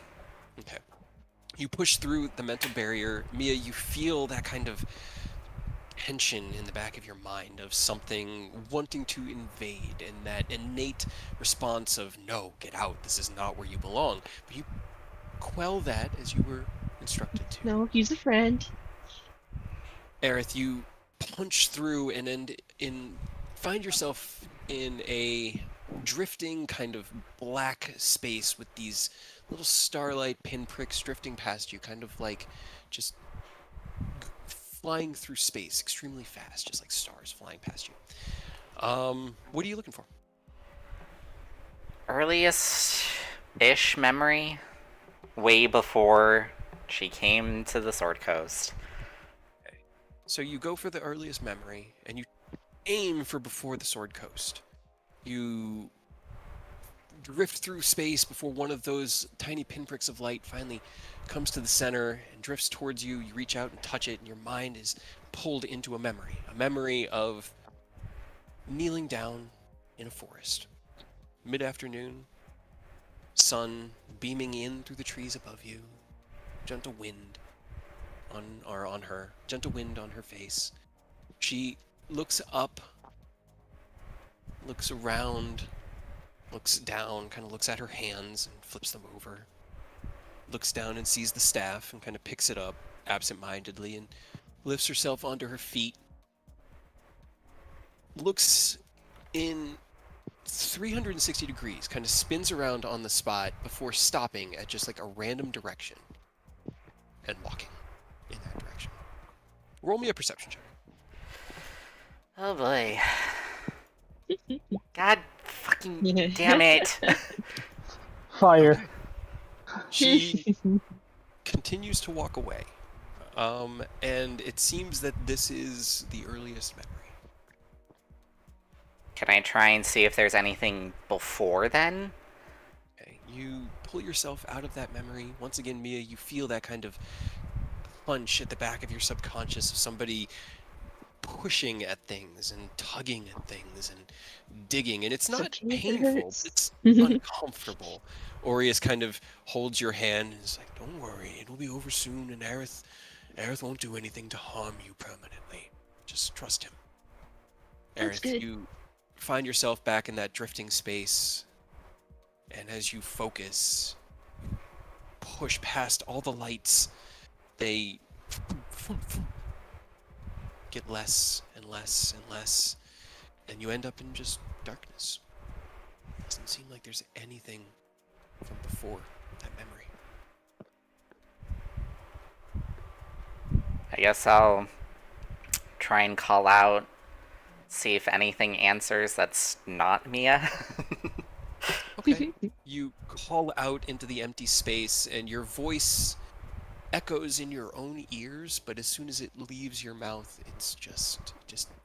Okay. You push through the mental barrier. Mia, you feel that kind of tension in the back of your mind of something wanting to invade, and that innate response of no, get out, this is not where you belong. But you quell that as you were instructed to. No, he's a friend. Aerith, you punch through and find yourself in a drifting kind of black space with these little starlight pinpricks drifting past you, kind of like just flying through space extremely fast, just like stars flying past you. What are you looking for? Earliest-ish memory, way before she came to the Sword Coast. Okay. So you go for the earliest memory, and you aim for before the Sword Coast. You drift through space before one of those tiny pinpricks of light finally comes to the center and drifts towards you. You reach out and touch it, and your mind is pulled into a memory of kneeling down in a forest. Mid-afternoon, sun beaming in through the trees above you, gentle wind on her, gentle wind on her face. She looks up, looks around, looks down, kind of looks at her hands and flips them over. Looks down and sees the staff and kind of picks it up absent-mindedly and lifts herself onto her feet. Looks in 360 degrees, kind of spins around on the spot before stopping at just like a random direction and walking in that direction. Roll me a perception check. Oh boy. God fucking damn it. Fire. Okay. She continues to walk away. And it seems that this is the earliest memory. Can I try and see if there's anything before then? Okay. You pull yourself out of that memory. Once again, Mia, you feel that kind of punch at the back of your subconscious of somebody pushing at things and tugging at things and digging, and it's not okay if it painful, hurts. but it's uncomfortable. Orius kind of holds your hand and is like, don't worry, it'll be over soon, and Aerith won't do anything to harm you permanently. Just trust him. That's Aerith, good. you find yourself back in that drifting space, and as you focus, push past all the lights, they get less and less and less, and you end up in just darkness. Doesn't seem like there's anything from before that memory. I guess I'll try and call out, see if anything answers that's not Mia. Okay. You call out into the empty space, and your voice echoes in your own ears, but as soon as it leaves your mouth, it's just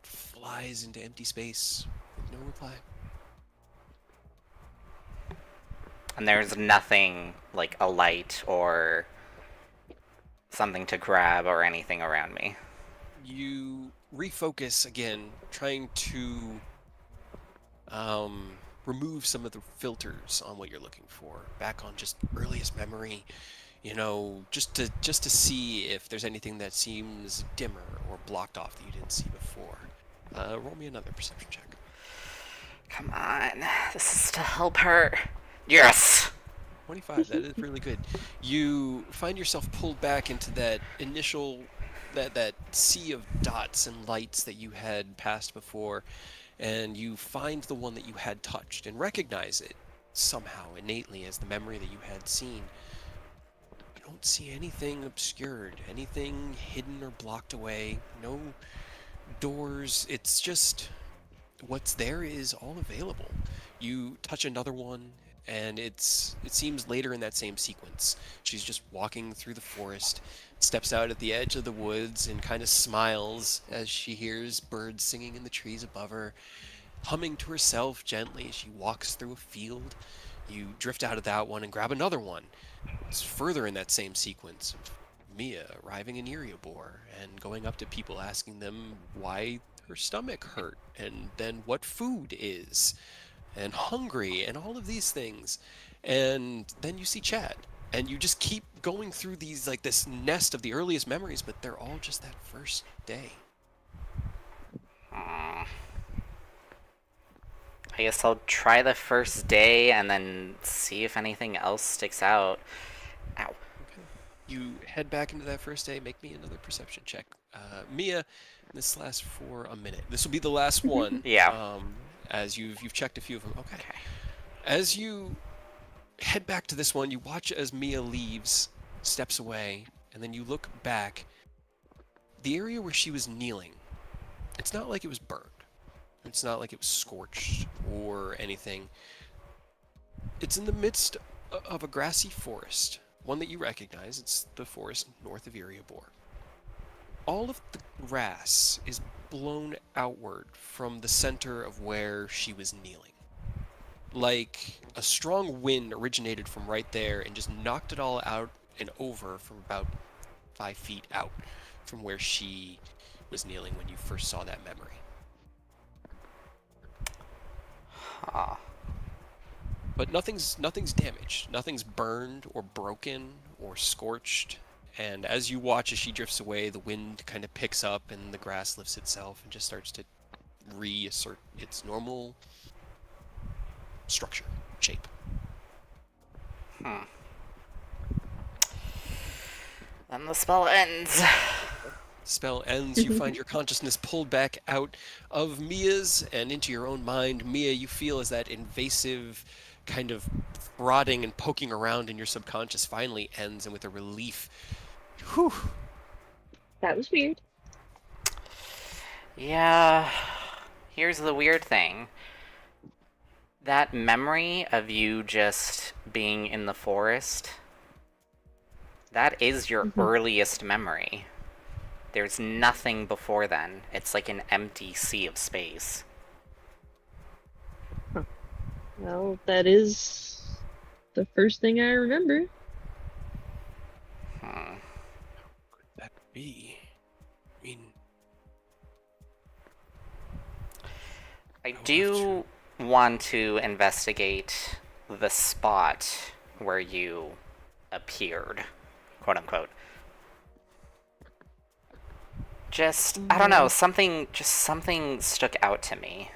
flies into empty space with no reply. And there's nothing like a light or something to grab or anything around me. You refocus again, trying to remove some of the filters on what you're looking for, back on just earliest memory, you know, just to see if there's anything that seems dimmer or blocked off that you didn't see before. Roll me another perception check. Come on, this is to help her. Yes! 25, that is really good. You find yourself pulled back into that initial, that sea of dots and lights that you had passed before, and you find the one that you had touched and recognize it somehow innately as the memory that you had seen. You don't see anything obscured, anything hidden or blocked away, no doors. It's just what's there is all available. You touch another one, and it seems later in that same sequence. She's just walking through the forest, steps out at the edge of the woods, and kind of smiles as she hears birds singing in the trees above her. humming to herself gently as she walks through a field. You drift out of that one and grab another one. It's further in that same sequence of Mia arriving in Eriobor and going up to people asking them why her stomach hurt and then what food is and hungry and all of these things. And then you see Chad and you just keep going through these like this nest of the earliest memories, but they're all just that first day. I guess I'll try the first day and then see if anything else sticks out. Ow. Okay. You head back into that first day. Make me another perception check. Mia, this lasts for a minute. This will be the last one. Yeah. As you've checked a few of them. Okay. Okay. As you head back to this one, you watch as Mia leaves, steps away, and then you look back. The area where she was kneeling, it's not like it was burned. It's not like it was scorched or anything. It's in the midst of a grassy forest, one that you recognize. It's the forest north of Eriobor. All of the grass is blown outward from the center of where she was kneeling. Like a strong wind originated from right there and just knocked it all out and over from about 5 feet out from where she was kneeling when you first saw that memory. Huh. But nothing's damaged. Nothing's burned or broken or scorched. And as you watch as she drifts away, the wind kind of picks up and the grass lifts itself and just starts to reassert its normal structure, shape. Then the spell ends. Spell ends. You find your consciousness pulled back out of Mia's and into your own mind. Mia, you feel as that invasive kind of prodding and poking around in your subconscious finally ends, and with a relief. Whew. That was weird. Yeah. Here's the weird thing. That memory of you just being in the forest, that is your earliest memory. There's nothing before then. It's like an empty sea of space. Well, that is the first thing I remember. Could that be? I mean, I do want to investigate the spot where you appeared, quote unquote. Just, I don't know, something stuck out to me.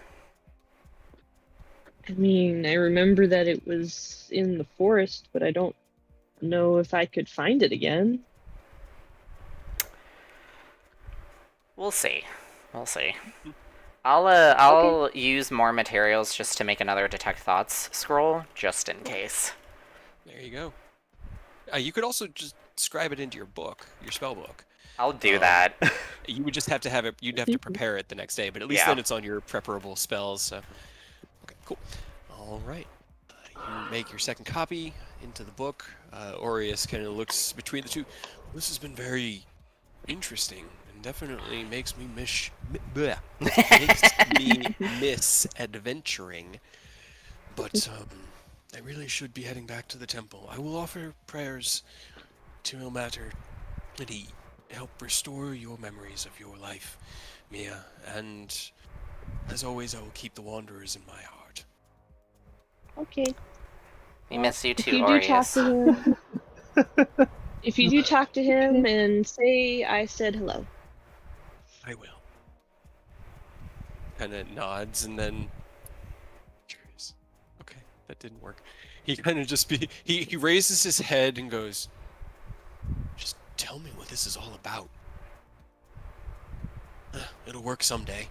I mean, I remember that it was in the forest, but I don't know if I could find it again. We'll see. I'll use more materials just to make another detect thoughts scroll, just in case. there you go. You could also just scribe it into your book, your spell book. I'll do that. You would just have to have it. You'd have to prepare it the next day, but at least Yeah. then it's on your preparable spells. So. Okay, cool. All right. You make your second copy into the book. Aureus kind of looks between the two. This has been very interesting and definitely makes me miss adventuring. But I really should be heading back to the temple. I will offer prayers to Ilmater that he help restore your memories of your life, Mia. And as always, I will keep the Wanderers in my heart. Okay. We miss you If too, you do talk Aureus. to him, if you do talk to him and say I said hello. I will. Kind of nods and then. Curious. Okay, that didn't work. He kind of just he raises his head and goes, "Just tell me what this is all about. It'll work someday."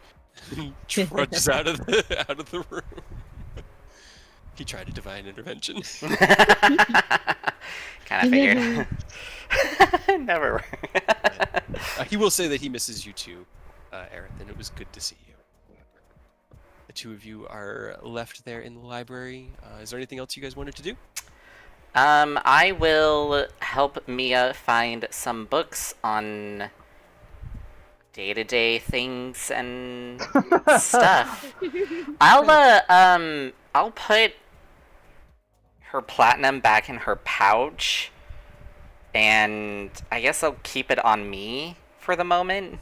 He trudges out of the room. He tried a divine intervention. Kind of figured. Never. He will say that he misses you too, Aerith, and it was good to see you. The two of you are left there in the library. Is there anything else you guys wanted to do? I will help Mia find some books on day-to-day things and stuff. I'll put her platinum back in her pouch, and I guess I'll keep it on me for the moment.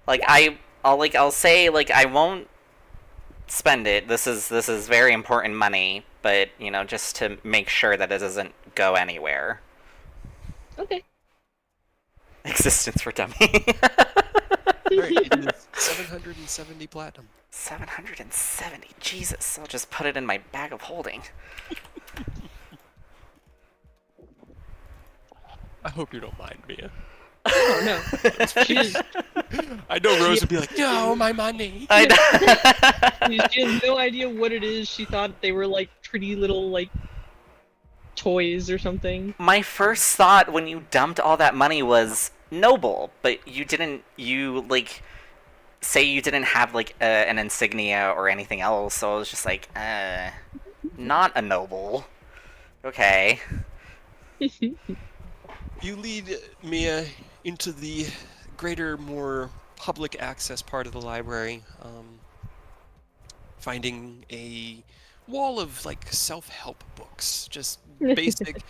Like I'll say like I won't spend it. This is very important money, but just to make sure that it doesn't go anywhere. Okay. Existence for dummy. Alright, it is 770 platinum. 770. Jesus, I'll just put it in my bag of holding. I hope you don't mind, Mia. Oh no. She's, I know Rose would be like, no, my money. she has no idea what it is. She thought they were like pretty little like toys or something. My first thought when you dumped all that money was noble, but you didn't. You like say you didn't have like an insignia or anything else, so I was just like, not a noble. Okay. You lead Mia into the greater, more public access part of the library, finding a wall of like self-help books, just basic,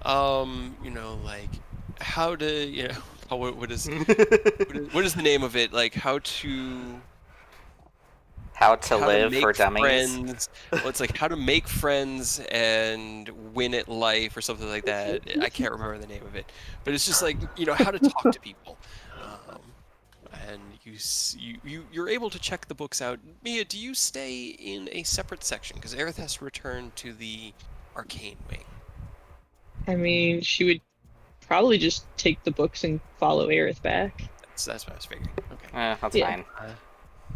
like how to, what is the name of it? Like how to Live make for dummies. friends. Well, it's like how to make friends and win at life or something like that. I can't remember the name of it, but it's just like how to talk to people. And you're able to check the books out. Mia, do you stay in a separate section because Aerith has to return to the arcane wing? I mean, she would probably just take the books and follow Aerith back. That's what I was figuring. Okay. That's Yeah. fine.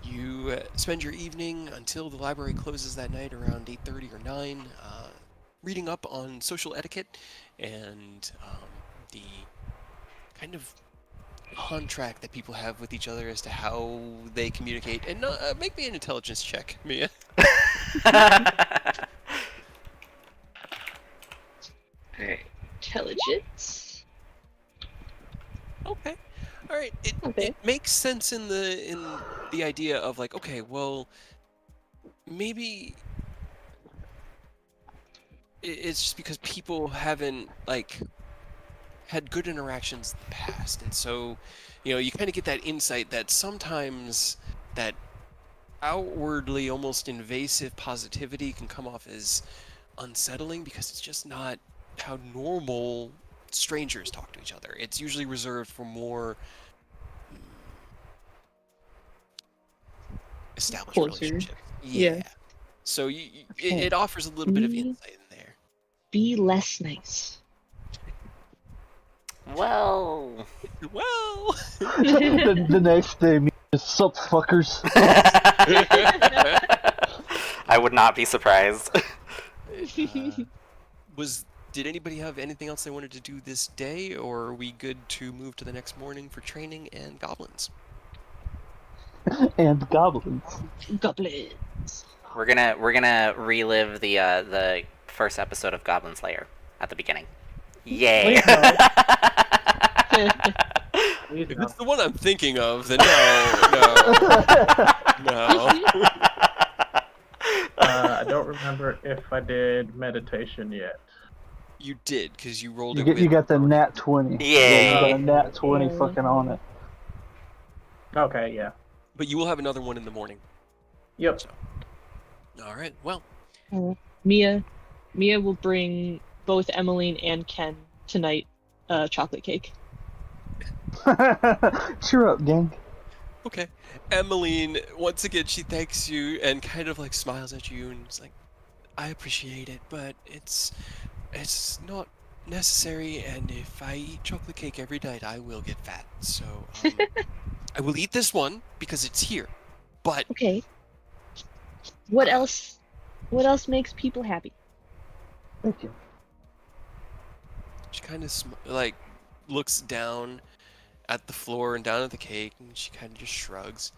You spend your evening until the library closes that night around 8:30 or 9, reading up on social etiquette and the kind of contract that people have with each other as to how they communicate. And make me an intelligence check, Mia. Alright. Intelligence. Okay. All right. Okay. It makes sense in the idea of like, okay, well, maybe it's just because people haven't like had good interactions in the past, and so you kind of get that insight that sometimes that outwardly almost invasive positivity can come off as unsettling because it's just not how normal strangers talk to each other. It's usually reserved for more established Closer. relationships. Yeah. So Okay. it offers a little bit of insight in there. Be less nice. Well. The next day, me just sup fuckers. I would not be surprised. Did anybody have anything else they wanted to do this day, or are we good to move to the next morning for training and goblins? And goblins. Goblins. We're gonna relive the first episode of Goblin Slayer at the beginning. Yay! Please no. If it's the one I'm thinking of, then no. I don't remember if I did meditation yet. You did, because you rolled You got the nat 20. Yay. You got a nat 20 fucking on it. Okay, yeah. But you will have another one in the morning. Yep. So. All right. Well. Mia will bring both Emmeline and Ken tonight chocolate cake. Cheer up, gang. Okay. Emmeline, once again, she thanks you and kind of like smiles at you and is like, I appreciate it, but it's not necessary, and if I eat chocolate cake every night, I will get fat. So I will eat this one because it's here. But Okay. What else? What else makes people happy? Thank you. she kind of looks down at the floor and down at the cake, and she kind of just shrugs.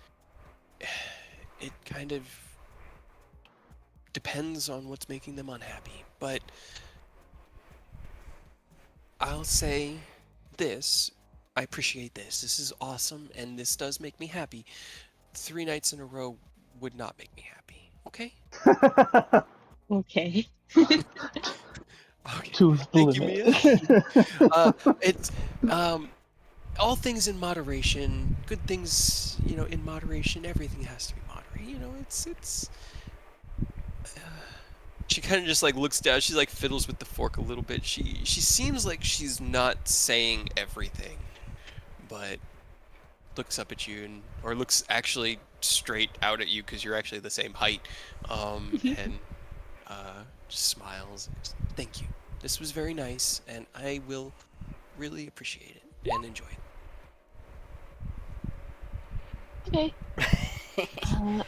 It kind of depends on what's making them unhappy, but I'll say this, I appreciate this. This is awesome, and this does make me happy. 3 nights in a row would not make me happy. Okay? Okay. Okay. To the Thank you, Mia. limit. It's all things in moderation. Good things, in moderation. Everything has to be moderate. It's. She kind of just like looks down. She like fiddles with the fork a little bit. She seems like she's not saying everything, but looks up at you or looks actually straight out at you because you're actually the same height, and just smiles. Thank you. This was very nice, and I will really appreciate it and enjoy it. Okay.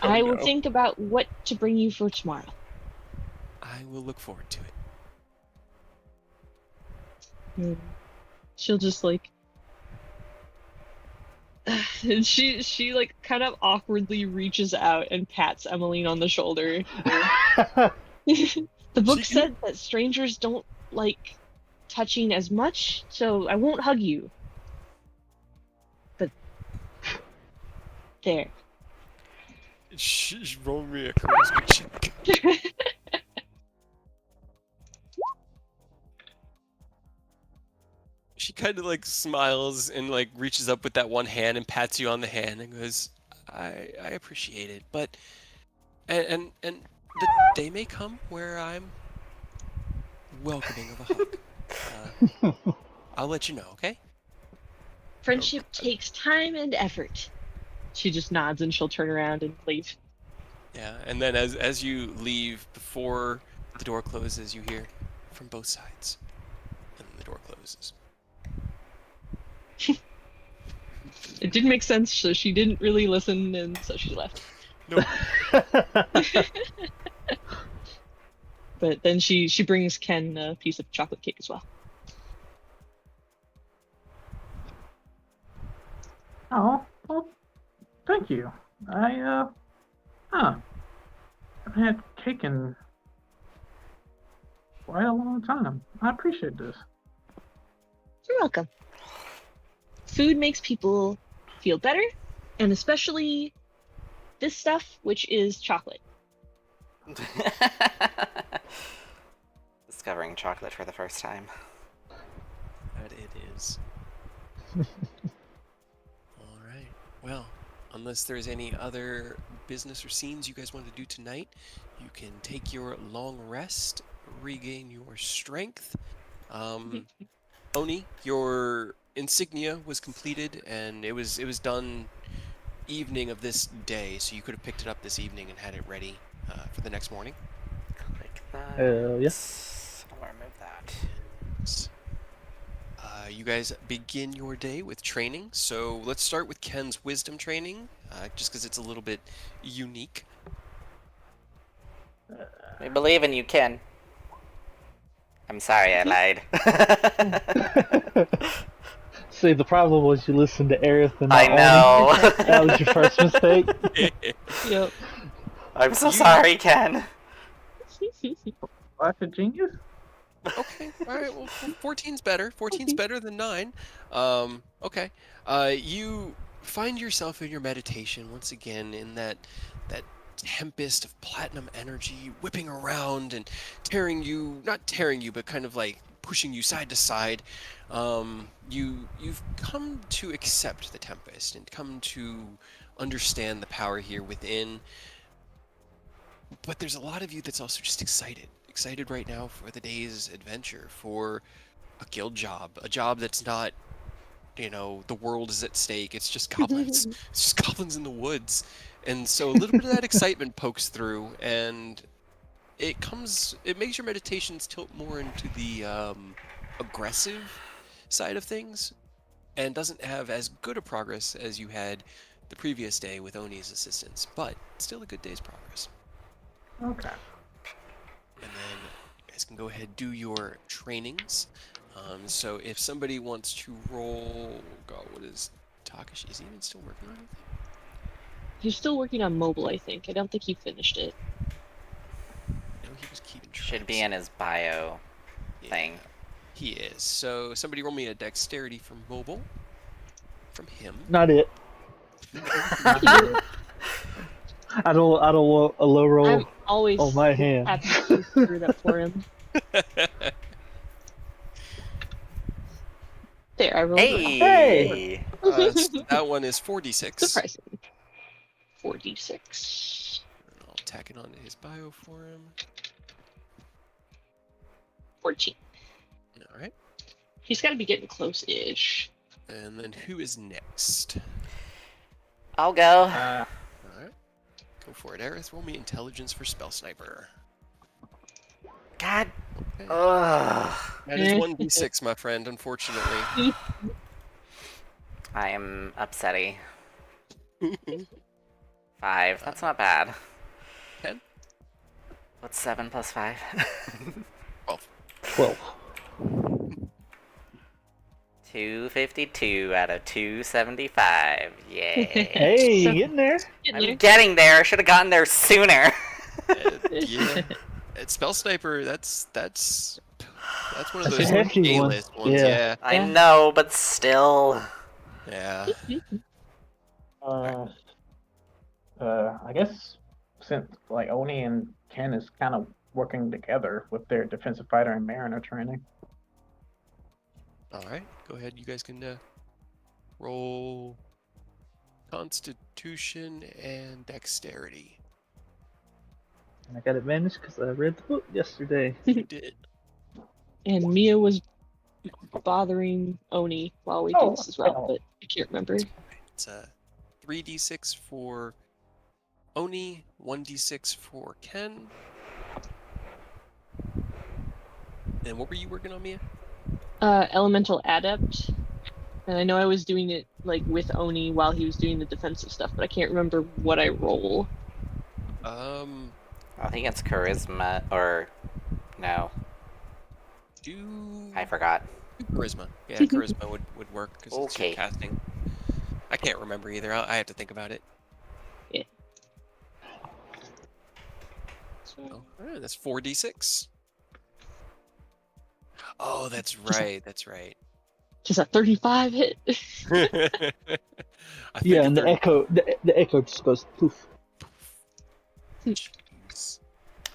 I will think about what to bring you for tomorrow. I will look forward to it. She'll just like and she like kind of awkwardly reaches out and pats Emmeline on the shoulder. The book said that strangers don't like touching as much, so I won't hug you. But there. She's rolling me a charisma check. She kind of like smiles and like reaches up with that one hand and pats you on the hand and goes, I appreciate it, but and the day may come where I'm welcoming of a hug. I'll let you know, okay? Friendship takes time and effort. She just nods and she'll turn around and leave. Yeah, and then as you leave, before the door closes, you hear from both sides, and the door closes. It didn't make sense, so she didn't really listen, and so she left. Nope. But then she brings Ken a piece of chocolate cake as well. Oh, well, thank you. I haven't had cake in quite a long time. I appreciate this. You're welcome. Food makes people feel better, and especially this stuff, which is chocolate. Discovering chocolate for the first time. That it is. Alright. Well, unless there's any other business or scenes you guys want to do tonight, you can take your long rest, regain your strength. Oni, your insignia was completed, and it was done evening of this day, so you could have picked it up this evening and had it ready for the next morning. Click that. Yes. I'll remove that. You guys begin your day with training, so let's start with Ken's wisdom training, just because it's a little bit unique. We believe in you, Ken. I'm sorry, I lied. See, the problem was you listened to Aerith and I not know. Oni. That was your first mistake. Yep. I'm so sorry, Ken. Life of genius? Okay, alright, well, 14's better. 14's better than 9. Okay. You find yourself in your meditation once again in that tempest of platinum energy whipping around and not tearing you, but kind of like pushing you side to side. You've come to accept the tempest and come to understand the power here within. But there's a lot of you that's also just excited right now for the day's adventure, for a guild job, a job that's not, the world is at stake. It's just goblins. It's just goblins in the woods. And so a little bit of that excitement pokes through, and it makes your meditations tilt more into the aggressive side of things, and doesn't have as good a progress as you had the previous day with Oni's assistance, but still a good day's progress. Okay. And then you guys can go ahead and do your trainings. So if somebody wants to roll, God, what is Takashi? Is he even still working on anything? He's still working on mobile, I think. I don't think he finished it. No, he was keeping track. Should be in his bio thing. He is. So somebody roll me a dexterity for mobile. from him. Not it. Not good. I don't want a low roll I'm always on my hand. happy to screw it up for him. There, I rolled well. Hey! That one is 4d6. Surprising. 4d6. And I'll tack it onto his bio for him. 14. All right. He's got to be getting close-ish. And then who is next? I'll go. All right. Go for it, Aerith. Roll me intelligence for Spell Sniper. God. Okay. Ugh. That is 1d6, my friend, unfortunately. I am upsetty. 5. That's not bad. 10? What's 7 plus 5? 12. 252 out of 275. Yay. Hey, So- getting there. I'm getting there. I should have gotten there sooner. Yeah. Spell Sniper, that's one of That's those a hefty one. A-list ones. Yeah. Yeah. I know, but still. Yeah. I guess since like Oni and Ken is kind of working together with their defensive fighter and mariner training. All right. Go ahead. You guys can roll Constitution and Dexterity. And I got advantage because I read the book yesterday. You did. And Mia was bothering Oni while we did this as well, but I can't remember. It's 3d6 for Oni, 1d6 for Ken. And what were you working on, Mia? Elemental Adept. And I know I was doing it like with Oni while he was doing the defensive stuff, but I can't remember what I roll. I think it's charisma, or no, Do I forgot. charisma. Yeah, charisma would work because it's Okay. your casting. I can't remember either. I have to think about it. Yeah. So, all right, that's 4d6. Oh, that's right. That's right. Just a 35 hit. I Yeah, figured and the 30. echo, the echo just goes poof. Jeez.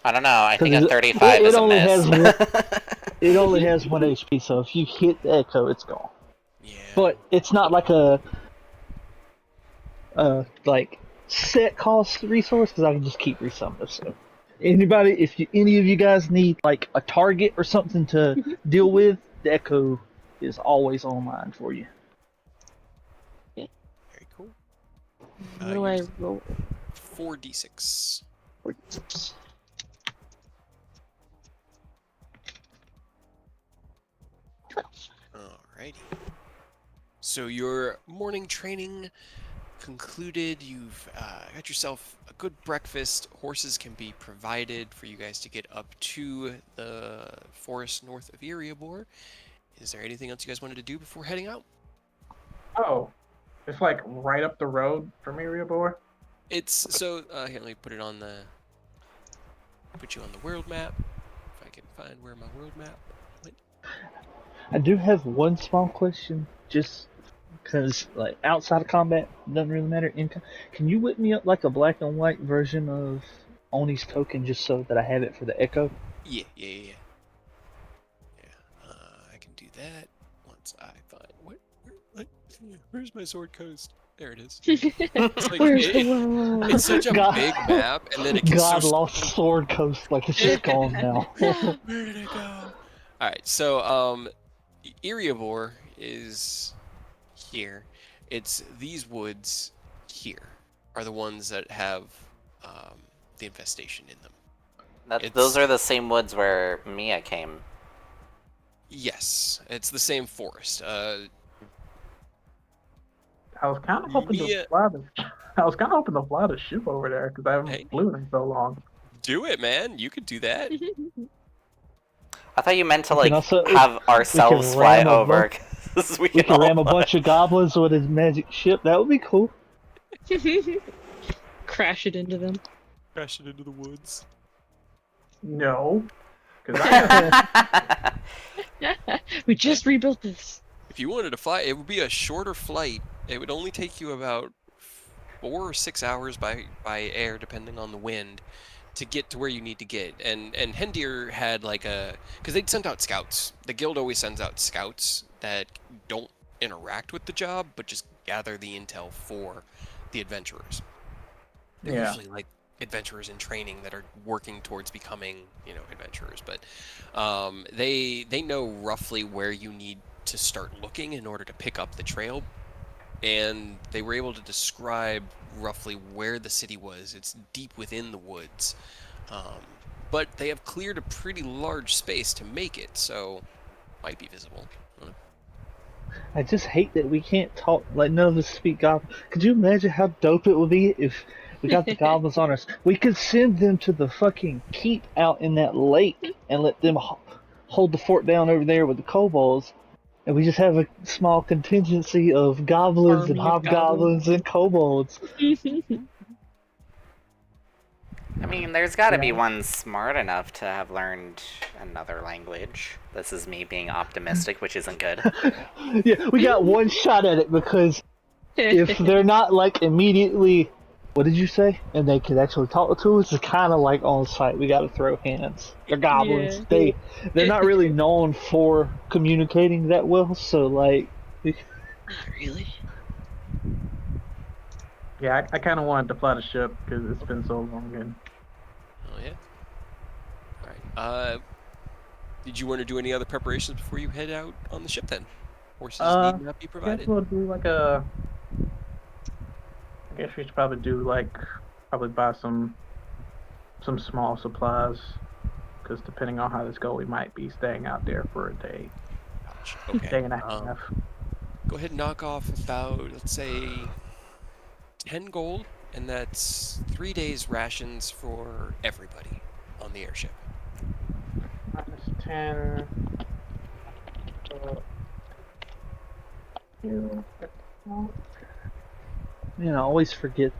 I don't know. I think a 'Cause 35 it is a only miss. has It only has 1 HP, so if you hit the echo, it's gone. Yeah. But it's not like a like set cost resource because I can just keep resummoning. So anybody, any of you guys need like a target or something to deal with, the echo is always online for you. Very cool. What do I Yours- roll? 4d6. 46. 12. Alrighty. So your morning training concluded. You've got yourself a good breakfast. Horses can be provided for you guys to get up to the forest north of Eriabor. Is there anything else you guys wanted to do before heading out? Oh, it's like right up the road from Eriabor. It's so here, let me put you on the world map. If I can find where my world map went. I do have one small question, just because like outside of combat doesn't really matter. Can you whip me up like a black and white version of Oni's token just so that I have it for the echo? Yeah. I can do that once I find where's my sword coast? There it is. It's like, Where's the world? it's such a God. big map, and then it gets God so lost Sword Coast, like it's just gone now. where did it go? All right, so Eriabor is here. It's these woods here are the ones that have the infestation in them. Those are the same woods where Mia came. Yes, it's the same forest. I was kind of hoping Mia- to fly the. I was kind of hoping to fly the ship over there because I haven't Hey. flew in so long. Do it, man. You could do that. I thought you meant to We can like also- have ourselves fly ram a over. 'Cause we We can can ram a all bunch of goblins with his magic ship. That would be cool. Crash it into them. Crash it into the woods. No, because I We just rebuilt this. If you wanted to fly, it would be a shorter flight It would only take you about 4 or 6 hours by air, depending on the wind, to get to where you need to get. And Hendir had like because they'd sent out scouts. The guild always sends out scouts that don't interact with the job, but just gather the intel for the adventurers. They're Yeah. usually like adventurers in training that are working towards becoming, adventurers. But they know roughly where you need to start looking in order to pick up the trail. And they were able to describe roughly where the city was. It's deep within the woods. But they have cleared a pretty large space to make it, so might be visible. I just hate that we can't talk, like, none of us speak Goblin. Could you imagine how dope it would be if we got the goblins on us? We could send them to the fucking keep out in that lake and let them hold the fort down over there with the kobolds, and we just have a small contingency of goblins and Army of hobgoblins and kobolds. I mean, there's got to be Yeah. one smart enough to have learned another language. This is me being optimistic, which isn't good. Yeah, we got one shot at it because if they're not like immediately, what did you say? And they could actually talk to us, it's kind of like on site. We got to throw hands. They're goblins. Yeah. They're not really known for communicating that well, so like. Not really. Yeah, I kind of wanted to fly the ship because it's been so long. And Oh yeah. All right. Did you want to do any other preparations before you head out on the ship then? Horses need not be I guess provided. we'll do like a. I guess we should probably do probably buy some small supplies, because depending on how this goes, we might be staying out there for a day, Gosh, day okay. and a half. Go ahead and knock off about, let's say, 10 gold, and that's 3 days rations for everybody on the airship. Minus 10. Man, I always forget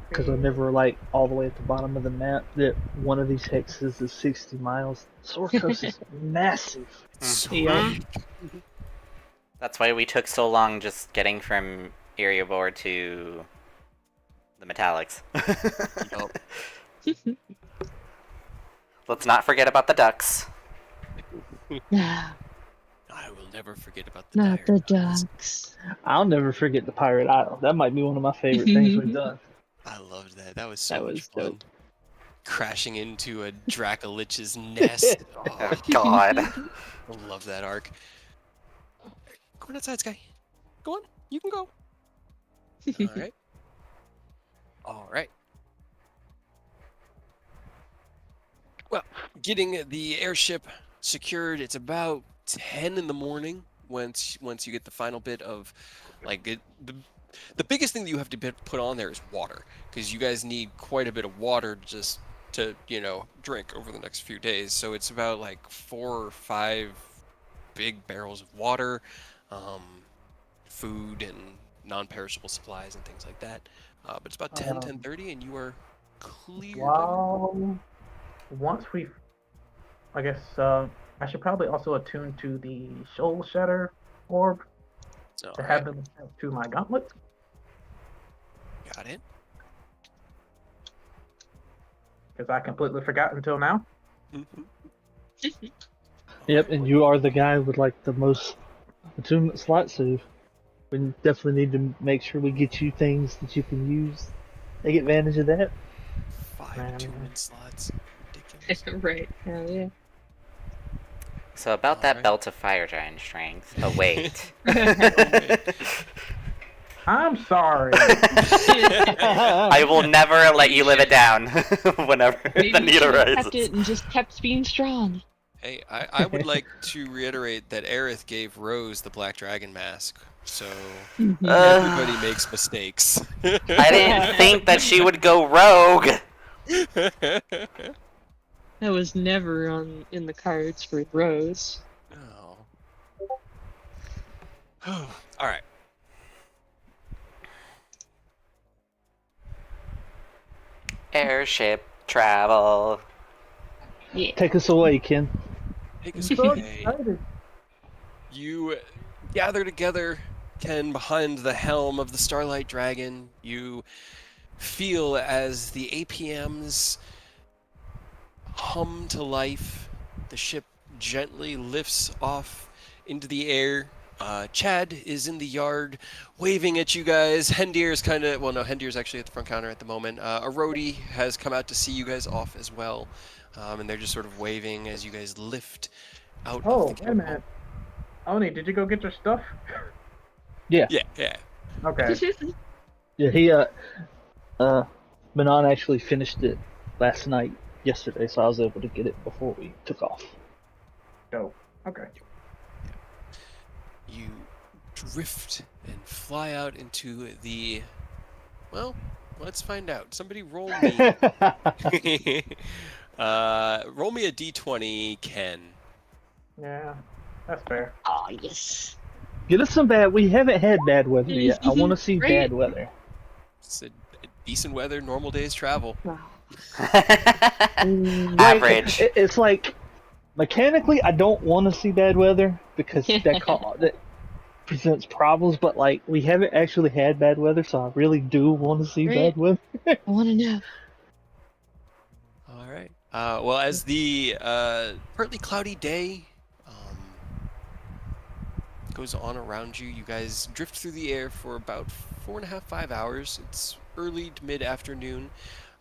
because I never like all the way at the bottom of the map that one of these hexes is 60 miles. Sword Coast is massive. Yeah. That's why we took so long just getting from Erebor to the Metallics. Yup. Let's not forget about the ducks. I will never forget about the Not the pirate isles. ducks. I'll never forget the Pirate Isle. That might be one of my favorite things we've done. I loved that. That was so That much was fun. dope. Crashing into a Dracolich's nest. Oh, Oh, God. I love that arc. Go on outside, Sky. Go on. You can go. All right. All right. Well, getting the airship secured, it's about 10 in the morning once you get the final bit of the biggest thing that you have to put on there is water, because you guys need quite a bit of water just to drink over the next few days. So it's about like 4 or 5 big barrels of water, food and non-perishable supplies and things like that. But it's about 10:30 and you are cleared. Wow. Once we, I guess I should probably also attune to the Soul Shatter orb All to right, have them to my gauntlet. got it. Because I completely forgot until now. Mhm. Yep, and you are the guy with like the most attunement slots, so we definitely need to make sure we get you things that you can use. Take advantage of that. 5 Man. attunement slots. Ridiculous. Right. Hell yeah. So about that Alright. belt of fire giant strength. Oh, wait. I'm sorry. I will never let you live it down whenever Maybe the we need should have arises. kept it and just kept being strong. Hey, I would like to reiterate that Aerith gave Rose the Black Dragon mask, so everybody makes mistakes. I didn't think that she would go rogue. That was never in the cards for Rose. Oh. All right. Airship travel. Yeah. Take us away, Ken. Take us I'm so away. excited. You gather together Ken, behind the helm of the Starlight Dragon, you feel as the APMs hum to life. The ship gently lifts off into the air. Chad is in the yard waving at you guys. Hendir's kind of, well, no, Hendir's actually at the front counter at the moment. Arodi has come out to see you guys off as well. And they're just sort of waving as you guys lift out of Oh, the wait a minute. Oni, did you go get your stuff? Yeah, Yeah. Okay. yeah. Manon actually finished it last night, yesterday, so I was able to get it before we took off. Dope. Okay. You drift and fly out into the, well, let's find out. Somebody roll me. Roll me a d20, Ken. Yeah, that's fair. Oh, yes. Get us some bad. We haven't had bad weather yet. I want to see Right. bad weather. It's a decent weather, normal days travel. Wow. Average. It's like mechanically, I don't want to see bad weather because that presents problems. But like, we haven't actually had bad weather, so I really do want to see Right. bad weather. I want to know. All right. Well, as the partly cloudy day goes on around you, you guys drift through the air for about 4.5, 5 hours. It's early to mid-afternoon.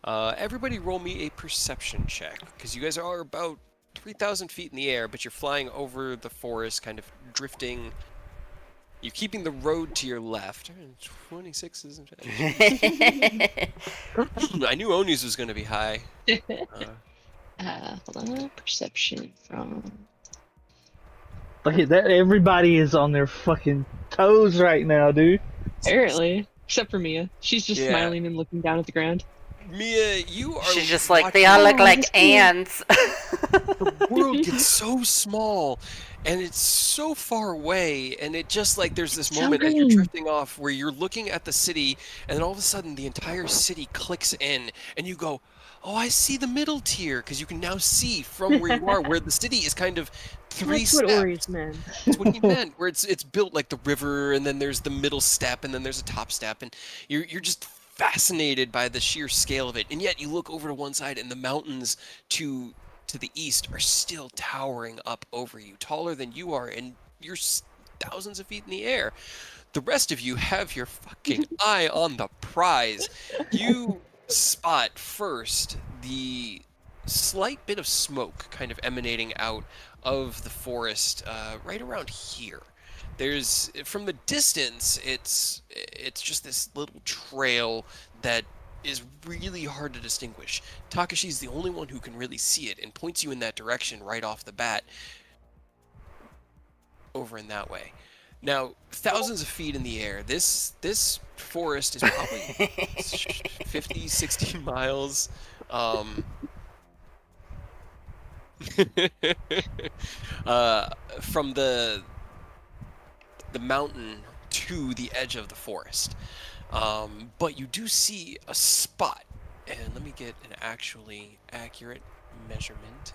Everybody roll me a perception check, because you guys are about 3,000 feet in the air, but you're flying over the forest, kind of drifting. You're keeping the road to your left. 26 isn't it? I knew Oni's was going to be high. Hold on. Perception from. Look at that! Everybody is on their fucking toes right now, dude. Apparently. Except for Mia. She's just Yeah. smiling and looking down at the ground. Mia, you are She's just like, watching- they all look Oh, like that's cool. ants. The world gets so small and it's so far away, and it just like there's this It's so moment as you're green. drifting off where you're looking at the city, and then all of a sudden the entire city clicks in and you go, oh, I see the middle tier, because you can now see from where you are where the city is kind of three That's what steps. Ori's meant. That's what he meant, where it's built like the river, and then there's the middle step, and then there's a top step, and you're just fascinated by the sheer scale of it. And yet you look over to one side, and the mountains to the east are still towering up over you, taller than you are, and you're thousands of feet in the air. The rest of you have your fucking eye on the prize. You spot first the slight bit of smoke kind of emanating out of the forest right around here. There's, from the distance, it's just this little trail that is really hard to distinguish. Takashi's the only one who can really see it and points you in that direction right off the bat, over in that way. Now, thousands of feet in the air, this forest is probably 50, 60 miles. From the mountain to the edge of the forest. But you do see a spot, and let me get an actually accurate measurement.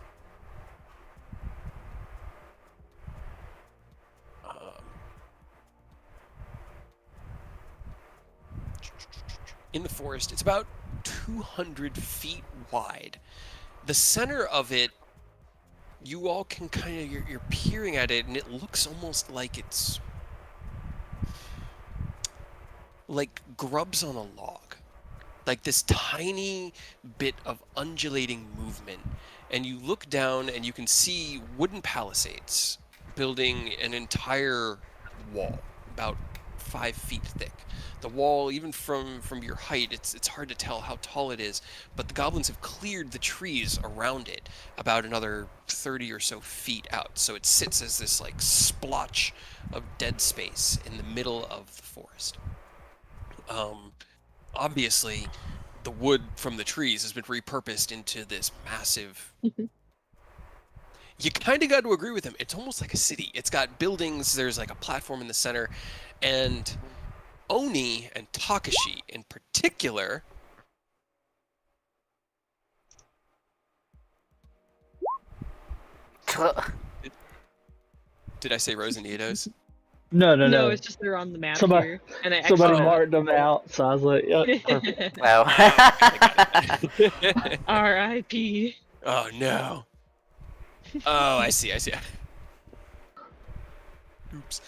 In the forest, it's about 200 feet wide. The center of it, you all can kind of, you're peering at it, and it looks almost like it's like grubs on a log. Like this tiny bit of undulating movement. And you look down and you can see wooden palisades building an entire wall, about 5 feet thick. The wall, even from your height, it's hard to tell how tall it is, but the goblins have cleared the trees around it about another 30 or so feet out. So it sits as this like splotch of dead space in the middle of the forest. Obviously, the wood from the trees has been repurposed into this massive... You kind of got to agree with him. It's almost like a city. It's got buildings, there's like a platform in the center, and Oni and Takashi in particular... Did I say Rosanitos? No, it's just they're on the map Somebody, here, and I somebody actually marked them out, so I was like, yep, perfect. Wow. I got it. R.I.P. Oh no. Oh, I see. Oops.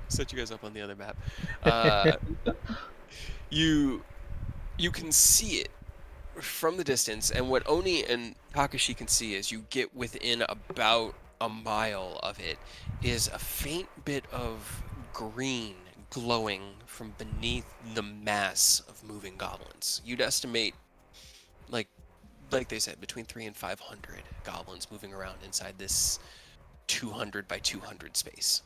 Set you guys up on the other map. You can see it from the distance, and what Oni and Takashi can see as you get within about a mile of it is a faint bit of green glowing from beneath the mass of moving goblins. You'd estimate, like they said, between 300 and 500 goblins moving around inside this 200 by 200 space.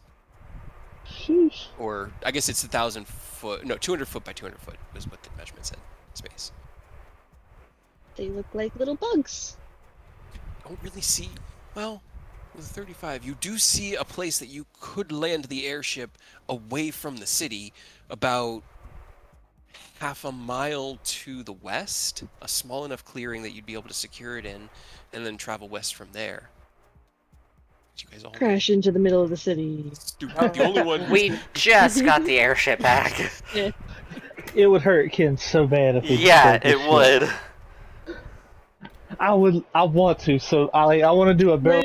Sheesh. Or I guess it's 1,000 foot, no, 200 foot by 200 foot was what the measurement said, space. They look like little bugs. Don't really see, well, with 35, you do see a place that you could land the airship away from the city, about half a mile to the west, a small enough clearing that you'd be able to secure it in, and then travel west from there. You guys all Crash into the middle of the city. stupid. The only one We just got the airship back. It would hurt Ken so bad if we Yeah, destroyed this it ship. would. I want to, so I want to do a barrel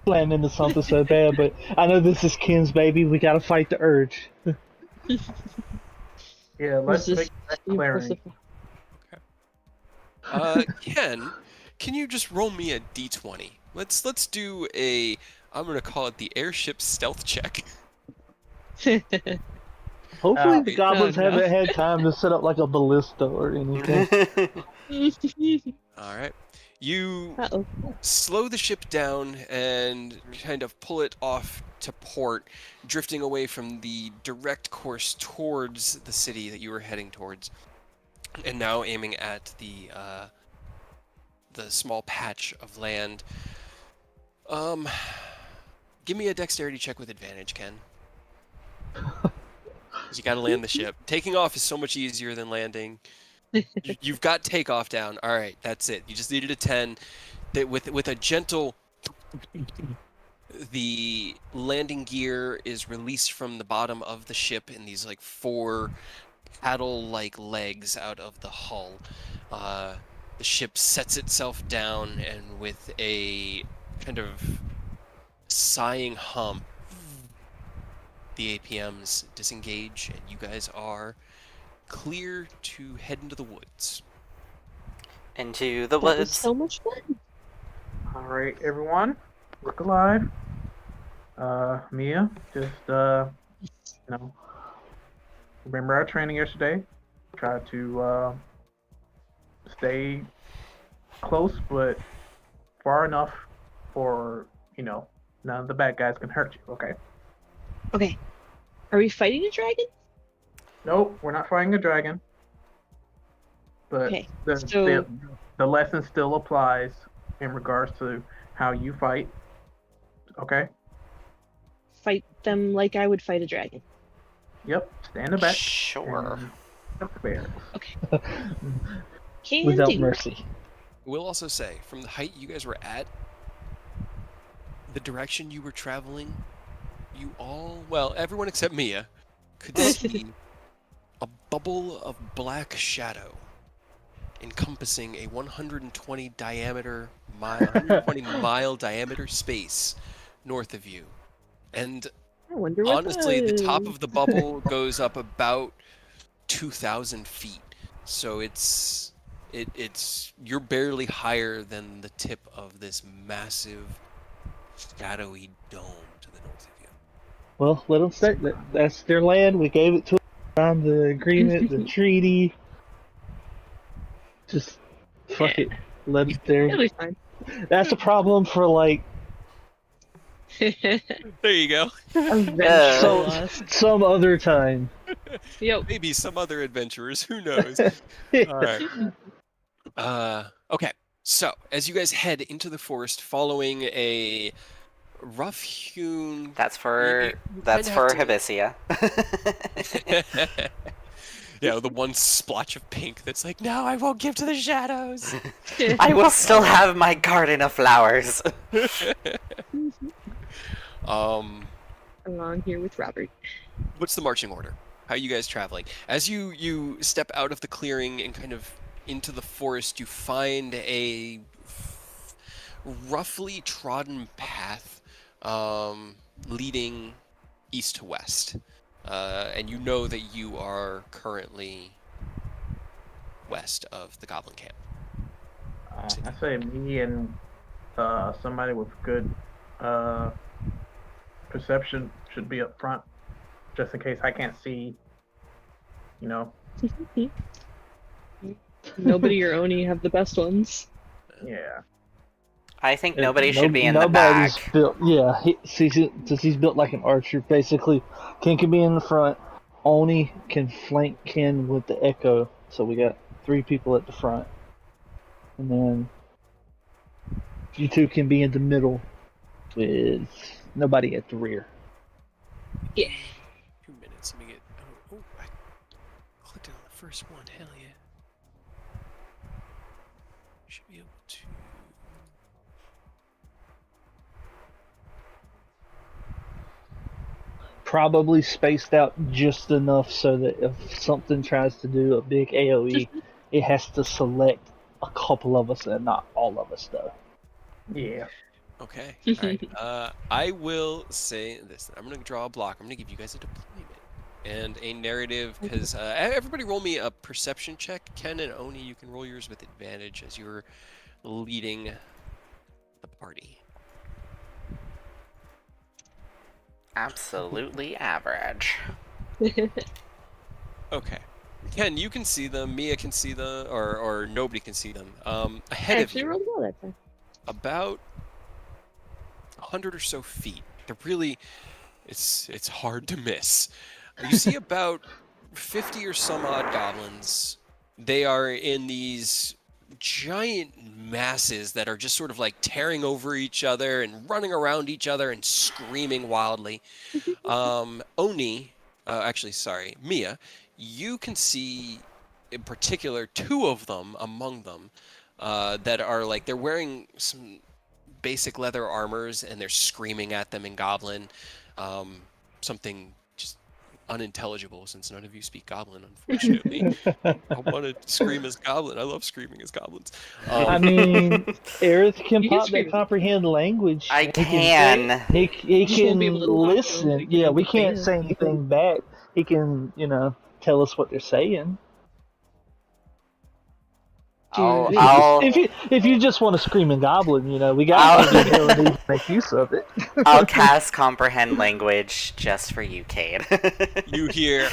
slam into something so bad, but I know this is Ken's baby. We gotta fight the urge. Yeah, let's This is make that clearing. Ken, can you just roll me a d20? Let's do a, I'm gonna call it the airship stealth check. Hopefully the goblins no. haven't had time to set up like a ballista or anything. All right. You Uh-oh. slow the ship down and kind of pull it off to port, drifting away from the direct course towards the city that you were heading towards, and now aiming at the small patch of land. Give me a dexterity check with advantage, Ken. 'Cause you gotta land the ship. Taking off is so much easier than landing. You've got takeoff down. All right, that's it. You just needed a 10. That with a gentle, the landing gear is released from the bottom of the ship in these like 4 paddle-like legs out of the hull. The ship sets itself down, and with a kind of sighing hum, the APMs disengage, and you guys are clear to head into the woods. Into the That was woods. so much fun. All right, everyone, look alive. Mia, just remember our training yesterday. Try to stay close, but far enough for none of the bad guys can hurt you. Okay. Okay. Are we fighting a dragon? Nope, we're not fighting a dragon. But Okay, the lesson still applies in regards to how you fight. Okay? Fight them like I would fight a dragon. Yep. Stand in the back. Sure. and jump the bear. Can Without do. mercy. We'll also say, from the height you guys were at, the direction you were traveling, you all, well, everyone except Mia, could see a bubble of black shadow encompassing a 120 mile diameter space north of you. And I wonder what honestly, the top that of the bubble goes up about 2,000 feet. So it's you're barely higher than the tip of this massive shadowy dome to the north of you. Well, let them stay. That's their land. We gave it to them. Signed the agreement, the treaty. Just fuck it. Let it there. It'll be fine. That's a problem for like There you go. Eventual So- loss. some other time. Yep. Maybe some other adventurers, who knows? All right. Okay. So, as you guys head into the forest following a rough-hewn That's for You that's might for have Hibisia. Yeah, the one splotch of pink that's like, no, I won't give to the shadows. I will still have my garden of flowers. Um, along here with Robert. What's the marching order? How are you guys traveling? As you step out of the clearing and kind of into the forest, you find a roughly trodden path leading east to west. And you know that you are currently west of the Goblin camp. I say me and somebody with good perception should be up front, just in case I can't see. You know. Nobody or Oni have the best ones. Yeah. I think nobody should be in the nobody's back. built. Yeah, since he's built like an archer, basically. Ken can be in the front. Oni can flank Ken with the echo. So we got 3 people at the front, and then you 2 can be in the middle with nobody at the rear. Yeah. 2 minutes. Let me get. Oh, I clicked it on the first one. Hell yeah. Should be able to. Probably spaced out just enough so that if something tries to do a big AoE, it has to select a couple of us and not all of us, though. Yeah. Okay. All right. I will say this. I'm going to draw a block. I'm going to give you guys a deployment and a narrative because everybody roll me a perception check. Ken and Oni, you can roll yours with advantage as you're leading the party. Absolutely average. Okay. Ken, you can see them. Mia can see them, or nobody can see them. Ahead I of actually you, rolled well that time. about 100 or so feet. They're really, it's hard to miss. You see about 50 or some odd goblins. They are in these giant masses that are just sort of like tearing over each other and running around each other and screaming wildly. Oni, actually, sorry, Mia, you can see in particular 2 of them among them that are like, they're wearing some basic leather armors and they're screaming at them in Goblin. Something just unintelligible since none of you speak Goblin, unfortunately. I want to scream as Goblin. I love screaming as goblins. I mean, Aerith can You can pop scream. that comprehend language. I He can. He just won't be can able to talk to him, listen. but he can Yeah, we can't understand. say anything back. He can, tell us what they're saying. I'll, Dude, I'll, If you just want to scream in Goblin, we got the ability to make use of it. I'll cast comprehend language just for you, Cade. You hear,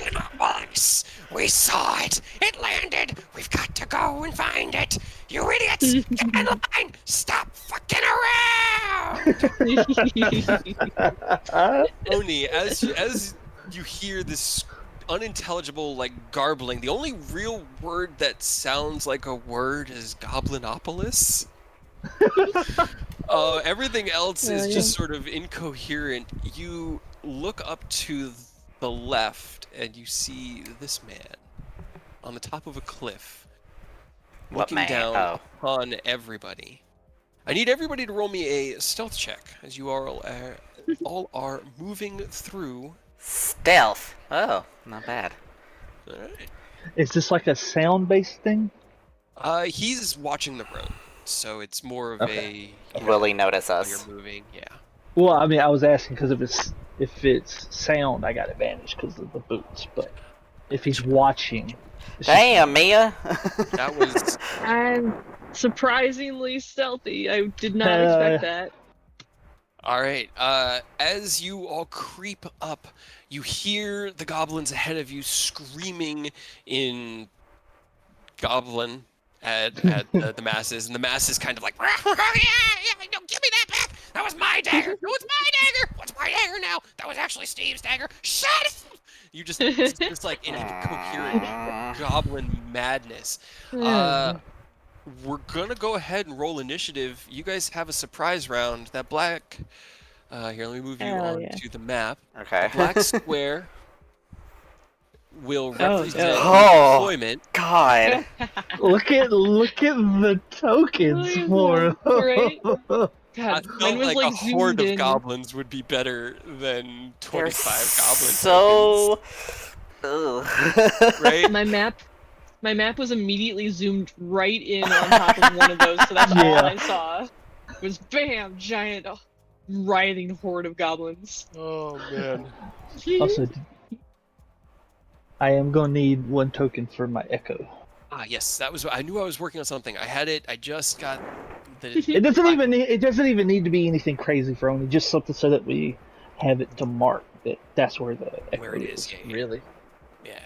in a box. We saw it. It landed. We've got to go and find it. You idiots, get in line. Stop fucking around. Oni, as you hear this unintelligible like garbling, the only real word that sounds like a word is Goblinopolis. Everything else is just sort of incoherent. You look up to the left and you see this man on the top of a cliff What looking man? down upon everybody. I need everybody to roll me a stealth check as you all are moving through. Stealth. Oh, not bad. All right. Is this like a sound-based thing? He's watching the road, so it's more of Okay. Will he notice while us? you're moving. Yeah. Well, I mean, I was asking because if it's sound, I got advantage because of the boots. But if he's watching, Damn, Mia. That was I'm surprisingly stealthy. I did not expect that. all right. As you all creep up, you hear the goblins ahead of you screaming in Goblin at the masses, and the masses kind of like, yeah, no, give me that back. That was my dagger. No, it's my dagger. What's my dagger now? That was actually Steve's dagger. Shut up! You just it's like in incoherent goblin madness. We're gonna go ahead and roll initiative. You guys have a surprise round. That black. Here, let me move you Hell on yeah. to the map. Okay. The black square will Oh, represent no. employment. God. Look at the tokens for. Right? I God, mine felt was like a like horde zoomed of in. goblins would be better than They're 25 goblin so. tokens, right? My map was immediately zoomed right in on top of one of those, so that's all Yeah. I saw. Was bam, giant writhing horde of goblins. Oh man. Also, I am gonna need 1 token for my echo. Ah, yes, that was. I knew I was working on something. I had it. I just got the. It doesn't even need to be anything crazy for only just something so that we have it to mark that's where the echo Where it is. Yeah, yeah, Really? yeah.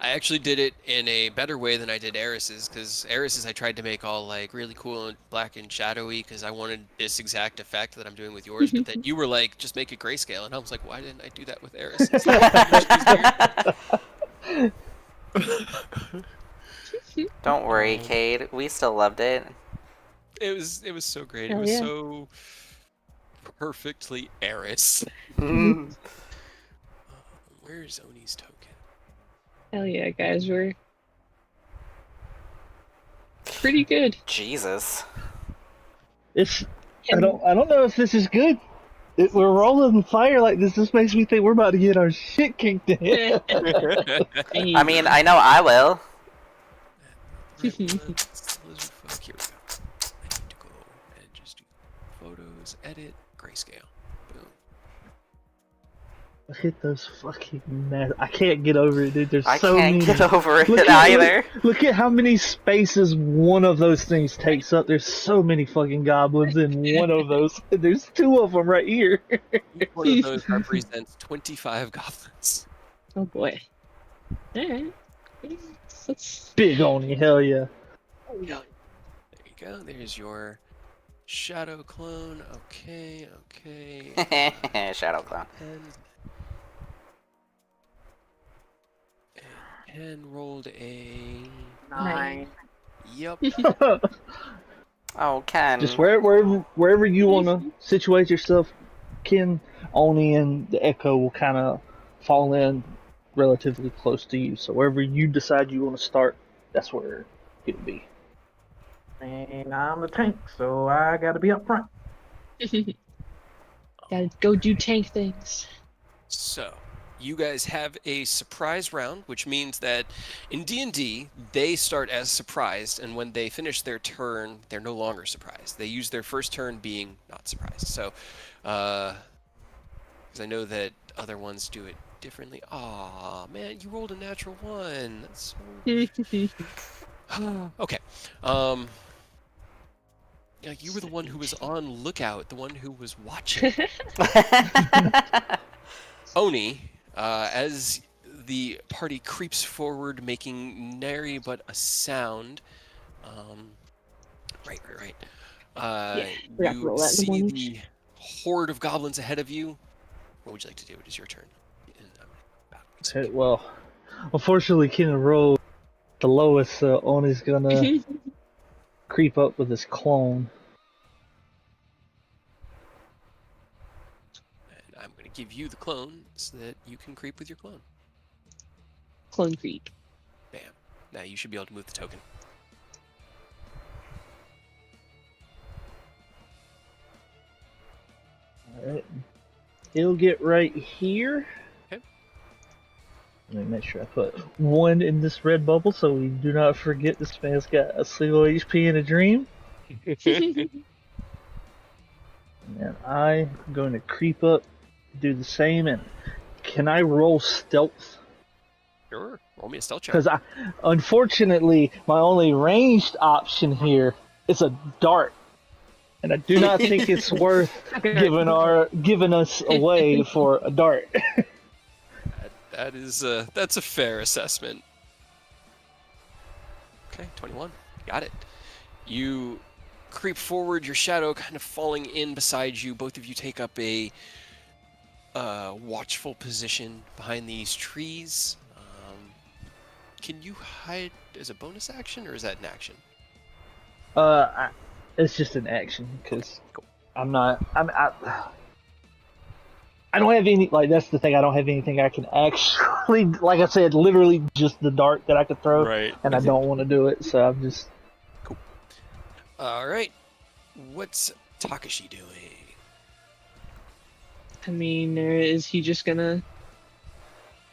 I actually did it in a better way than I did Eris's, because Eris's I tried to make all like really cool and black and shadowy because I wanted this exact effect that I'm doing with yours, but then you were like, just make it grayscale, and I was like, why didn't I do that with Eris? It's like much easier. Don't worry, Cade. We still loved it. It was so great. Hell it was yeah. so perfectly Eris. Where's Oni's token? Hell yeah, guys, we're pretty good. Jesus. I don't know if this is good. We're rolling fire like this. This makes me think we're about to get our shit kicked in. I mean, I know I will. Right one, it's the lizard folk. Here we go. I need to go and just do photos, edit, grayscale. Boom. Look at those fucking mad. I can't get over it, dude. There's I so can't many. get over it Look either. Look at how many spaces one of those things takes up. There's so many fucking goblins in one of those. There's 2 of them right here. Each one of those represents 25 goblins. Oh boy. Alright. Let's... Big Oni, hell yeah. There you go. There's your shadow clone. Okay, okay. Shadow Clown. And rolled a 9. Yep. Oh, Ken. Just wherever you want to situate yourself, Ken, Oni, and the Echo will kind of fall in relatively close to you. So wherever you decide you want to start, that's where it'll be. And I'm a tank, so I gotta be up front. Gotta go do tank things. So, you guys have a surprise round, which means that in D&D, they start as surprised, and when they finish their turn, they're no longer surprised. They use their first turn being not surprised. So, because I know that other ones do it differently. Aw, man, you rolled a natural 1. That's so... Okay. Yeah, you were the one who was on lookout, the one who was watching. Oni, as the party creeps forward, making nary but a sound. Right. Yeah, forgot to You roll that in the see morning. the horde of goblins ahead of you. What would you like to do? It is your turn. Okay, well, unfortunately, Ken rolled the lowest, so Oni's gonna creep up with his clone. And I'm going to give you the clone so that you can creep with your clone. Clone creep. Bam. Now you should be able to move the token. Alright. He'll get right here. Okay. Let me make sure I put 1 in this red bubble so we do not forget this man's got a single HP and a dream. And I'm going to creep up, do the same, and can I roll stealth? Sure. Roll me a stealth check. Because unfortunately, my only ranged option here is a dart, and I do not think it's worth giving us away for a dart. That's a fair assessment. Okay, 21. Got it. You creep forward, your shadow kind of falling in beside you. Both of you take up a watchful position behind these trees. Can you hide as a bonus action, or is that an action? It's just an action because Cool. I don't have any, like, that's the thing. I don't have anything I can actually, like I said, literally just the dart that I could throw, Right. and I don't want to do it, so I'm just. All right. What's Takashi doing? I mean, is he just gonna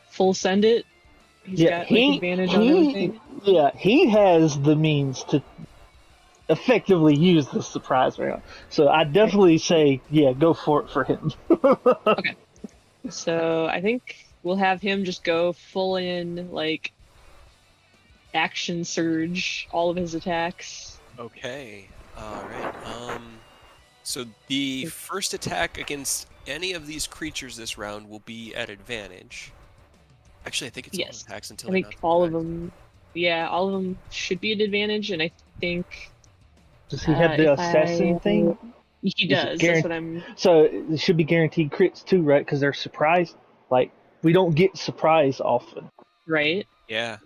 full send it? He's Yeah, got like advantage on everything. Yeah, he has the means to effectively use the surprise round. So I definitely say, yeah, go for it for him. Okay. So I think we'll have him just go full in, like, action surge all of his attacks. Okay. All right. So the first attack against any of these creatures this round will be at advantage. Actually, I think it's all Yes. attacks until I they're think not all of surprised. them, yeah, all of them should be at advantage, and I think Does he have the if assassin thing? he Is it does. That's what I'm. So it should be guaranteed crits too, right? Because they're surprised. Like, we don't get surprise often. Right? Yeah.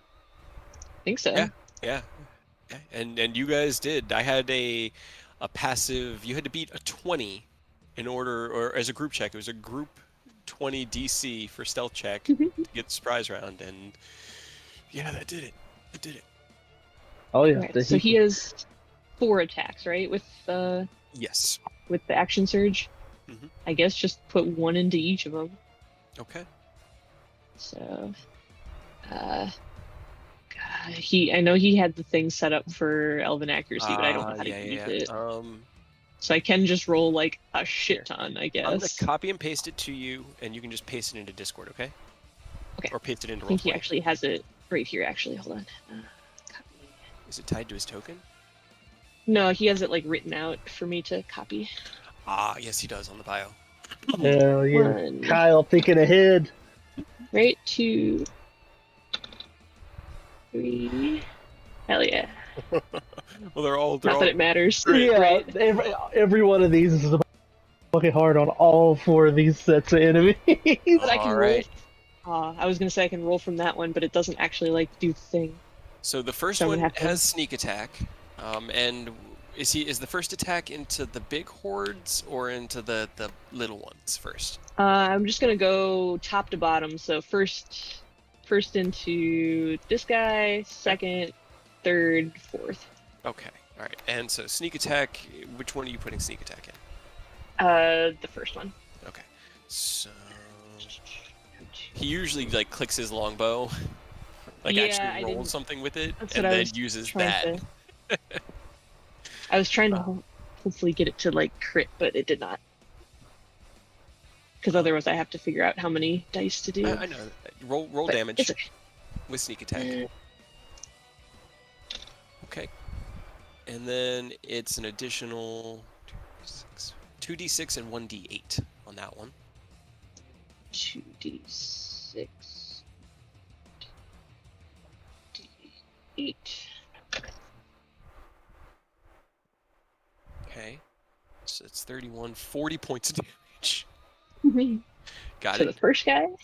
I think so. Yeah. Yeah. And you guys did. I had a passive. You had to beat a 20 in order, or as a group check. It was a group 20 DC for stealth check to get the surprise round, and yeah, that did it. It did it. Oh yeah. Right. So he has 4 attacks, right? With Yes. with the action surge. Mhm. I guess just put 1 into each of them. Okay. So, I know he had the thing set up for Elven accuracy, but I don't know how to use it. So I can just roll like a shit ton, I guess. I'm gonna copy and paste it to you, and you can just paste it into Discord, okay? Okay. Or paste it into I think he Roll20. actually has it right here. Actually, hold on. Copy. Is it tied to his token? No, he has it like written out for me to copy. Ah, yes, he does on the bio. Hell yeah. 1, Kyle thinking ahead. right, 2, 3. Hell yeah! Well, they're all. Not that it matters. Yeah, Right? every one of these is fucking hard on all 4 of these sets of enemies. But I can All roll. right. I was gonna say I can roll from that one, but it doesn't actually like do the thing. So the first So I'm one gonna have to- has sneak attack, and is the first attack into the big hordes or into the little ones first? I'm just gonna go top to bottom. So first into this guy, second, third, fourth. Okay, all right. And so sneak attack. Which one are you putting sneak attack in? The first one. Okay, so he usually like clicks his longbow, like Yeah, I actually rolls didn't- something with it, That's and what I then was uses trying that. I was trying to hopefully get it to like crit, but it did not. Because otherwise, I have to figure out how many dice to do. I know. Roll But damage it's okay. with sneak attack. Okay. And then it's an additional 2d6 and 1d8 on that one. 2d6. D8. Okay. So it's 31, 40 points of damage. Got So it. the first guy, All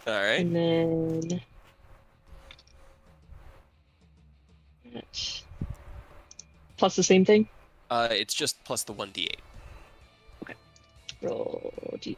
right. and then that's plus the same thing. It's just plus the 1d8. Roll d.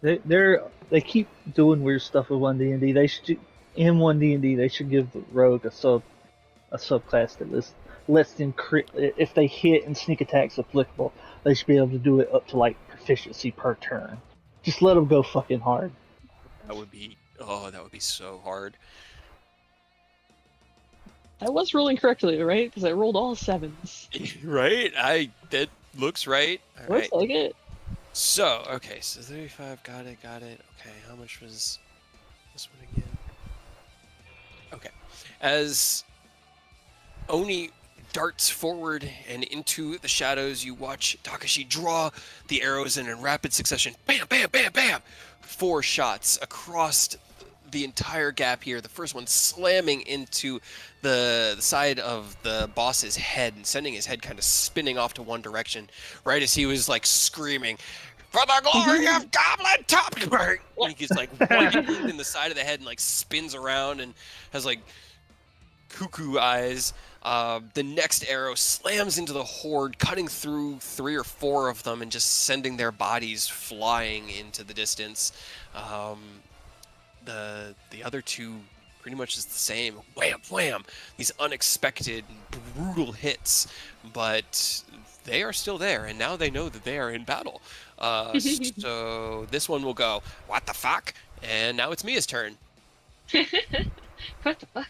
They keep doing weird stuff with 1D&D. They should in 1D&D they should give the rogue a subclass that lets them crit if they hit and sneak attacks applicable. They should be able to do it up to like proficiency per turn. Just let them go fucking hard. That would be so hard. I was rolling correctly, right? Because I rolled all 7s. Right? That looks right. All right. Looks like it. So, okay, so 35, got it. Okay, how much was this one again? Okay. As Oni darts forward and into the shadows, you watch Takashi draw the arrows in rapid succession. Bam, bam, bam, bam! 4 shots across the entire gap here. The first one slamming into the side of the boss's head and sending his head kind of spinning off to one direction, right as he was like screaming, "For the glory of Goblin Top!" And he's like in the side of the head and like spins around and has like cuckoo eyes. The next arrow slams into the horde, cutting through 3 or 4 of them and just sending their bodies flying into the distance. The other 2 pretty much is the same. Wham, wham! These unexpected, brutal hits, but they are still there, and now they know that they are in battle. So this one will go, what the fuck? And now it's Mia's turn. What the fuck?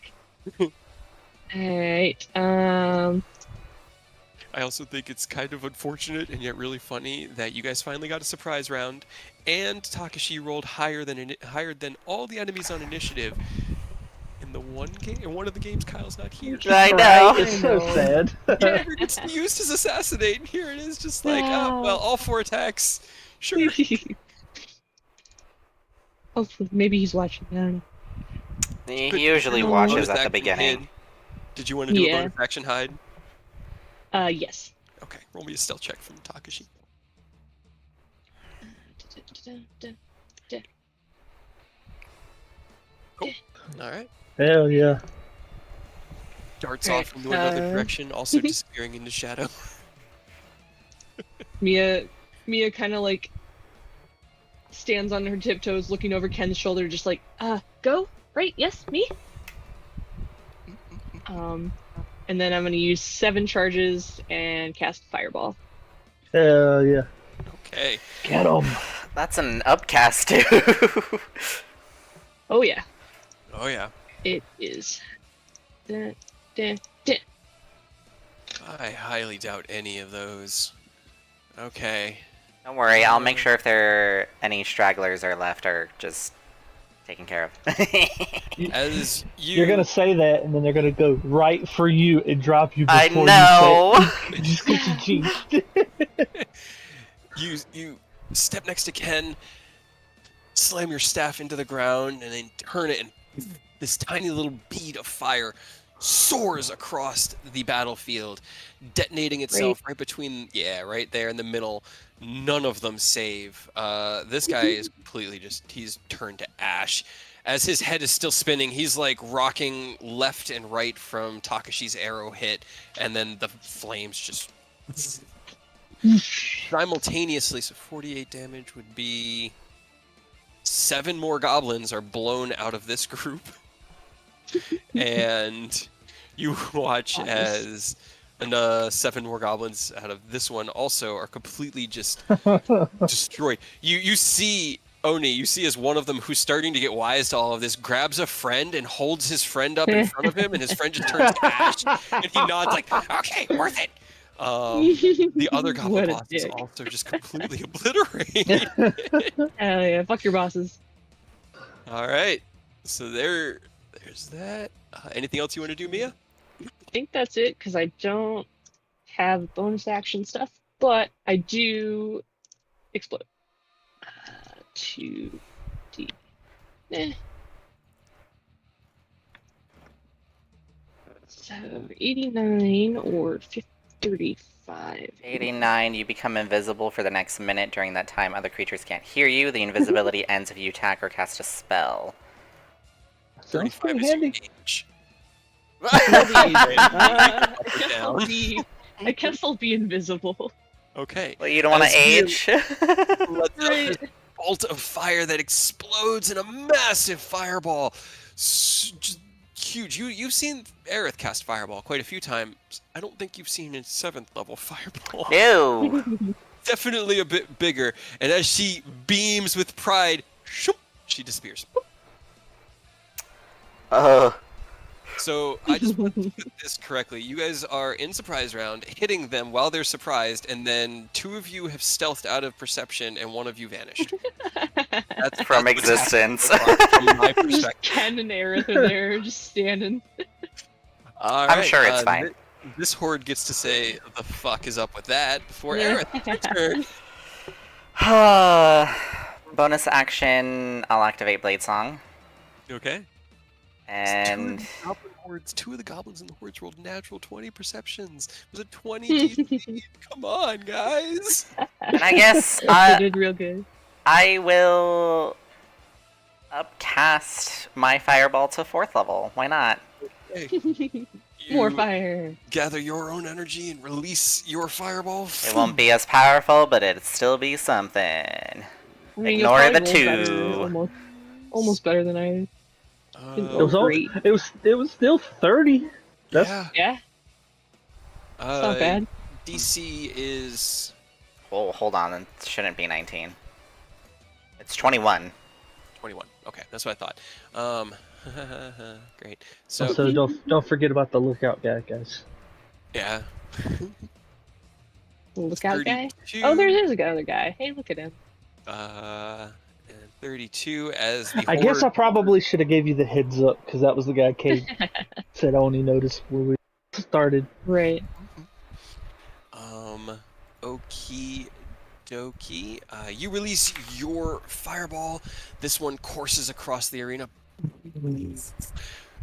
Alright, I also think it's kind of unfortunate and yet really funny that you guys finally got a surprise round, and Takashi rolled higher than all the enemies on initiative. In one of the games, Kyle's not here. I know. It's so sad. Never gets used as assassinate, and here it is, just like, oh, well, all 4 attacks. Sure. Hopefully, maybe he's watching. I don't know. He usually Bonus watches at the action beginning. hid. Did you want to do a Yeah. bonus action hide? Yes. Okay, roll me a stealth check from Takashi. Cool. All right. Hell yeah. Darts Right, off into another direction, also disappearing into shadow. Mia kind of like stands on her tiptoes, looking over Ken's shoulder, just like, go, right? Yes, me. And then I'm gonna use 7 charges and cast Fireball. Hell yeah. Okay. Get him. That's an upcast too. Oh yeah, Oh yeah. it is. Dun. I highly doubt any of those. Okay. Don't worry, I'll make sure if there are any stragglers are left are just taken care of. As You're gonna say that, and then they're gonna go right for you and drop you I before know. you say, just get you jinxed. you step next to Ken, slam your staff into the ground, and then turn it, and this tiny little bead of fire soars across the battlefield, detonating itself right between, right there in the middle. None of them save. This guy is completely he's turned to ash. As his head is still spinning, he's like rocking left and right from Takashi's arrow hit, and then the flames just simultaneously. So 48 damage would be 7 more goblins are blown out of this group. And you watch as 7 more goblins out of this one also are completely just destroyed. You see Oni, you see as one of them who's starting to get wise to all of this, grabs a friend and holds his friend up in front of him, and his friend just turns to ash, and he nods like, okay, worth it. The other goblin What a boss is dick. also just completely obliterated. Hell yeah, fuck your bosses. All right, so there's that. Anything else you want to do, Mia? I think that's it, because I don't have bonus action stuff, but I do explode. 2D. So 89 or 35. 89, you become invisible for the next minute. During that time, other creatures can't hear you. The invisibility ends if you attack or cast a spell. Sounds 35 pretty is your handy. age. I guess I'll be invisible. Okay. Well, you don't want to As you age? let out Right. this bolt of fire that explodes in a massive fireball. Just huge. You've seen Aerith cast fireball quite a few times. I don't think you've seen a 7th level fireball. No. Definitely a bit bigger. And as she beams with pride, shoop, she disappears. So I just want to put this correctly. You guys are in surprise round, hitting them while they're surprised, and then 2 of you have stealthed out of perception, and 1 of you vanished. That's From what's existence. happening so far from my Just perspective. Ken and Aerith are there, just standing. All I'm right, sure it's fine. This horde gets to say the fuck is up with that before Aerith. It's your turn. Bonus action, I'll activate Blade Song. Okay. And 2 of the goblins in the hordes rolled natural 20 perceptions. It was a 20 DC. Come on, guys. and I guess They did real good. I will upcast my fireball to 4th level. Why not? Hey, More You fire. gather your own energy and release your fireball. It won't be as powerful, but it'd still be something. I mean, you Ignore probably the rolled better, 2. almost better than I didn't It roll was all, great. it was still 30. That's Yeah. Yeah, it's not bad. DC is Oh, hold on. It shouldn't be 19. It's 21. 21. Okay, that's what I thought. Great. So also don't forget about the lookout guy, guys. yeah. Lookout guy. 32. Oh, there is another guy. Hey, look at him. And 32 as the I guess I horde. probably should have gave you the heads up because that was the guy Kate said I only noticed when we started. Right. Okie dokie. You release your fireball. This one courses across the arena.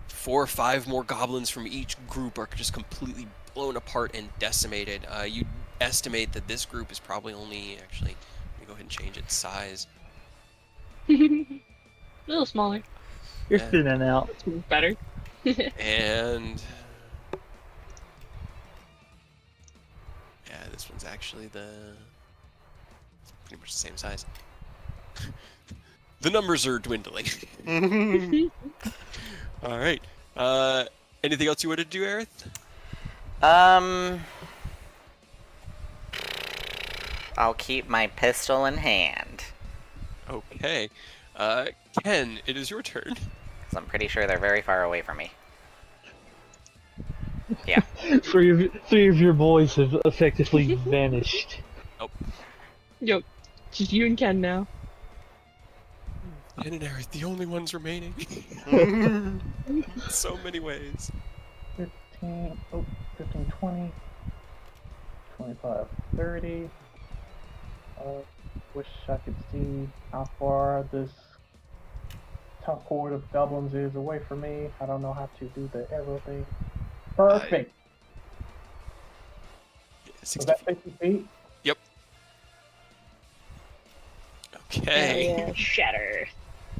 4 or 5 more goblins from each group are just completely blown apart and decimated. You estimate that this group is probably only, actually, let me go ahead and change its size. A little smaller. You're Yeah. thinning out. It's better. And yeah, this one's actually it's pretty much the same size. The numbers are dwindling. All right. Anything else you want to do, Aerith? I'll keep my pistol in hand. Okay. Ken, it is your turn. 'Cause I'm pretty sure they're very far away from me. Yeah. Three of your boys have effectively vanished. Yo, just you and Ken now. Ken and Aerith, the only ones remaining. So many ways. 15, 15, 20, 25, 30. Wish I could see how far this top horde of goblins is away from me. I don't know how to do the arrow thing. Perfect. Yeah, Was 60 that feet. 50 feet? Okay. Yeah, shatter.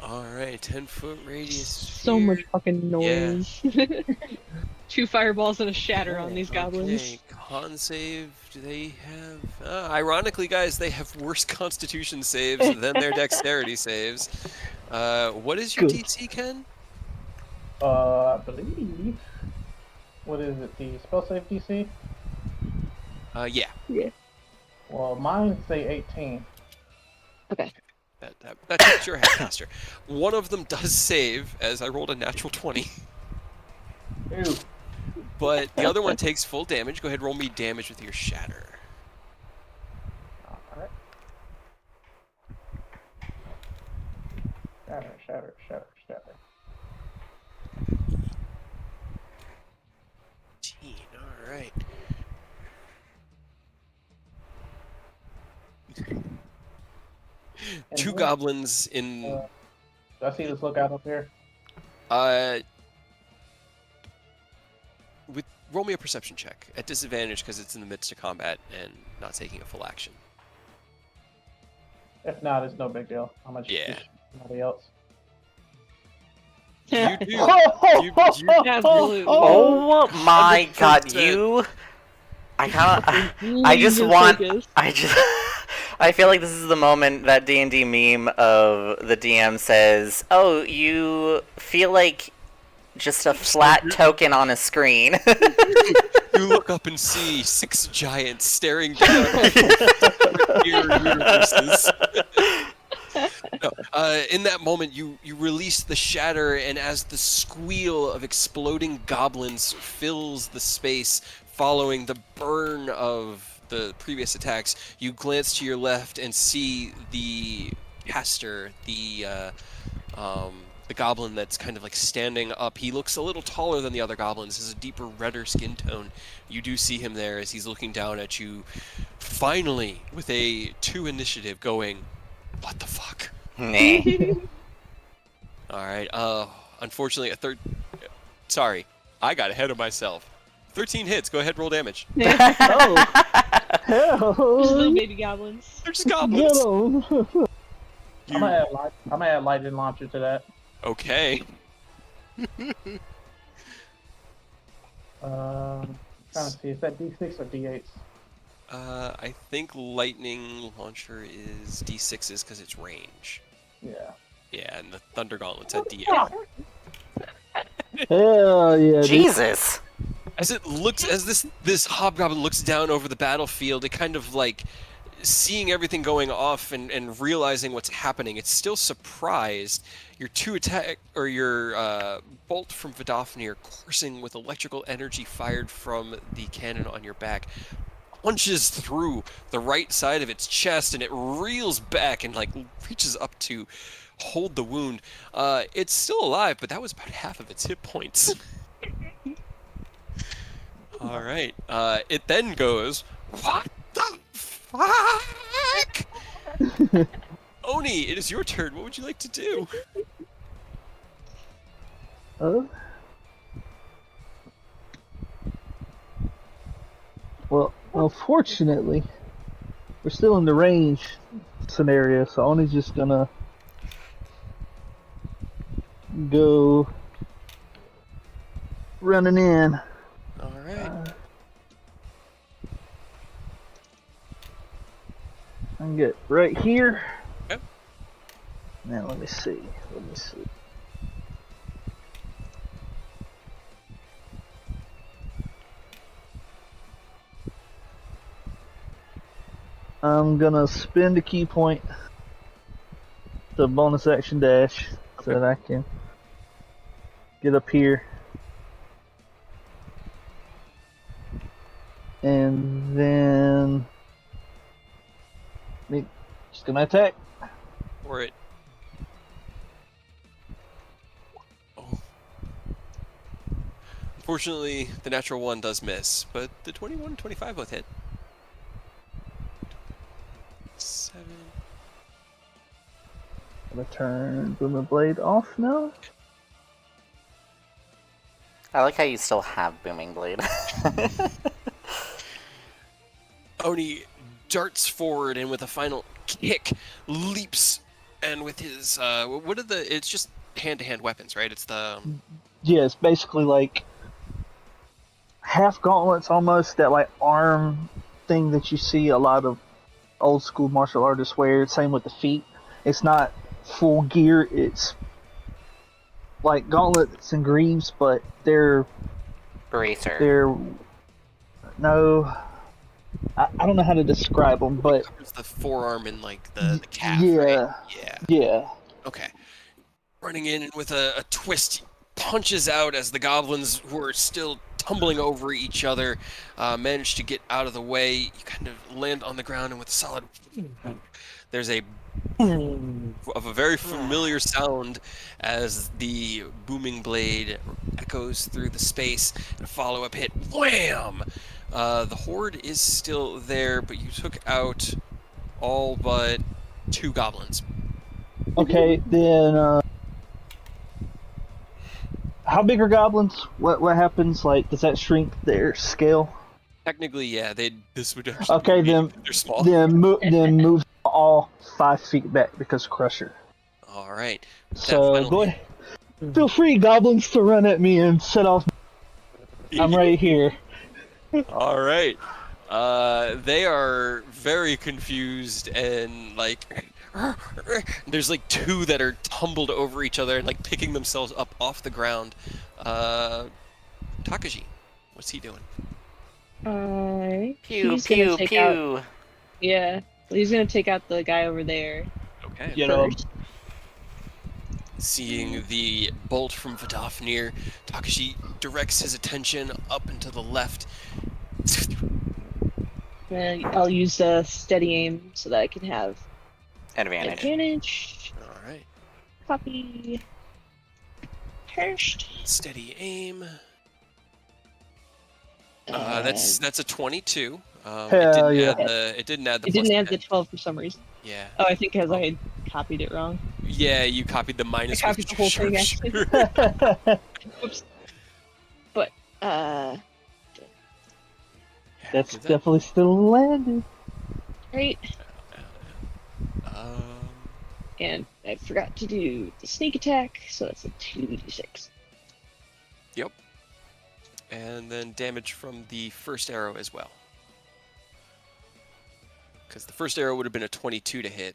All right, 10-foot radius. So much fucking noise. 2 fireballs and a shatter on these goblins. Okay, con save. Do they have? Ironically, guys, they have worse Constitution saves than their Dexterity saves. What is your Good. DC, Ken? I believe. What is it? The spell save DC? Yeah. Well, mine say 18. Okay. That takes your head faster. One of them does save, as I rolled a natural 20. Ew. But the other one takes full damage. Go ahead, roll me damage with your shatter. Alright. Shatter, shatter, shatter, shatter. 18. All right. And Two what- goblins in. Do I see this lookout up here? Roll me a perception check at disadvantage because it's in the midst of combat and not taking a full action. If not, it's no big deal. How much Yeah. somebody else? You do. You- Absolutely. Oh my god, 100%. you... I just Laser want... focus. I feel like this is the moment that D&D meme of the DM says, "Oh, you feel like just a flat token on a screen." You look up and see 6 giants staring down at your universes. No, in that moment, you release the shatter, and as the squeal of exploding goblins fills the space following the burn of the previous attacks, you glance to your left and see the caster, the goblin that's kind of like standing up. He looks a little taller than the other goblins, has a deeper, redder skin tone. You do see him there as he's looking down at you, finally, with a 2 initiative going, what the fuck? Nah. Alright, unfortunately, sorry, I got ahead of myself. 13 hits, go ahead, roll damage. Oh, Just little hell, baby goblins. They're just get goblins. 'em. I'm gonna add lightning launcher to that. Okay. Trying to see, is that D6 or D8? I think lightning launcher is D6s because it's range. Yeah. Yeah, and the thunder gauntlets at D8. Hell yeah, dude. Jesus! As this hobgoblin looks down over the battlefield, it kind of like seeing everything going off and realizing what's happening. It's still surprised. Your bolt from Vidofnir coursing with electrical energy fired from the cannon on your back punches through the right side of its chest, and it reels back and like reaches up to hold the wound. It's still alive, but that was about half of its hit points. All right. It then goes, what the fuck? Oni, it is your turn. What would you like to do? Well, unfortunately, we're still in the range scenario, so Oni's just gonna go running in. All right. I can get right here. Yep. Now let me see. I'm gonna spend a key point to bonus action dash so that I can get up here. And then just gonna attack. For it. Oh. Unfortunately, the natural one does miss, but the 21 and 25 both hit. 7. Gonna turn Booming Blade off now. I like how you still have Booming Blade. Oni darts forward and with a final kick leaps, and with his it's just hand-to-hand weapons, right? It's the Yeah, it's basically like half gauntlets almost, that like arm thing that you see a lot of old school martial artists wear. Same with the feet. It's not full gear, it's like gauntlets and greaves, but they're no, I don't know how to describe them, but covers the forearm and like the calf, yeah, right? Yeah. Okay. Running in and with a twist, punches out as the goblins, who are still tumbling over each other, manage to get out of the way. You kind of land on the ground, and with a solid, there's a boom of a very familiar sound as the booming blade echoes through the space, and a follow-up hit, wham! The horde is still there, but you took out all but 2 goblins. Okay, then how big are goblins? What happens? Like, does that shrink their scale? Technically, yeah, this would actually Okay, be, then they're small. then move all 5 feet back because Crusher. All right. So go ahead. Feel free, goblins, to run at me and set off. I'm right here. All right. They are very confused and like there's like 2 that are tumbled over each other and like picking themselves up off the ground. Takashi, what's he doing? Pew, he's pew, gonna take pew. out. Yeah, he's gonna take out the guy over there Okay. You know, first. Seeing the bolt from Vidofnir, Takashi directs his attention up and to the left. I'll use steady aim so that I can have Advantage. advantage. All right. Copy. First. Steady aim. That's a 22. Hell yeah. It didn't add the It plus didn't add 10. the 12 for some reason. Yeah. Oh, I think because I had copied it wrong. Yeah, you copied the minus. I copied the whole thing, actually. Oops. But That's definitely still landed. right. Um, And I forgot to do the sneak attack, so that's a 2d6. Yep. And then damage from the first arrow as well. Because the first arrow would have been a 22 to hit.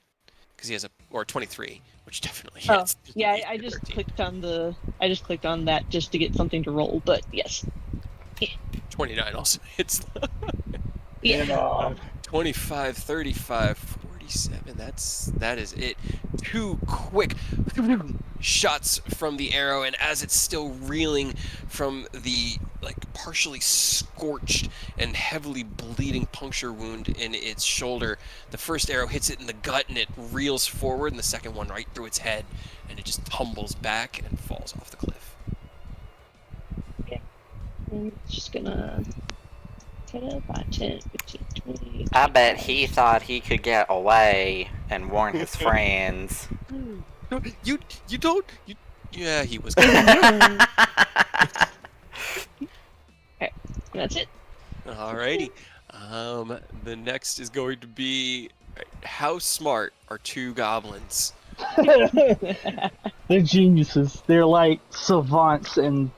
Because he has or 23, which definitely Oh, hits. yeah, There's no I AC just 13. clicked on that just to get something to roll, but yes. 29 also hits. Yeah. 25, 35, 47. That is it. Two quick shots from the arrow, and as it's still reeling from the partially scorched and heavily bleeding puncture wound in its shoulder, the first arrow hits it in the gut and it reels forward, and the second one right through its head, and it just tumbles back and falls off the cliff. I'm just gonna cut it by 10, 15, 20. I bet he thought he could get away and warn his friends. You don't. Yeah, he was. Alright, that's it. Alrighty. The next is going to be how smart are two goblins? They're geniuses. They're like savants, and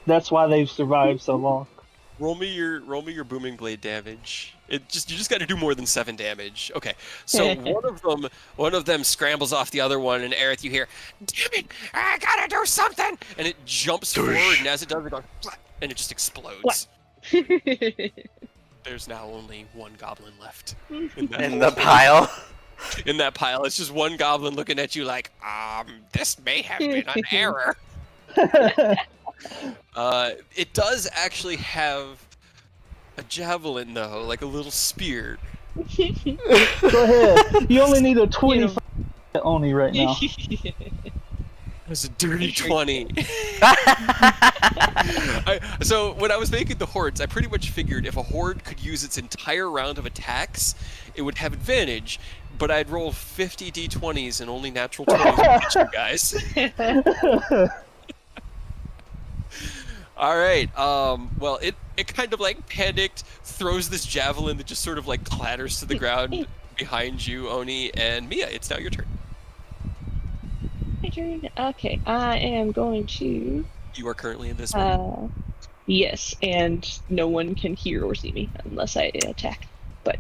that's why they've survived so long. Roll me your booming blade damage. You just got to do more than 7 damage. Okay, so one of them scrambles off the other one, and Aerith, you hear, "Damn it! I gotta do something!" And it jumps forward, and as it does, it goes, and it just explodes. There's now only one goblin left In the pile. in that pile. It's just one goblin looking at you like, this may have been an error. It does actually have a javelin, though, like a little spear. Go ahead. You only need a 25 only right now. It was a dirty 20. So when I was making the hordes, I pretty much figured if a horde could use its entire round of attacks, it would have advantage. But I'd roll 50 d20s and only natural 20s with you guys. All right. Well, it kind of panicked, throws this javelin that just sort of clatters to the ground behind you, Oni, and Mia. It's now your turn. My turn. Okay, I am going to. You are currently in this one. Yes, and no one can hear or see me unless I attack. But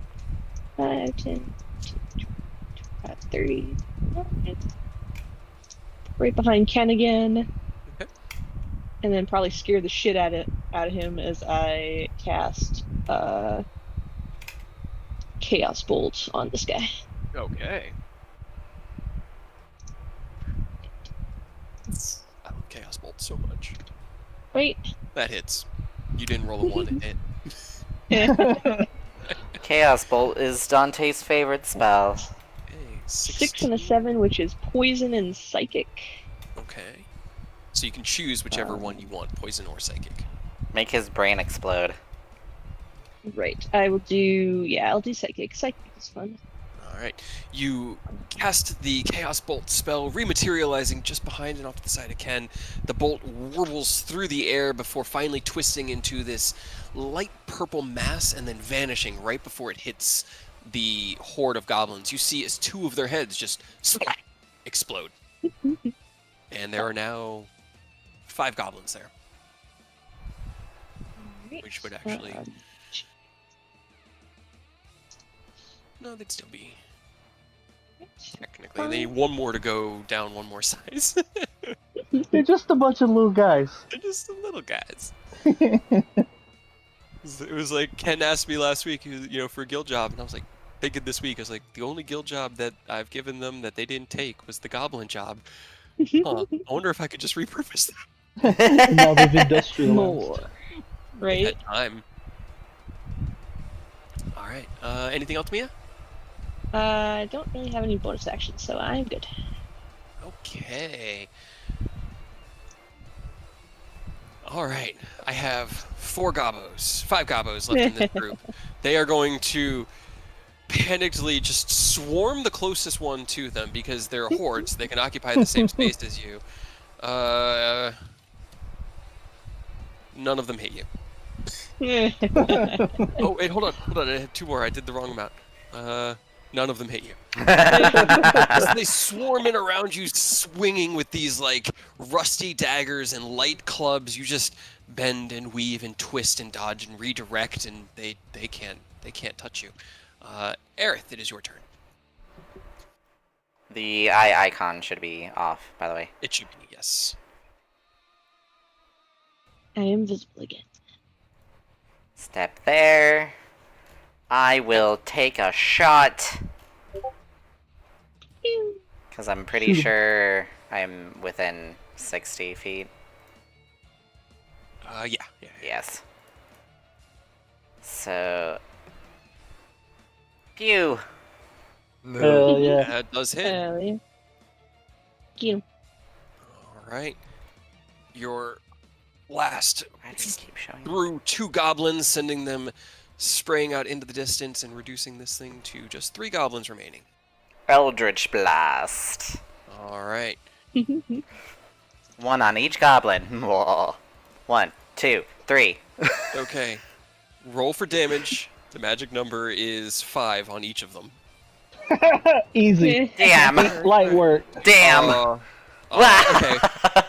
5, 10, 25, 30. Right behind Ken again. Okay. And then probably scare the shit out of him as I cast Chaos Bolt on this guy. Okay. I love Chaos Bolt so much. Wait. That hits. You didn't roll a 1 to hit. Chaos Bolt is Dante's favorite spell. Okay, 6 and a 7, which is poison and psychic. Okay. So you can choose whichever one you want, poison or psychic. Make his brain explode. Right. I will do. Yeah, I'll do psychic. Psychic is fun. All right. You cast the Chaos Bolt spell, rematerializing just behind and off to the side of Ken. The bolt warbles through the air before finally twisting into this light purple mass and then vanishing right before it hits the horde of goblins. You see as 2 of their heads just explode. And there are now 5 goblins there. Which would actually... No, they'd still be... Technically, they need 1 more to go down 1 more size. They're just a bunch of little guys. They're just the little guys. It was like Ken asked me last week, for a guild job, and I was like, thinking this week, I was like, the only guild job that I've given them that they didn't take was the goblin job. Huh, I wonder if I could just repurpose them. Now they've industrialized. More. Right? At time. All right. Anything else, Mia? I don't really have any bonus actions, so I'm good. Okay. All right. I have 5 gobos left in this group. They are going to panickedly just swarm the closest one to them because they're hordes. They can occupy the same space as you. None of them hit you. Oh, wait, hold on. I have 2 more. I did the wrong amount. None of them hit you. As they swarm in around you, swinging with these like rusty daggers and light clubs, you just bend and weave and twist and dodge and redirect, and they can't touch you. Aerith, it is your turn. The eye icon should be off, by the way. It should be, yes. I am visible again. Step there. I will take a shot. Pew. Because I'm pretty sure I'm within 60 feet. Yeah. Yes. So... Pew! Hell yeah. That does hit. Yeah. You. All right. Your blast Why does it keep showing? through 2 goblins, sending them spraying out into the distance and reducing this thing to just 3 goblins remaining. Eldritch Blast. All right. 1 on each goblin. Whoa. 1, 2, 3. Okay. Roll for damage. The magic number is 5 on each of them. Easy. Damn. Light work. Damn. Okay.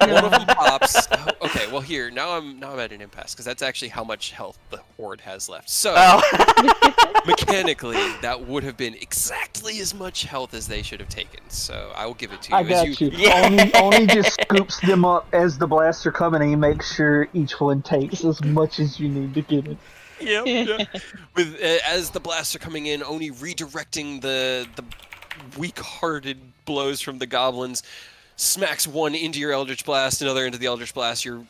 One of them pops. Okay, well here, now I'm at an impasse, because that's actually how much health the horde has left. So Oh. mechanically, that would have been exactly as much health as they should have taken. So I will give it to you. I got you. Yeah. Only just scoops them up as the blasts are coming, and he makes sure each one takes as much as you need to get it. Yep. Yeah. With as the blasts are coming in, only redirecting the weak-hearted blows from the goblins, smacks one into your Eldritch Blast, another into the Eldritch Blast. Your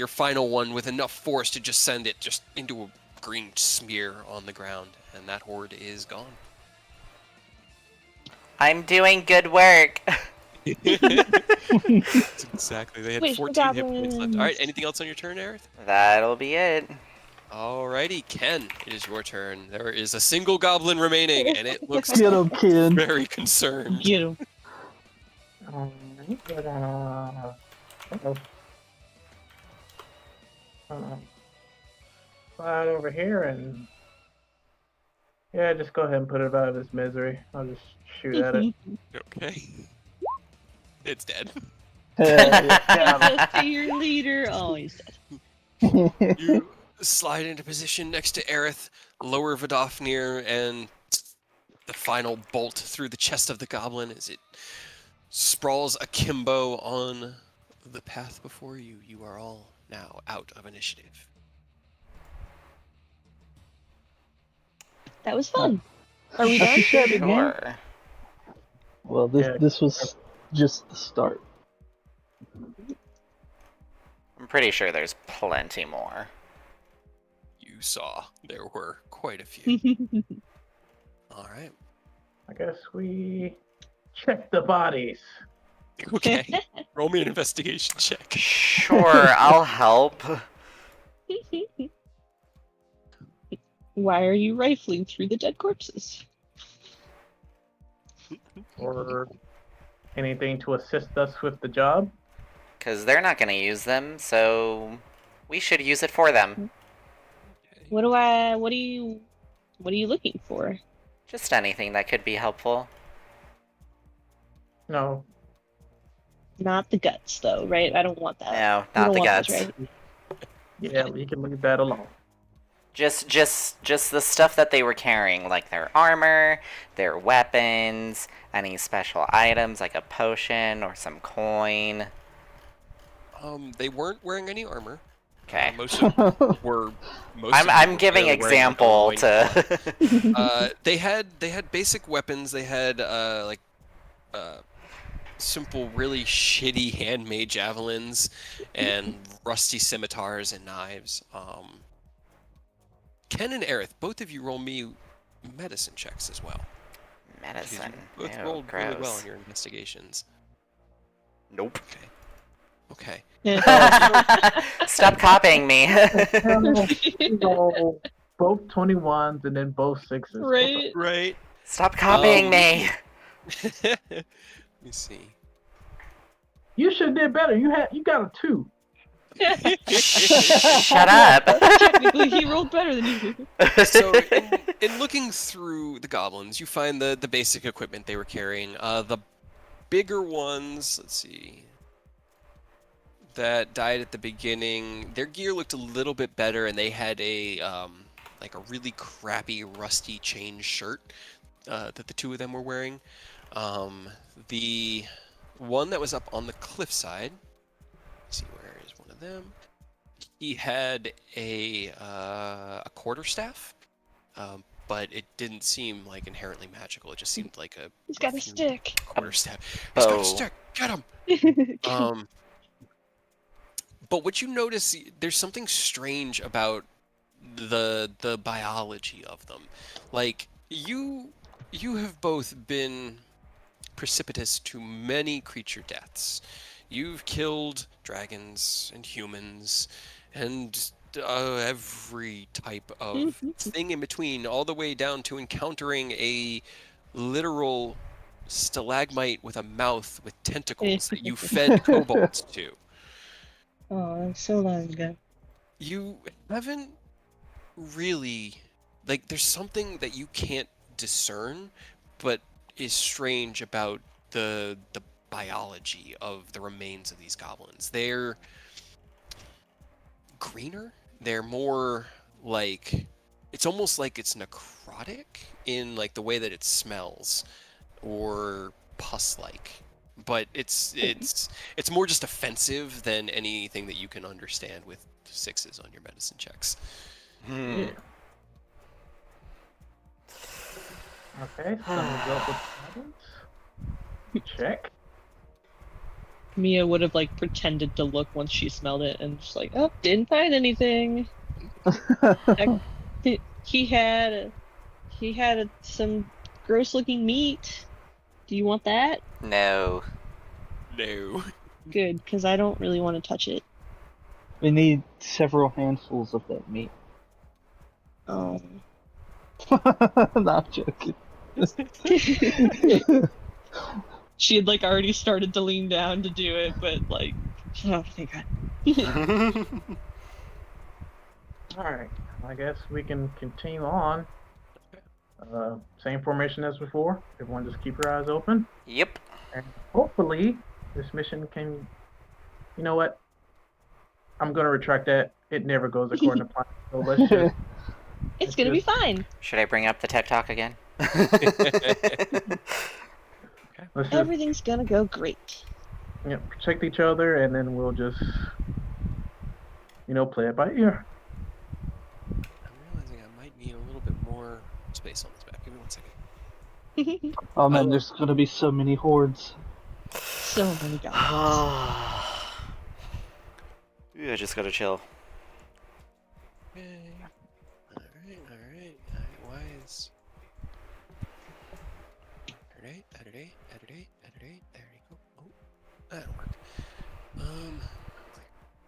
final one with enough force to just send it just into a green smear on the ground, and that horde is gone. I'm doing good work. That's exactly. They had Wait, 14 hit points left. goblins. All right. Anything else on your turn, Aerith? That'll be it. Alrighty, Ken, it is your turn. There is a single goblin remaining, and it looks Get him, kid. very concerned. Get him. Slide over here and just go ahead and put it out of its misery. I'll just shoot at it. Okay. It's dead. To your leader. Oh, he's dead. You slide into position next to Aerith, lower Vidofnir, and the final bolt through the chest of the goblin as it sprawls akimbo on the path before you. You are all now out of initiative. That was fun. Are we done? Sure. Well, this was just the start. I'm pretty sure there's plenty more. You saw there were quite a few. All right. I guess we check the bodies. Okay. Roll me an investigation check. Sure, I'll help. Why are you rifling through the dead corpses? Or anything to assist us with the job. Because they're not going to use them, so we should use it for them. What are you looking for? Just anything that could be helpful. No. Not the guts, though, right? I don't want that. No, You not don't the want guts. those, right? Yeah, we can leave that alone. Just the stuff that they were carrying, like their armor, their weapons, any special items like a potion or some coin. They weren't wearing any armor. Okay. Most of them were. I'm giving barely wearing, like, a example loincloth. to. They had basic weapons. They had simple, really shitty handmade javelins and rusty scimitars and knives. Ken and Aerith, both of you roll me medicine checks as well. Because you Medicine. both Ew, rolled gross. really well in your investigations. Nope. Okay. Stop copying me. So, both 21s and then both 6s. Right? Right. Stop copying me. Let me see. You should have did better. You got a 2. Shut up. Technically, he rolled better than you. So in looking through the goblins, you find the basic equipment they were carrying. The bigger ones, let's see, that died at the beginning, their gear looked a little bit better, and they had a like a really crappy, rusty chain shirt that the two of them were wearing. The one that was up on the cliffside, let's see, where is one of them? He had a quarterstaff, but it didn't seem like inherently magical. It just seemed like a He's got a stick. quarterstaff. He's got a bow. stick. Get him. But what you notice, there's something strange about the biology of them. Like you have both been precipitous to many creature deaths. You've killed dragons and humans and every type of thing in between, all the way down to encountering a literal stalagmite with a mouth with tentacles that you fed kobolds to. Oh, that's so long ago. You haven't really, like, there's something that you can't discern, but is strange about the biology of the remains of these goblins. They're greener. They're more like, it's almost like it's necrotic in like the way that it smells, or pus-like. But it's more just offensive than anything that you can understand with 6s on your medicine checks. Yeah. Okay, so we go with patterns. Check. Mia would have like pretended to look once she smelled it and just like, oh, didn't find anything. He had some gross looking meat. Do you want that? No. No. Good, because I don't really want to touch it. We need several handfuls of that meat. Oh. Not joking. She had like already started to lean down to do it, but like, oh, thank God. Alright, I guess we can continue on. Same formation as before. Everyone just keep your eyes open. Yep. And hopefully, this mission can... You know what? I'm going to retract that. It never goes according to plan. So let's just... It's gonna be fine. Should I bring up the tech talk again? Let's just Everything's gonna go great. protect each other, and then we'll just, play it by ear. I'm realizing I might need a little bit more space on this map. Give me 1 second. Oh man, there's gonna be so many hordes. So many guys. Yeah, I just gotta chill. Yay. Alright. Why is... Alright, there you go. Oh, that'll work.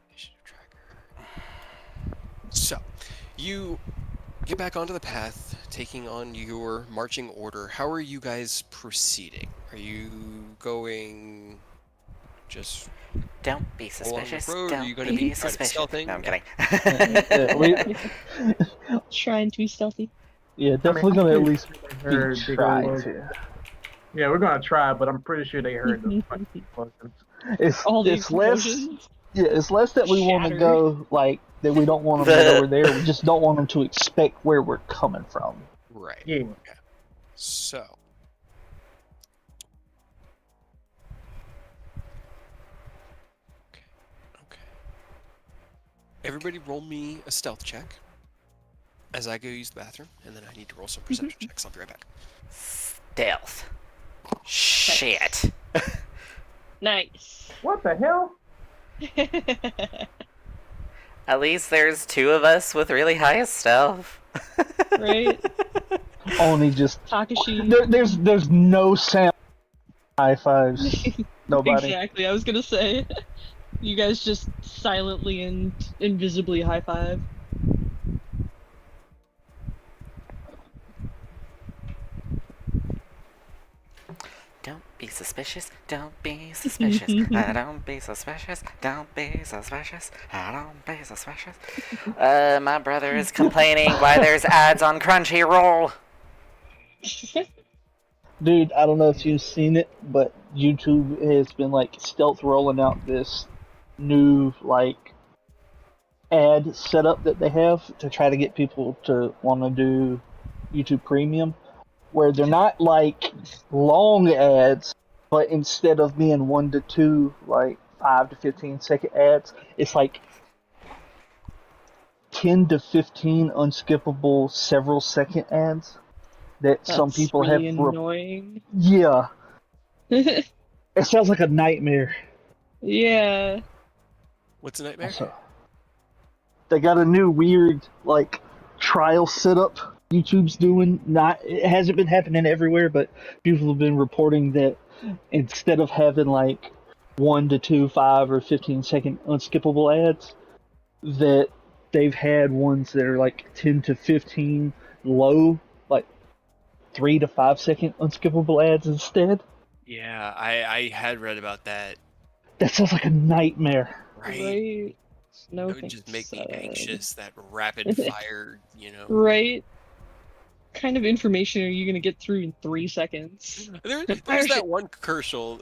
Initiative tracker. So, you get back onto the path, taking on your marching order. How are you guys proceeding? Are you going just Don't be along the suspicious. road? Are you Don't going to be be trying to suspicious. stealthing? No, I'm kidding. Trying to be stealthy. Yeah, definitely gonna at least Heard be they try go- to. Yeah, we're going to try, but I'm pretty sure they heard the fucking explosions. All the It's less. explosions. Yeah, it's less that we want to Shatter. go like that. We don't want them to get over there. We just don't want them to expect where we're coming from. Right. Yeah. Okay. So. Okay. Everybody roll me a stealth check as I go use the bathroom, and then I need to roll some perception checks. I'll be right back. Stealth. Shit. Nice. What the hell? At least there's two of us with really high stealth. Right? Only just Takashi. there's no sound. High fives. Nobody. Exactly. I was gonna say. You guys just silently and invisibly high five. Don't be suspicious. Don't be suspicious. Don't be suspicious. Don't be suspicious. Don't be suspicious. My brother is complaining why there's ads on Crunchyroll. Dude, I don't know if you've seen it, but YouTube has been like stealth rolling out this new like ad setup that they have to try to get people to want to do YouTube Premium, where they're not like long ads, but instead of being 1 to 2 like 5 to 15-second ads, it's like 10 to 15 unskippable several second ads that some That's people really have. annoying. Yeah, it sounds like a nightmare. Yeah. What's a nightmare? So, they got a new weird like trial setup YouTube's doing. Not it hasn't been happening everywhere, but people have been reporting that instead of having like 1 to 2, 5 or 15-second unskippable ads, that they've had ones that are like 10 to 15 low, like 3 to 5-second unskippable ads instead. Yeah, I had read about that. That sounds like a nightmare. Right? No, That would just make me anxious. That rapid fire, you know. Right. What kind of information are you gonna get through in 3 seconds? There's that one commercial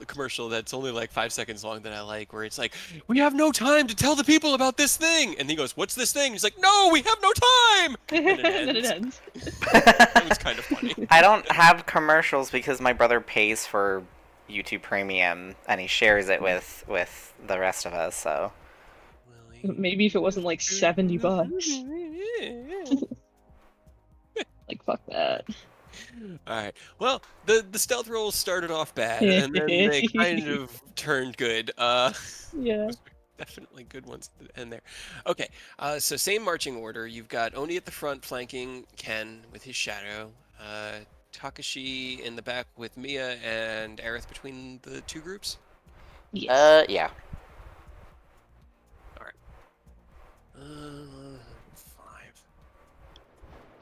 that's only like 5 seconds long that I like, where it's like, we have no time to tell the people about this thing, and he goes, "What's this thing?" He's like, "No, we have no time." And Then it ends. That was kind of funny. I don't have commercials because my brother pays for YouTube Premium and he shares it with the rest of us. So Maybe if it wasn't like $70. Like, fuck that. Alright, well, the stealth rolls started off bad, and then they kind of turned good. Yeah. Definitely good ones at the end there. Okay, so same marching order. You've got Oni at the front flanking Ken with his shadow, Takashi in the back with Mia, and Aerith between the two groups? Yes. Yeah. Alright. 5.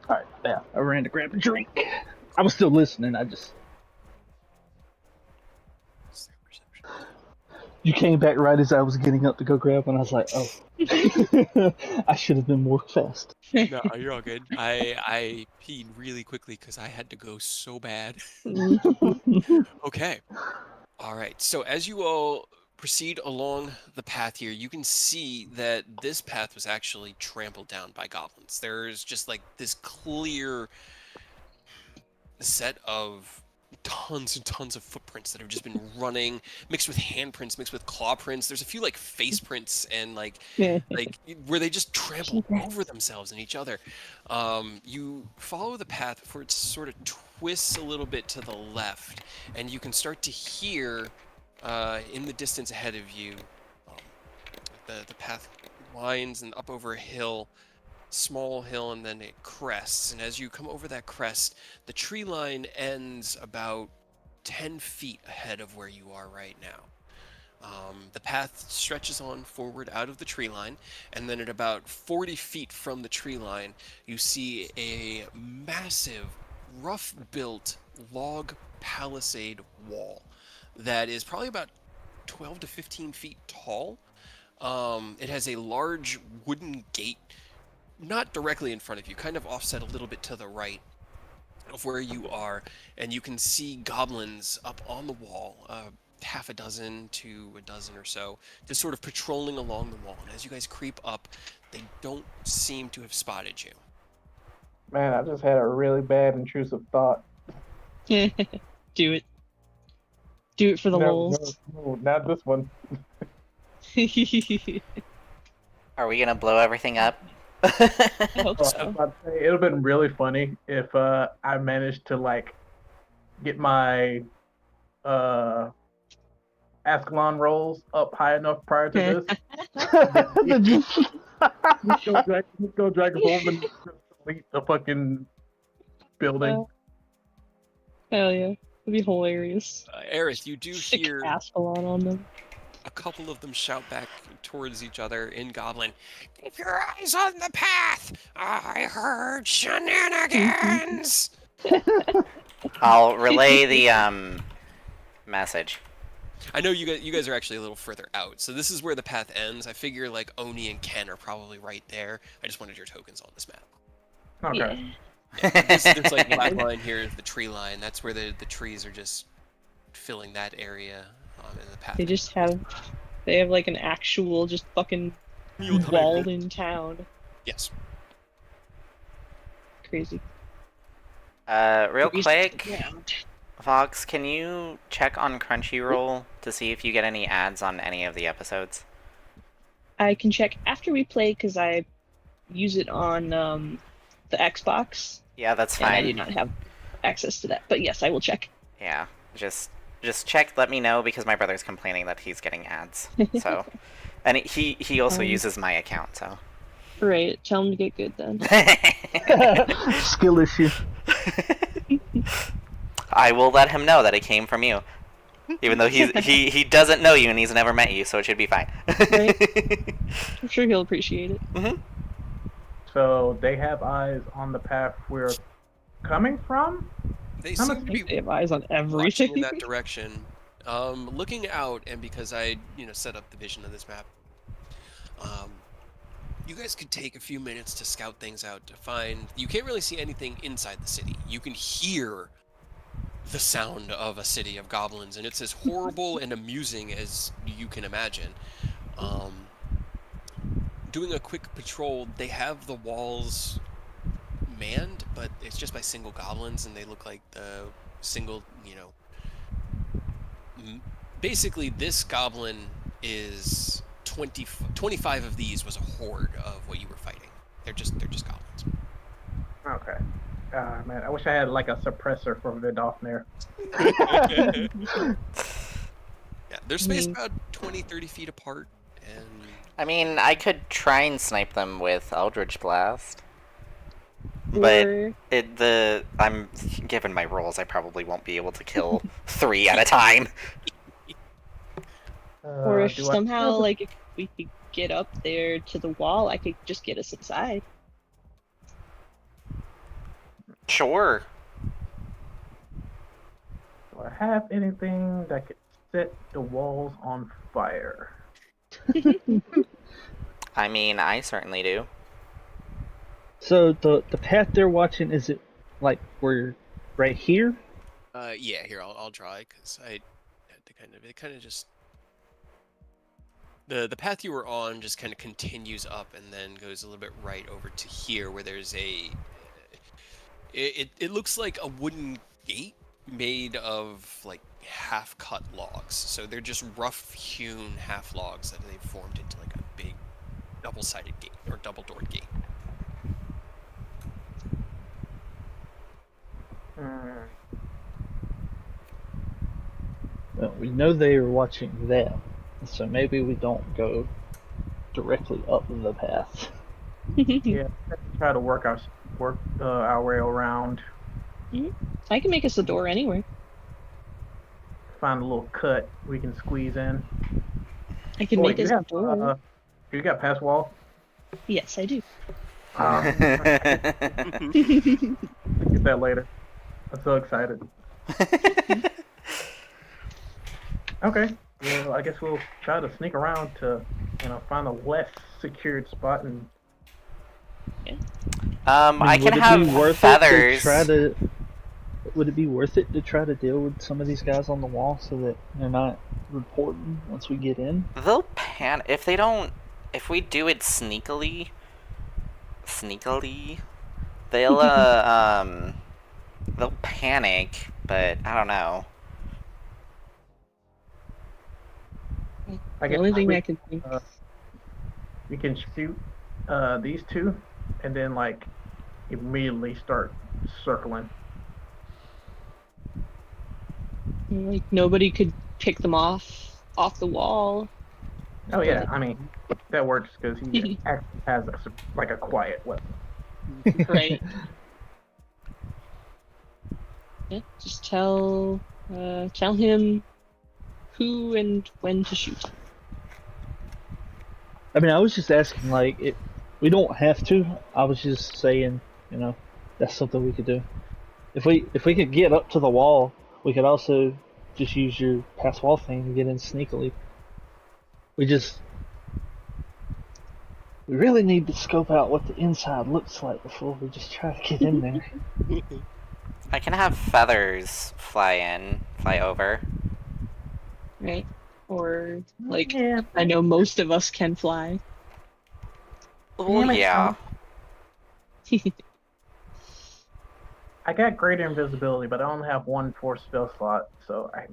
Alright, yeah, I ran to grab a drink. I was still listening, You came back right as I was getting up to go grab one. I was like, oh. I should have been more fast. No, you're all good. I peed really quickly because I had to go so bad. Okay. Alright, so as you all proceed along the path here, you can see that this path was actually trampled down by goblins. There's just like this clear set of tons and tons of footprints that have just been running, mixed with handprints, mixed with claw prints. There's a few like face prints and like where they just trample over themselves and each other. You follow the path before it sort of twists a little bit to the left, and you can start to hear in the distance ahead of you, the path winds and up over a hill, small hill, and then it crests. And as you come over that crest, the tree line ends about 10 feet ahead of where you are right now. The path stretches on forward out of the tree line, and then at about 40 feet from the tree line, you see a massive, rough-built log palisade wall that is probably about 12 to 15 feet tall. It has a large wooden gate not directly in front of you, kind of offset a little bit to the right of where you are, and you can see goblins up on the wall, half a dozen to a dozen or so, just sort of patrolling along the wall. And as you guys creep up, they don't seem to have spotted you. Man, I just had a really bad intrusive thought. Do it. Do it for the lulz. No, not this one. Are we gonna blow everything up? I hope I was so. about to say, it would have been really funny if I managed to like get my Ascalon rolls up high enough prior to this. Just go drag home and delete the fucking building. Hell yeah. That'd be hilarious. Aerith, you do Sick hear Ascalon on them. a couple of them shout back towards each other in Goblin. Keep your eyes on the path! I heard shenanigans! I'll relay the Message. I know you guys are actually a little further out, so this is where the path ends. I figure like Oni and Ken are probably right there. I just wanted your tokens on this map. Okay. Yeah, this like black line here is the tree line. That's where the trees are just filling that area in the path. They have like an actual just fucking walled in town. Yes. Crazy. Real Trees quick, around. Vox, can you check on Crunchyroll to see if you get any ads on any of the episodes? I can check after we play because I use it on the Xbox. Yeah, that's And I fine. do not have access to that. But yes, I will check. Yeah, just check. Let me know because my brother's complaining that he's getting ads. So, and he also uses my account. So. Right. Tell him to get good then. Skill issue. I will let him know that it came from you, even though he doesn't know you and he's never met you, so it should be fine. Right. I'm sure he'll appreciate it. Mm-hmm. So they have eyes on the path we're coming from? They How seem much to be They have eyes on watching everything. in that direction. Looking out, and because I set up the vision of this map, you guys could take a few minutes to scout things out to find. You can't really see anything inside the city. You can hear the sound of a city of goblins, and it's as horrible and amusing as you can imagine. Doing a quick patrol, they have the walls manned, but it's just by single goblins, and they look like the single, basically this goblin is 25 of these was a horde of what you were fighting. They're just goblins. Okay. Man, I wish I had like a suppressor for Vidoff there. Yeah, they're spaced about 20-30 feet apart, and I mean, I could try and snipe them with Eldritch Blast, but I'm given my rolls, I probably won't be able to kill 3 at a time. Or if somehow, like, if we could get up there to the wall, I could just get us inside. Sure. Do I have anything that could set the walls on fire? I mean, I certainly do. So the path they're watching, is it like we're right here? yeah, here I'll draw it because I had to kind of just the path you were on just kind of continues up and then goes a little bit right over to here where there's it looks like a wooden gate made of like half cut logs. So they're just rough hewn half logs that they've formed into like a big double-sided gate or double-doored gate. Well, we know they are watching them, so maybe we don't go directly up the path. Yeah, let's try to work our way around. I can make us a door anywhere. Find a little cut we can squeeze in. I can make us a door. You got pass wall? Yes, I do. Get that later. I'm so excited. Okay. Well, I guess we'll try to sneak around to, find a less secured spot and. I can have feathers. Would it be worth it to try to deal with some of these guys on the wall so that they're not reporting once we get in? They'll if they don't. If we do it sneakily, they'll they'll panic. But I don't know. The only thing I can think. We can shoot these two, and then like immediately start circling. Like nobody could pick them off the wall. Oh yeah, I mean that works because he actually has a quiet weapon. Right. Yeah, just tell him who and when to shoot. I mean, I was just asking, like, we don't have to. I was just saying, that's something we could do. If we could get up to the wall, we could also just use your pass wall thing to get in sneakily. We really need to scope out what the inside looks like before we just try to get in there. I can have feathers fly over. Right? Or, like, Yeah. I know most of us can fly. Oh, makes yeah. I got greater invisibility, but I only have one force spell slot, so I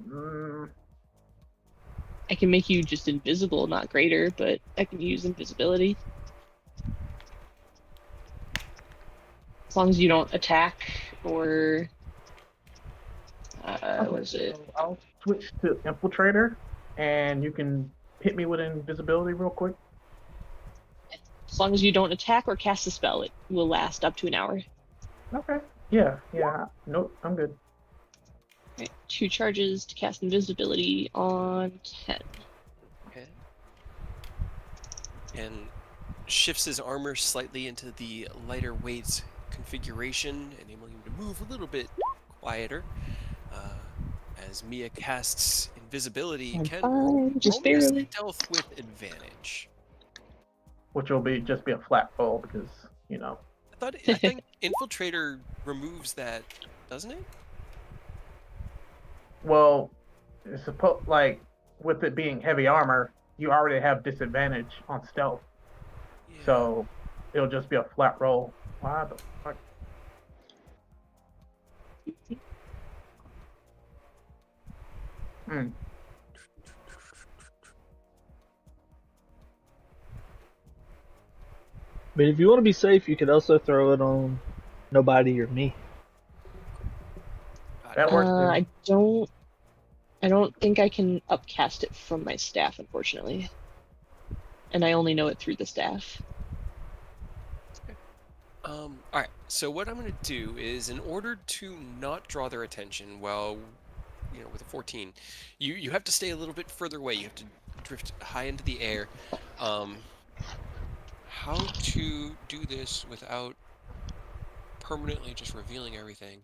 can make you just invisible, not greater, but I can use invisibility. As long as you don't attack or what is it? So I'll switch to infiltrator, and you can hit me with invisibility real quick. As long as you don't attack or cast a spell, it will last up to an hour. Okay. Yeah. Nope, I'm good. Right. 2 charges to cast invisibility on 10. Okay. And shifts his armor slightly into the lighter weight configuration, enabling him to move a little bit quieter. As Mia casts invisibility, I'm Ken, fine, roll just me a barely. stealth with advantage. Which will just be a flat roll because I think Infiltrator removes that, doesn't it? Well, it's supposed like with it being heavy armor, you already have disadvantage on stealth, Yeah. so it'll just be a flat roll. Why the fuck? Hmm. But if you want to be safe, you could also throw it on nobody or me. That works. I don't think I can upcast it from my staff, unfortunately. And I only know it through the staff. All right. So what I'm going to do is, in order to not draw their attention, with a 14, you have to stay a little bit further away. You have to drift high into the air. How to do this without permanently just revealing everything?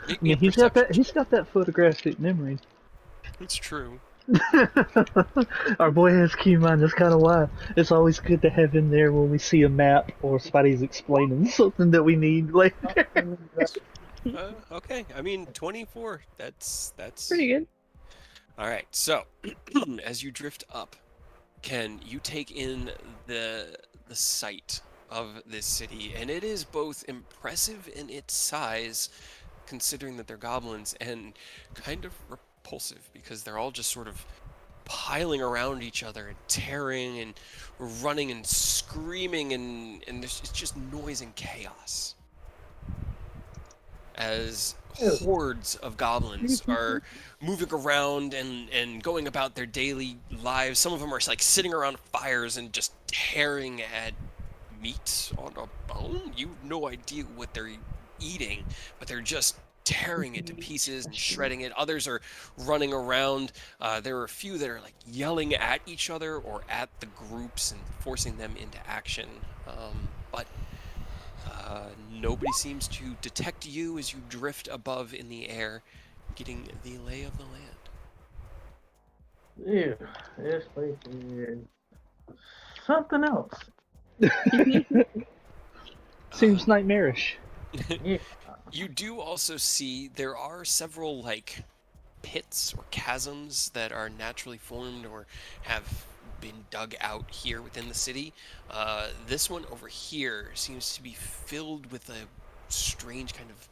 Make me a He's got perception check. that photographic memory. It's true. Our boy has keen mind. That's kind of why it's always good to have him there when we see a map or somebody's explaining something that we need. Like, Okay. I mean, 24. That's Pretty good. All right. So, as you drift up, Ken, you take in the sight of this city, and it is both impressive in its size, considering that they're goblins, and kind of repulsive because they're all just sort of piling around each other and tearing and running and screaming, and it's just noise and chaos. As hordes of goblins are moving around and going about their daily lives. Some of them are like sitting around fires and just tearing at meat on a bone. You have no idea what they're eating, but they're just tearing it to pieces and shredding it. Others are running around. There are a few that are like yelling at each other or at the groups and forcing them into action. But nobody seems to detect you as you drift above in the air, getting the lay of the land. Ew, this place is something else. seems nightmarish. Yeah. You do also see there are several like pits or chasms that are naturally formed or have been dug out here within the city. This one over here seems to be filled with a strange kind of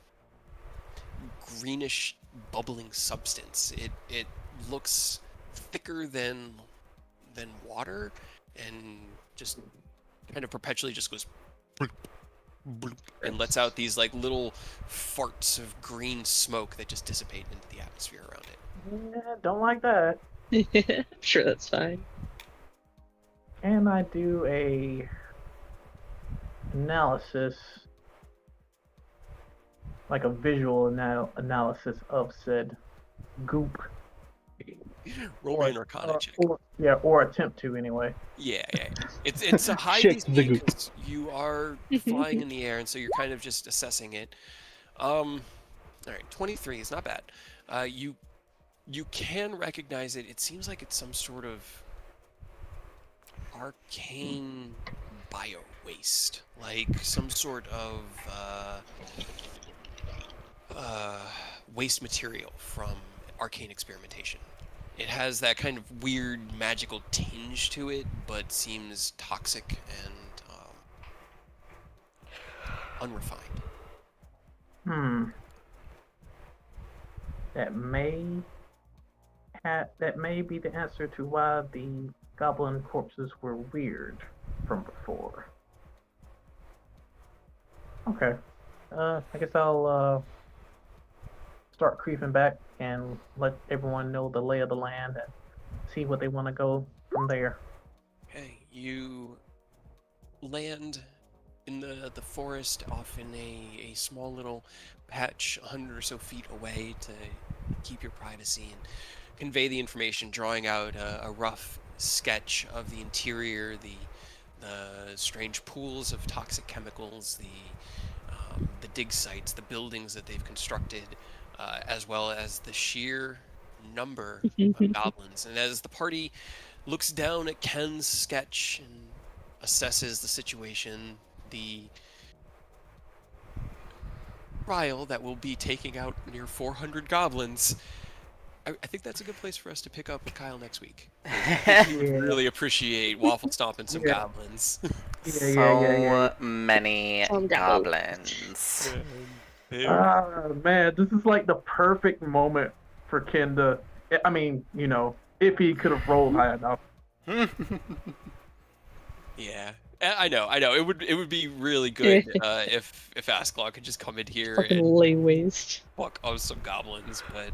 greenish bubbling substance. It looks thicker than water and just kind of perpetually just goes bloop, bloop, and lets out these like little farts of green smoke that just dissipate into the atmosphere around it. Yeah, don't like that. I'm sure that's fine. Can I do a analysis, like a visual analysis of said goop? Roll me an Arcana check. Or attempt to anyway. Yeah. It's a high Check the DC goop. 'cause you are flying in the air, and so you're kind of just assessing it. All right, 23 is not bad. You can recognize it. It seems like it's some sort of arcane bio waste, like some sort of waste material from arcane experimentation. It has that kind of weird magical tinge to it, but seems toxic and unrefined. That may be the answer to why the goblin corpses were weird from before. Okay. I guess I'll start creeping back and let everyone know the lay of the land and see what they want to go from there. Okay, you land in the forest, off in a small little patch 100 or so feet away to keep your privacy and convey the information, drawing out a rough sketch of the interior, the strange pools of toxic chemicals, the dig sites, the buildings that they've constructed, as well as the sheer number of goblins. And as the party looks down at Ken's sketch and assesses the situation, the trial that will be taking out near 400 goblins, I think that's a good place for us to pick up with Kyle next week. He would really appreciate waffle stomping some goblins. So many Some goblins. Man, this is like the perfect moment for Ken to. I mean, if he could have rolled high enough. Yeah, I know. It would be really good if Asklaw could just come in here Fucking and lay waste. fuck off some goblins, but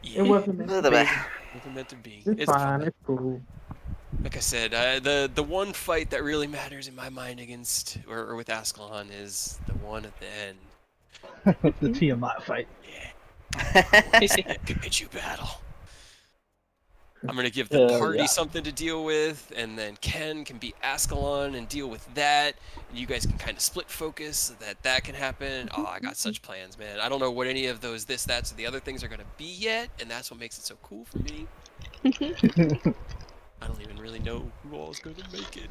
yeah, It wasn't meant to be. wasn't meant to be. It's fine. It's cool. Like I said, the one fight that really matters in my mind against or with Ascalon is the one at the end. The Tiamat fight. Yeah. Kaiju battle. I'm gonna give the party something to deal with, and then Ken can be Ascalon and deal with that, and you guys can kind of split focus so that can happen. Oh, I got such plans, man. I don't know what any of those this, that's, or the other things are gonna be yet, and that's what makes it so cool for me. I don't even really know who all is gonna make it.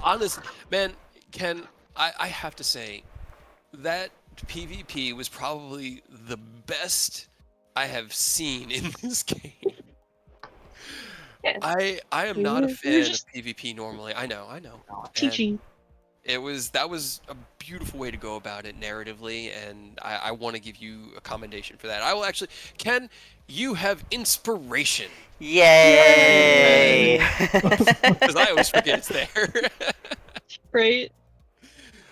Honestly, man, Ken, I have to say that PvP was probably the best I have seen in this game. Yeah. I am not a fan of PvP normally. I know. Teaching. That was a beautiful way to go about it narratively, and I want to give you a commendation for that. I will actually, Ken, you have inspiration. Yay! Because I always forget it's there. Right?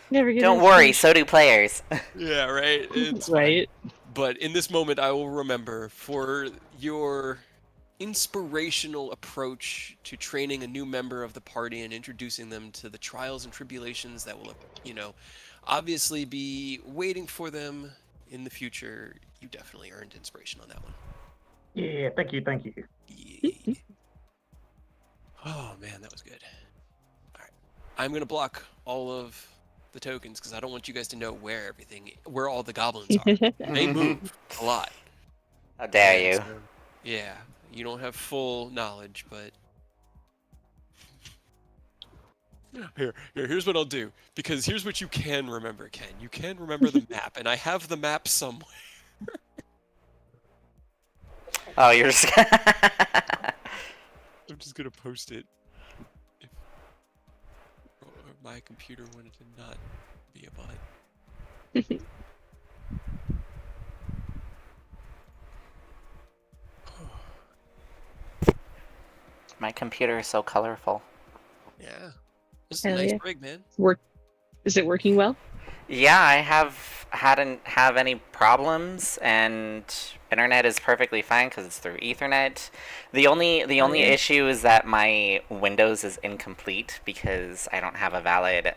Never get Don't worry, so do players. Yeah, right. It's right. fine. But in this moment, I will remember for your inspirational approach to training a new member of the party and introducing them to the trials and tribulations that will, obviously be waiting for them in the future. You definitely earned inspiration on that one. Yeah, thank you. Yeah. Oh man, that was good. All right, I'm gonna block all of the tokens because I don't want you guys to know where all the goblins are. They move a lot. How dare you? So, yeah, you don't have full knowledge, but here's what I'll do, because here's what you can remember, Ken. You can remember the map, and I have the map somewhere. Oh, you're just... I'm just gonna post it. If my computer wanted to not be a bot. My computer is so colorful. Yeah. This is a Hell nice yeah. rig, man. Is it working well? Yeah, I hadn't have any problems, and internet is perfectly fine because it's through Ethernet. The only issue is that my Windows is incomplete because I don't have a valid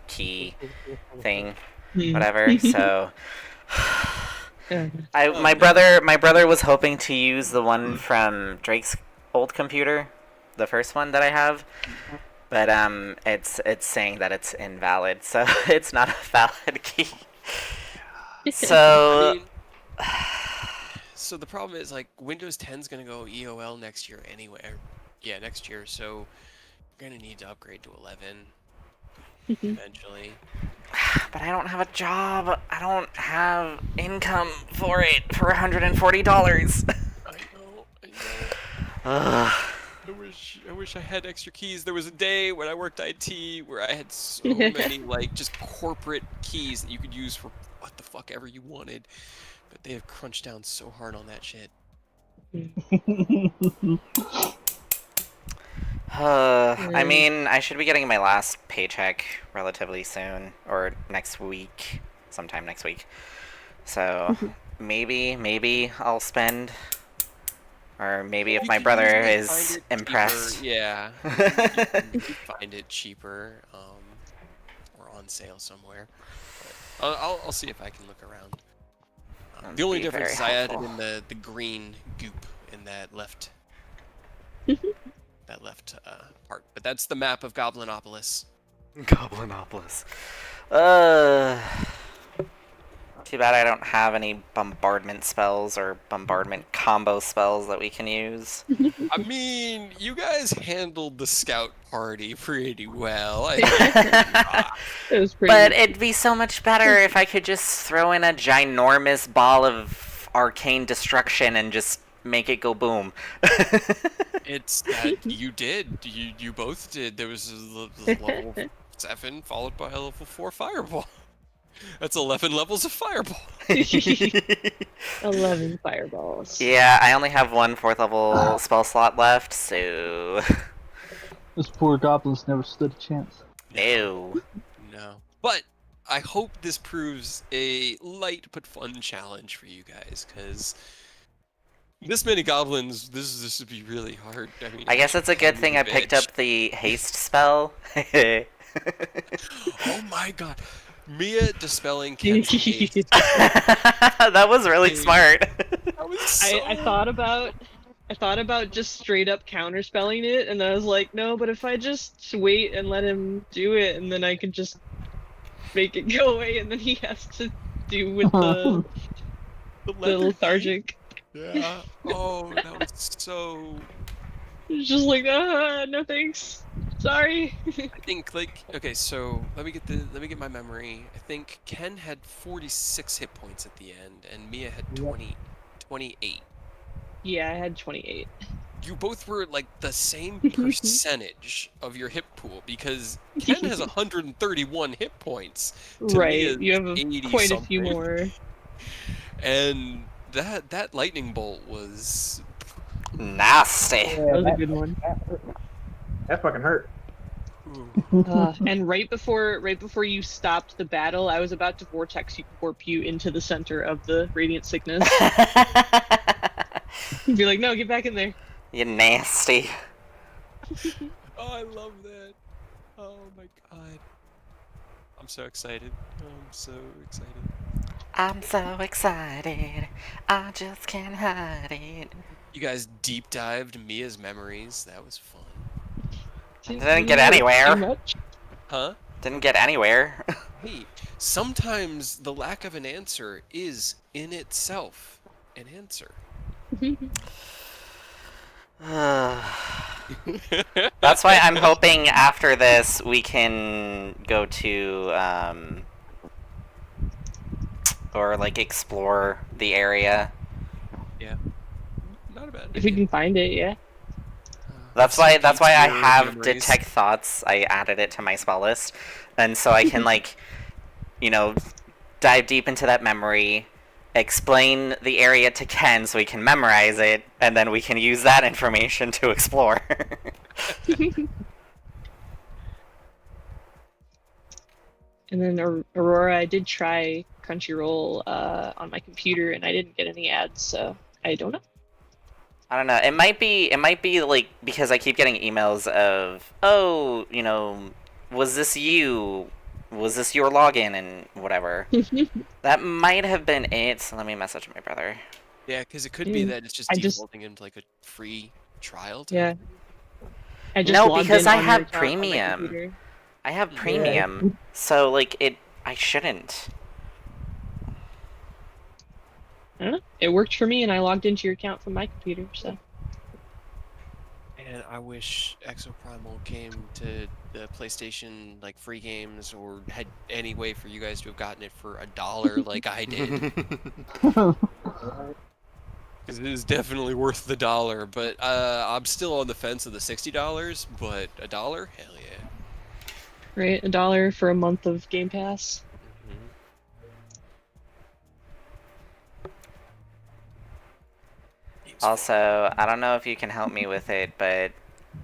key thing, whatever. So my brother was hoping to use the one from Drake's old computer, the first one that I have. But it's saying that it's invalid, so it's not a valid key. I So mean, so the problem is like Windows 10 is gonna go EOL next year anyway. Yeah, next year. So you're gonna need to upgrade to 11 eventually. but I don't have a job. I don't have income for it for $140. I know. Ugh. I wish I had extra keys. There was a day when I worked IT where I had so many like just corporate keys that you could use for what the fuck ever you wanted. But they have crunched down so hard on that shit. I mean, I should be getting my last paycheck relatively soon, or next week, sometime next week. So maybe I'll spend, or maybe if You my could brother usually is find it impressed. cheaper, yeah, you can find it cheaper, or on sale somewhere. But I'll see if I can look around. The only Be difference is very I added helpful. in the green goop in that left part, but that's the map of Goblinopolis. Goblinopolis. Too bad I don't have any bombardment spells or bombardment combo spells that we can use. I mean, you guys handled the scout party pretty well. It was pretty. But it'd be so much better if I could just throw in a ginormous ball of arcane destruction and just make it go boom. It's that you did. You both did. There was a level 7 followed by a level 4 fireball. That's 11 levels of fireball. 11 fireballs. Yeah, I only have one 4th level spell slot left, so... Those poor goblins never stood a chance. No. No. But I hope this proves a light but fun challenge for you guys, because this many goblins, this would be really hard. I mean, I guess it's a good thing I picked up the haste spell. Oh my god. Mia dispelling Ken's haste. That was really smart. That was so... I thought about just straight up counterspelling it, and then I was like, no, but if I just wait and let him do it, and then I can just make it go away, and then he has to do with the lethargic. Yeah. Oh, that was so... It's just like, no thanks. Sorry. I think like okay, so let me get my memory. I think Ken had 46 hit points at the end, and Mia had 28. Yeah, I had 28. You both were like the same percentage of your hit pool because Ken has 131 hit points. To Right, Mia's you have 80 quite a few something. more. And that lightning bolt was Nasty. That was a good one. That fucking hurt. And right before you stopped the battle, I was about to vortex warp you into the center of the radiant sickness. You'd be like, no, get back in there. You nasty. Oh, I love that. Oh my god. I'm so excited. I'm so excited. I'm so excited. I just can't hide it. You guys deep dived Mia's memories. That was fun. Didn't get anywhere. Too much? Huh? Didn't get anywhere. Hey, sometimes the lack of an answer is in itself an answer. That's why I'm hoping after this we can go to or like explore the area. Yeah. Not a bad If we idea. can find it, yeah. That's why I PTO have memories. detect thoughts. I added it to my spell list, and so I can like, you know, dive deep into that memory, explain the area to Ken so he can memorize it, and then we can use that information to explore. And then Aurora, I did try Crunchyroll on my computer, and I didn't get any ads, so I don't know. I don't know. It might be like because I keep getting emails of, oh, you know, was this you? Was this your login and whatever? That might have been it. So let me message my brother. Yeah, because it could be that it's just I just- defaulting into like a free trial. Type. Yeah. I just No, logged because in I on your have account on my premium. computer. I have Yeah. premium, so like I shouldn't. I don't know. It worked for me, and I logged into your account from my computer. So And I wish Exoprimal came to the PlayStation like free games or had any way for you guys to have gotten it for $1 like I did. Because it is definitely worth the dollar, but I'm still on the fence of the $60, but $1? Hell yeah. right, $1 for a month of Game Pass. Hmm. Also, I don't know if you can help me with it, but